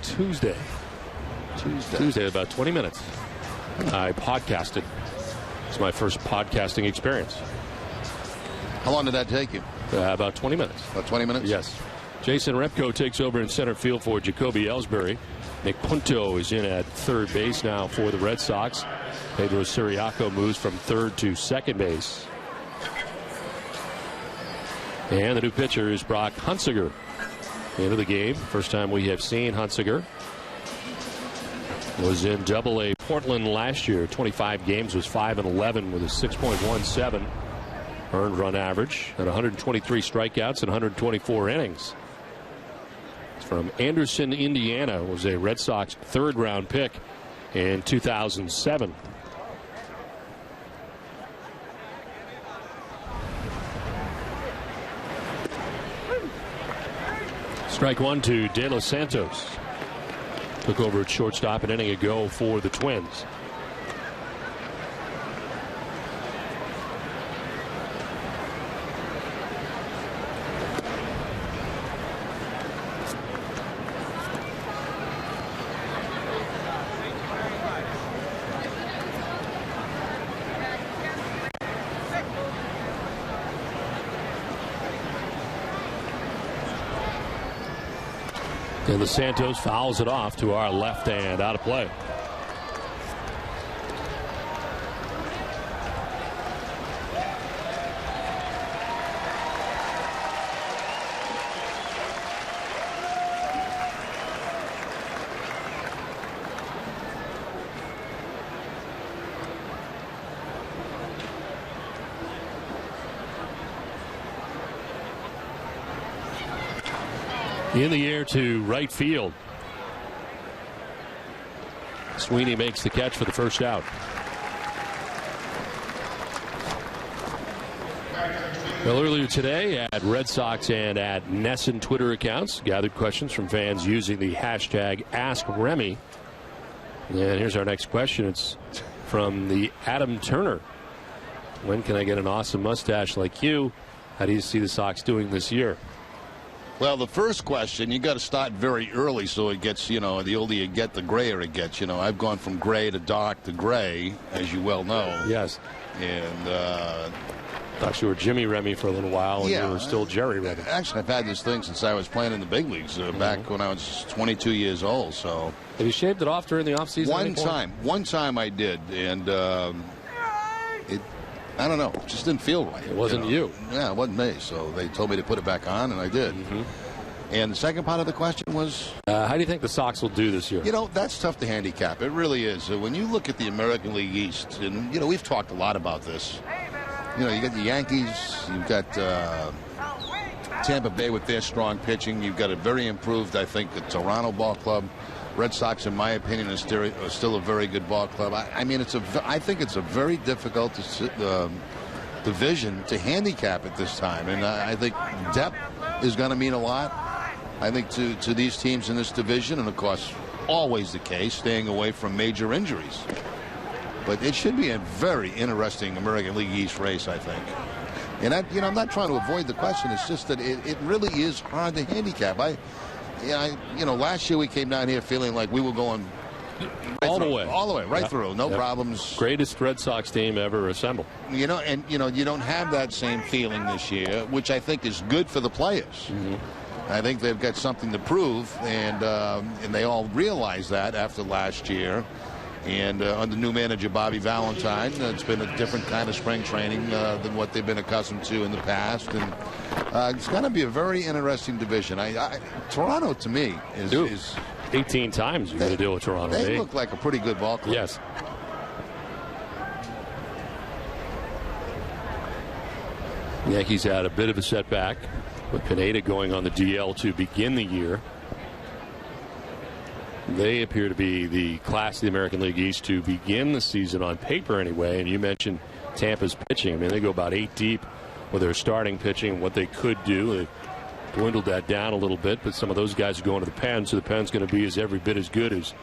Tuesday. Tuesday, about 20 minutes. I podcasted. It's my first podcasting experience. How long did that take you? About 20 minutes. About 20 minutes? Yes. Jason Repko takes over in center field for Jacoby Ellsbury. Nick Punto is in at third base now for the Red Sox. Pedro Siriaco moves from third to second base. And the new pitcher is Brock Hunsiger into the game. First time we have seen Hunsiger. Was in Double-A Portland last year. 25 games, was 5-11 with a 6.17 earned run average at 123 strikeouts and 124 innings. From Anderson, Indiana, was a Red Sox third-round pick in 2007. Strike one to De Los Santos. Took over at shortstop an inning ago for the Twins. And the Santos fouls it off to our left and out of play. In the air to right field. Sweeney makes the catch for the first out. Well, earlier today at Red Sox and at NESN Twitter accounts, gathered questions from fans using the hashtag AskRemy. And here's our next question. It's from the Adam Turner. When can I get an awesome mustache like you? How do you see the Sox doing this year? Well, the first question, you got to start very early so it gets, the older you get, the grayer it gets. I've gone from gray to dark to gray, as you well know. Yes. And thought you were Jimmy Remy for a little while, and you were still Jerry Remy. Actually, I've had this thing since I was playing in the big leagues back when I was 22 years old. So have you shaved it off during the offseason? One time I did, and I don't know, it just didn't feel right. It wasn't you. Yeah, it wasn't me. So they told me to put it back on, and I did. And the second part of the question was, how do you think the Sox will do this year? That's tough to handicap. It really is. When you look at the American League East, and we've talked a lot about this. You got the Yankees, you've got Tampa Bay with their strong pitching. You've got a very improved, I think, the Toronto ball club. Red Sox, in my opinion, are still a very good ball club. I think it's a very difficult division to handicap at this time, and I think depth is going to mean a lot. I think to these teams in this division, and of course, always the case, staying away from major injuries. But it should be a very interesting American League East race, I think. And I'm not trying to avoid the question. It's just that it really is hard to handicap. Last year we came down here feeling like we were going all the way, through, no problems. Greatest Red Sox team ever assembled. You don't have that same feeling this year, which I think is good for the players. I think they've got something to prove, and they all realize that after last year. And under new manager Bobby Valentine, it's been a different kind of spring training than what they've been accustomed to in the past. And it's going to be a very interesting division. Toronto, to me, is 18 times you're going to deal with Toronto. They look like a pretty good ball club. Yes. The Yankees had a bit of a setback with Pineda going on the DL to begin the year. They appear to be the class of the American League East to begin the season on paper anyway. And you mentioned Tampa's pitching. I mean, they go about 8 deep with their starting pitching, what they could do. They've dwindled that down a little bit, but some of those guys are going to the pen, so the pen's going to be every bit as good as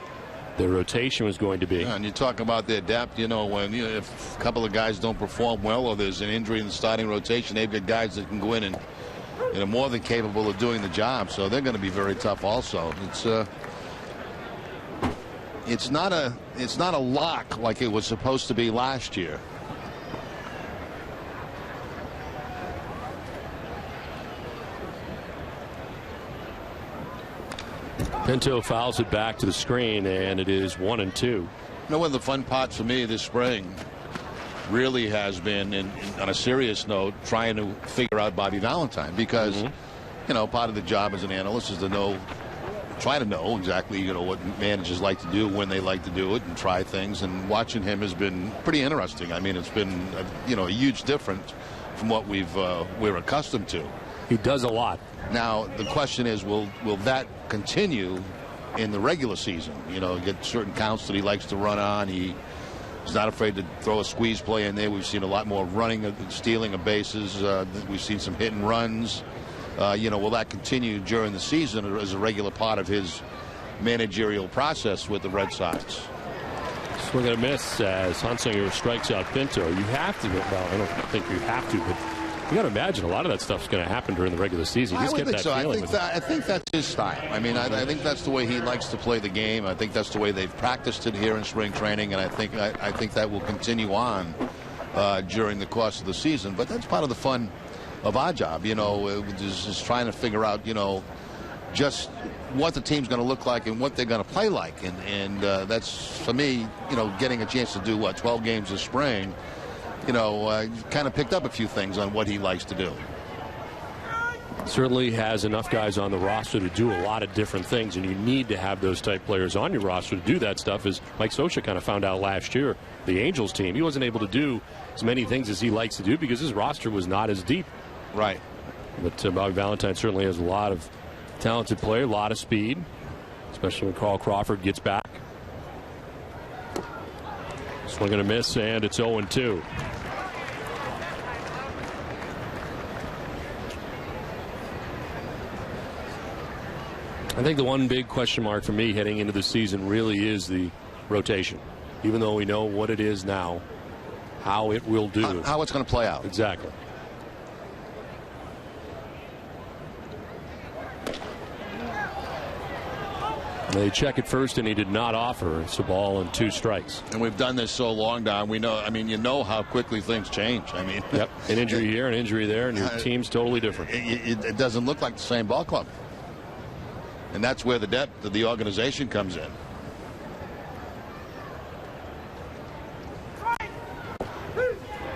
their rotation was going to be. Yeah, and you talk about their depth, when if a couple of guys don't perform well or there's an injury in the starting rotation, they've got guys that can go in and more than capable of doing the job, so they're going to be very tough also. It's not a lock like it was supposed to be last year. Pinto fouls it back to the screen, and it is 1-2. One of the fun parts for me this spring really has been, on a serious note, trying to figure out Bobby Valentine, because part of the job as an analyst is to try to know exactly what managers like to do, when they like to do it, and try things. And watching him has been pretty interesting. I mean, it's been a huge difference from what we're accustomed to. He does a lot. Now the question is, will that continue in the regular season? Get certain counts that he likes to run on. He's not afraid to throw a squeeze play in there. We've seen a lot more running, stealing of bases. We've seen some hit and runs. Will that continue during the season as a regular part of his managerial process with the Red Sox? Swing and a miss as Hunsinger strikes out Pinto. You have to. Well, I don't think you have to, but you got to imagine a lot of that stuff's going to happen during the regular season. You just get that feeling. I think that's his style. I mean, I think that's the way he likes to play the game. I think that's the way they've practiced it here in spring training, and I think that will continue on during the course of the season. But that's part of the fun of our job, is trying to figure out, just what the team's going to look like and what they're going to play like. And that's, for me, getting a chance to do, 12 games this spring, kind of picked up a few things on what he likes to do. Certainly has enough guys on the roster to do a lot of different things, and you need to have those type players on your roster to do that stuff, as Mike Scioscia kind of found out last year. The Angels team, he wasn't able to do as many things as he likes to do because his roster was not as deep. Right. But Bobby Valentine certainly has a lot of talented player, a lot of speed, especially when Carl Crawford gets back. Swing and a miss, and it's 0-2. I think the one big question mark for me heading into the season really is the rotation. Even though we know what it is now, how it will do. How it's going to play out. Exactly. They check it first, and he did not offer. It's a ball and 2 strikes. And we've done this so long, Don. We know. I mean, how quickly things change. I mean, yep. An injury here, an injury there, and your team's totally different. It doesn't look like the same ball club. And that's where the depth of the organization comes in.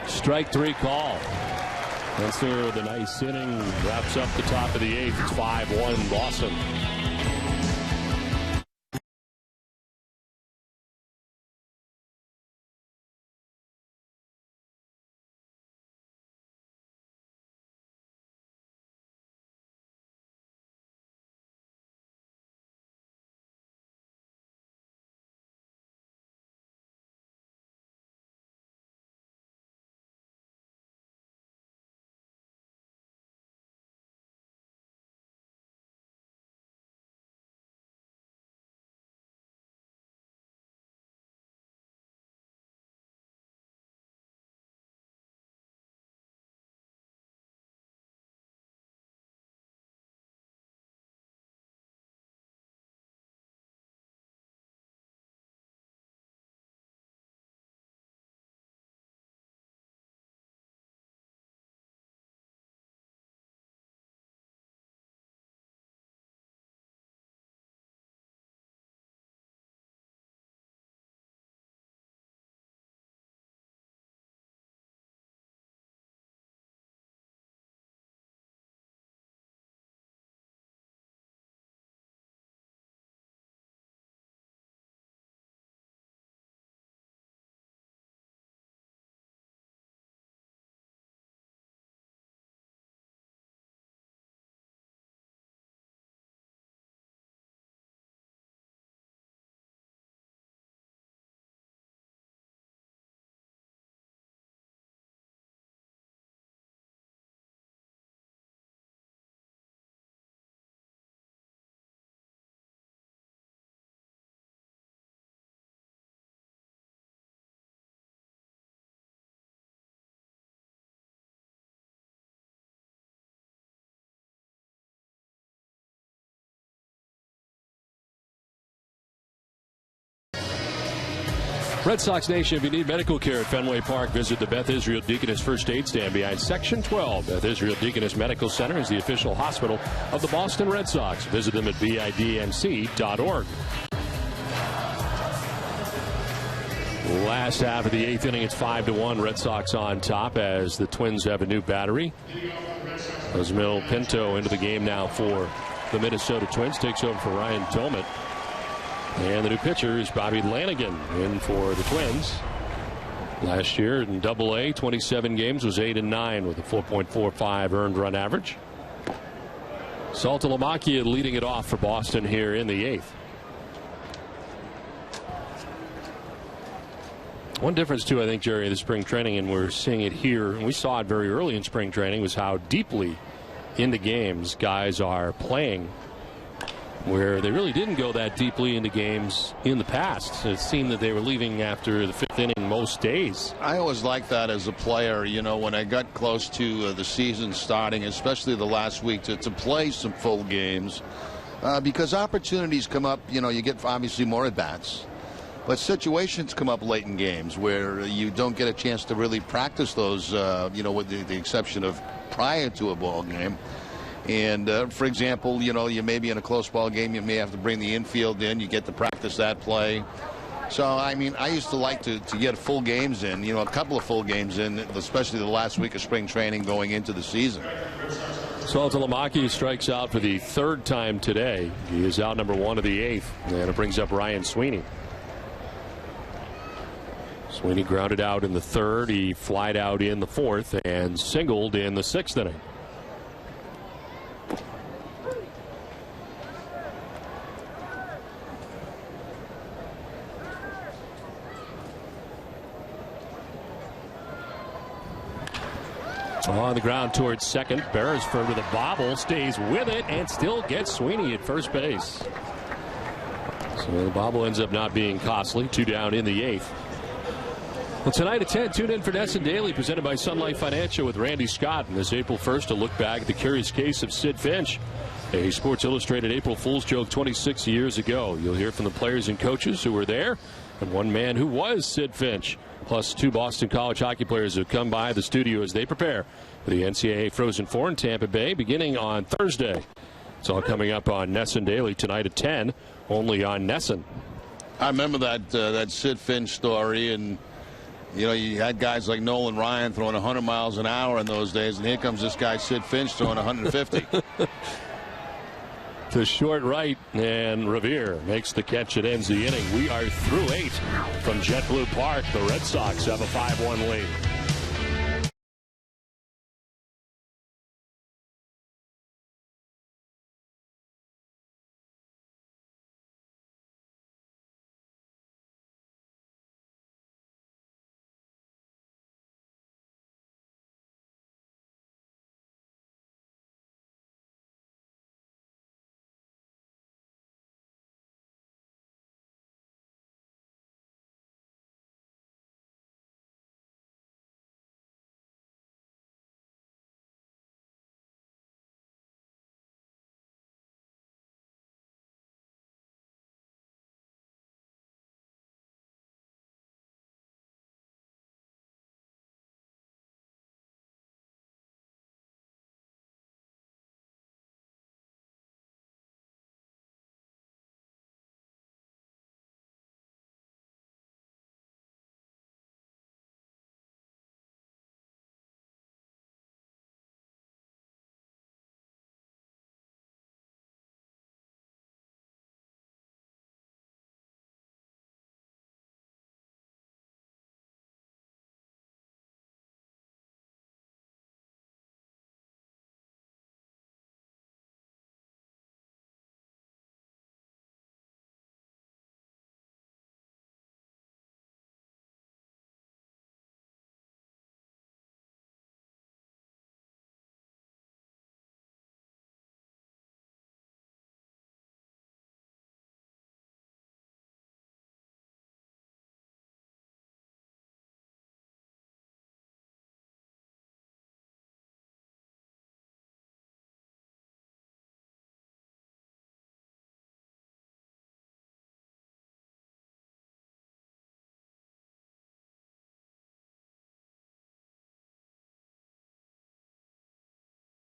Strike 3 call. Hunsinger with a nice inning, wraps up the top of the 8th. It's 5-1 Boston. Red Sox Nation, if you need medical care at Fenway Park, visit the Beth Israel Deaconess First Aid Stand behind Section 12. Beth Israel Deaconess Medical Center is the official hospital of the Boston Red Sox. Visit them at bidnc.org. Last half of the 8th inning, it's 5-1. Red Sox on top as the Twins have a new battery. Osmil Pinto into the game now for the Minnesota Twins. Takes over for Ryan Tomit. And the new pitcher is Bobby Lanigan in for the Twins. Last year in Double-A, 27 games, was 8-9 with a 4.45 earned run average. Saltalamacchia leading it off for Boston here in the 8th. One difference, too, I think, Jerry, the spring training, and we're seeing it here, and we saw it very early in spring training, was how deeply into games guys are playing, where they really didn't go that deeply into games in the past. It seemed that they were leaving after the 5th inning most days. I always liked that as a player, you know, when I got close to the season starting, especially the last week, to play some full games, because opportunities come up, you know, you get obviously more at-bats. But situations come up late in games where you don't get a chance to really practice those, you know, with the exception of prior to a ball game. And, for example, you know, you may be in a close ball game. You may have to bring the infield in. You get to practice that play. So, I mean, I used to like to get full games in, you know, a couple of full games in, especially the last week of spring training going into the season. Saltalamacchia strikes out for the 3rd time today. He is out number 1 of the 8th. And it brings up Ryan Sweeney. Sweeney grounded out in the 3rd. He flied out in the 4th and singled in the 6th inning. On the ground towards second. Beresford with a bobble, stays with it, and still gets Sweeney at first base. So the bobble ends up not being costly. 2 down in the 8th. Well, tonight at 10, tune in for Nesson Daily, presented by Sun Life Financial with Randy Scott. And this April 1st, a look back at the curious case of Sid Finch, a Sports Illustrated April Fool's joke 26 years ago. You'll hear from the players and coaches who were there, and one man who was Sid Finch, plus 2 Boston College hockey players who have come by the studio as they prepare for the NCAA Frozen Four in Tampa Bay, beginning on Thursday. It's all coming up on Nesson Daily tonight at 10, only on Nesson. I remember that Sid Finch story, and you know, you had guys like Nolan Ryan throwing 100 miles an hour in those days, and here comes this guy Sid Finch throwing 150. To short right, and Revere makes the catch. It ends the inning. We are through 8 from JetBlue Park. The Red Sox have a 5-1 lead.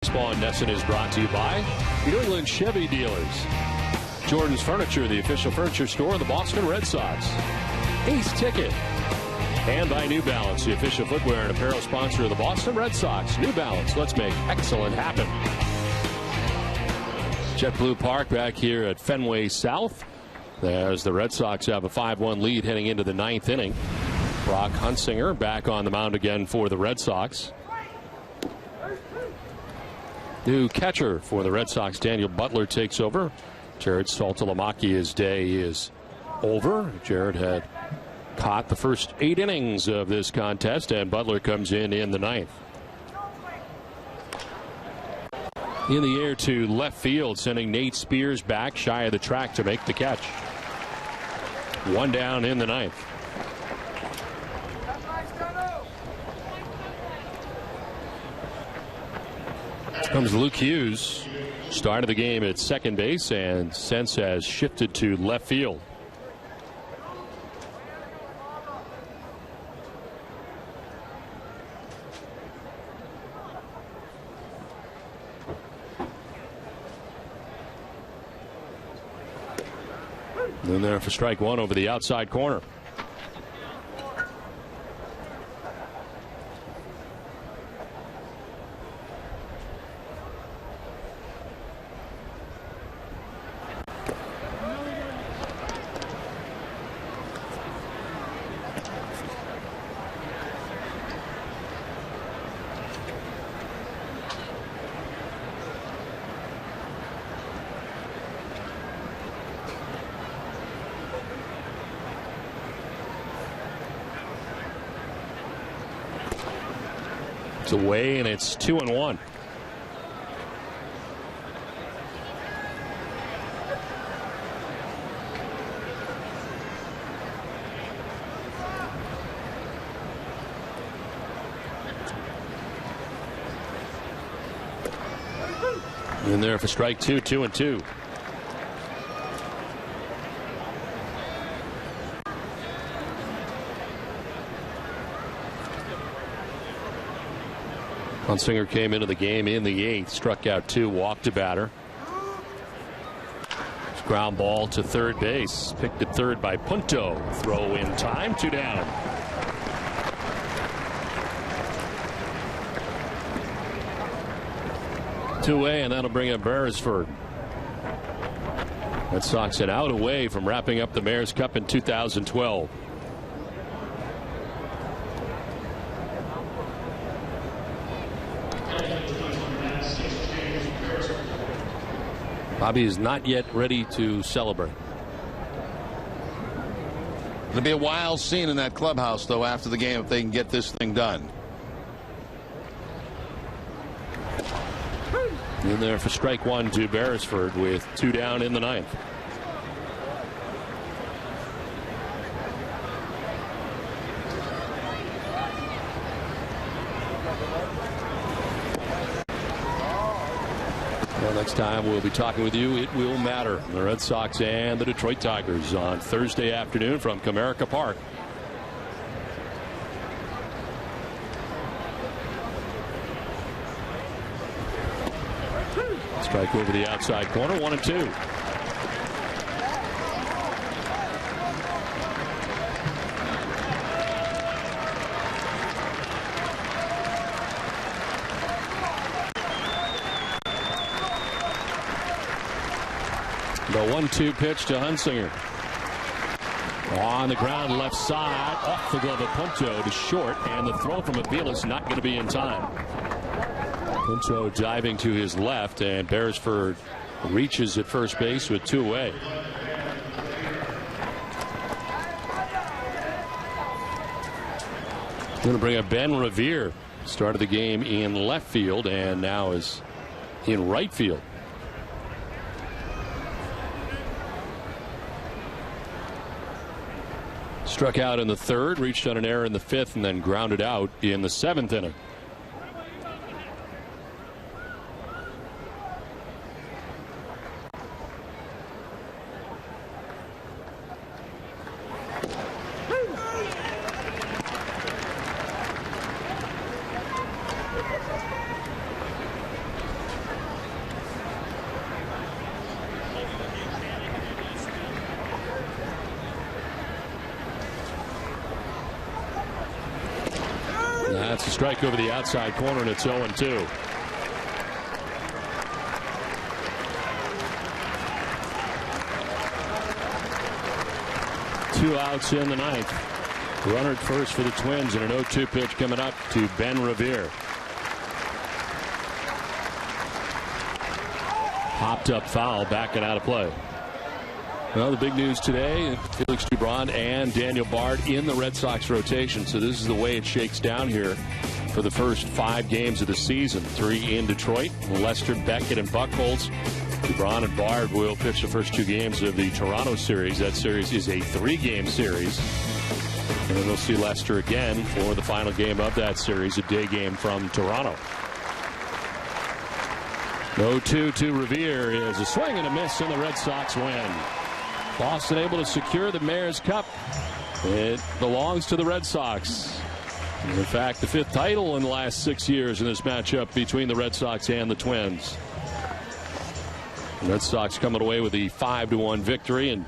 Baseball in Nesson is brought to you by New England Chevy Dealers, Jordan's Furniture, the official furniture store of the Boston Red Sox, Ace Ticket, and by New Balance, the official footwear and apparel sponsor of the Boston Red Sox. New Balance, let's make excellent happen. JetBlue Park back here at Fenway South, as the Red Sox have a 5-1 lead heading into the 9th inning. Brock Hunsinger back on the mound again for the Red Sox. New catcher for the Red Sox, Daniel Butler, takes over. Jared Saltalamacchia's day is over. Jared had caught the first 8 innings of this contest, and Butler comes in the 9th. In the air to left field, sending Nate Spears back shy of the track to make the catch. 1 down in the 9th. Comes Luke Hughes. Start of the game at second base, and Sense has shifted to left field. In there for strike 1 over the outside corner. It's away, and it's 2-1. In there for strike 2, 2-2. Hunsinger came into the game in the 8th, struck out 2, walked a batter. Ground ball to third base, picked at third by Punto. Throw in time, 2 down. Two away, and that'll bring up Beresford. Red Sox an out away from wrapping up the Mayor's Cup in 2012. Bobby is not yet ready to celebrate. It'll be a wild scene in that clubhouse, though, after the game if they can get this thing done. In there for strike 1 to Beresford with 2 down in the 9th. Well, next time we'll be talking with you, it will matter. The Red Sox and the Detroit Tigers on Thursday afternoon from Comerica Park. Strike over the outside corner, 1-2. The 1-2 pitch to Hunsinger. On the ground, left side, off the glove of Punto to short, and the throw from Aviles not going to be in time. Punto diving to his left, and Beresford reaches at first base with 2 away. Going to bring up Ben Revere. Started the game in left field and now is in right field. Struck out in the 3rd, reached on an error in the 5th, and then grounded out in the 7th inning. It's a strike over the outside corner, and it's 0-2. Two outs in the ninth. Runner at first for the Twins, and an 0-2 pitch coming up to Ben Revere. Popped up foul, backing out of play. Well, the big news today, Felix Dubron and Daniel Bard in the Red Sox rotation. So this is the way it shakes down here for the first 5 games of the season. 3 in Detroit, Lester, Beckett, and Buchholz. Dubron and Bard will pitch the first 2 games of the Toronto series. That series is a 3-game series. And then we'll see Lester again for the final game of that series, a day game from Toronto. 0-2 to Revere is a swing and a miss, and the Red Sox win. Boston able to secure the Mayor's Cup. It belongs to the Red Sox. In fact, the 5th title in the last 6 years in this matchup between the Red Sox and the Twins. The Red Sox coming away with a 5-1 victory, and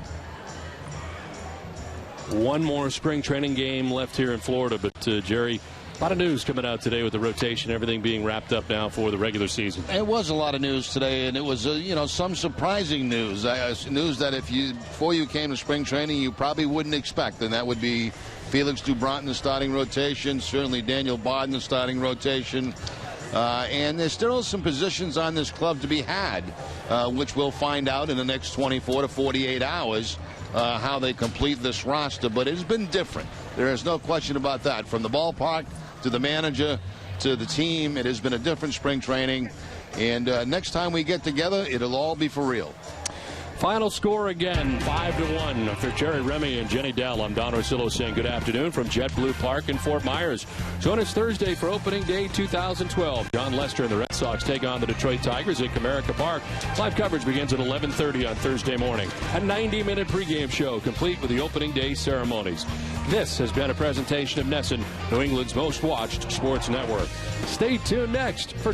one more spring training game left here in Florida. But Jerry, a lot of news coming out today with the rotation, everything being wrapped up now for the regular season. It was a lot of news today, and it was some surprising news. News that before you came to spring training, you probably wouldn't expect, and that would be Felix Dubron in the starting rotation, certainly Daniel Bard in the starting rotation. And there's still some positions on this club to be had, which we'll find out in the next 24 to 48 hours how they complete this roster. But it's been different. There is no question about that. From the ballpark to the manager to the team, it has been a different spring training. And next time we get together, it'll all be for real. Final score again, 5-1 for Jerry Remy and Jenny Dell. I'm Don Orsillo saying good afternoon from JetBlue Park in Fort Myers. Join us Thursday for opening day 2012. John Lester and the Red Sox take on the Detroit Tigers at Comerica Park. Live coverage begins at 11:30 on Thursday morning. A 90-minute pregame show complete with the opening day ceremonies. This has been a presentation of Nesson, New England's most watched sports network. Stay tuned next for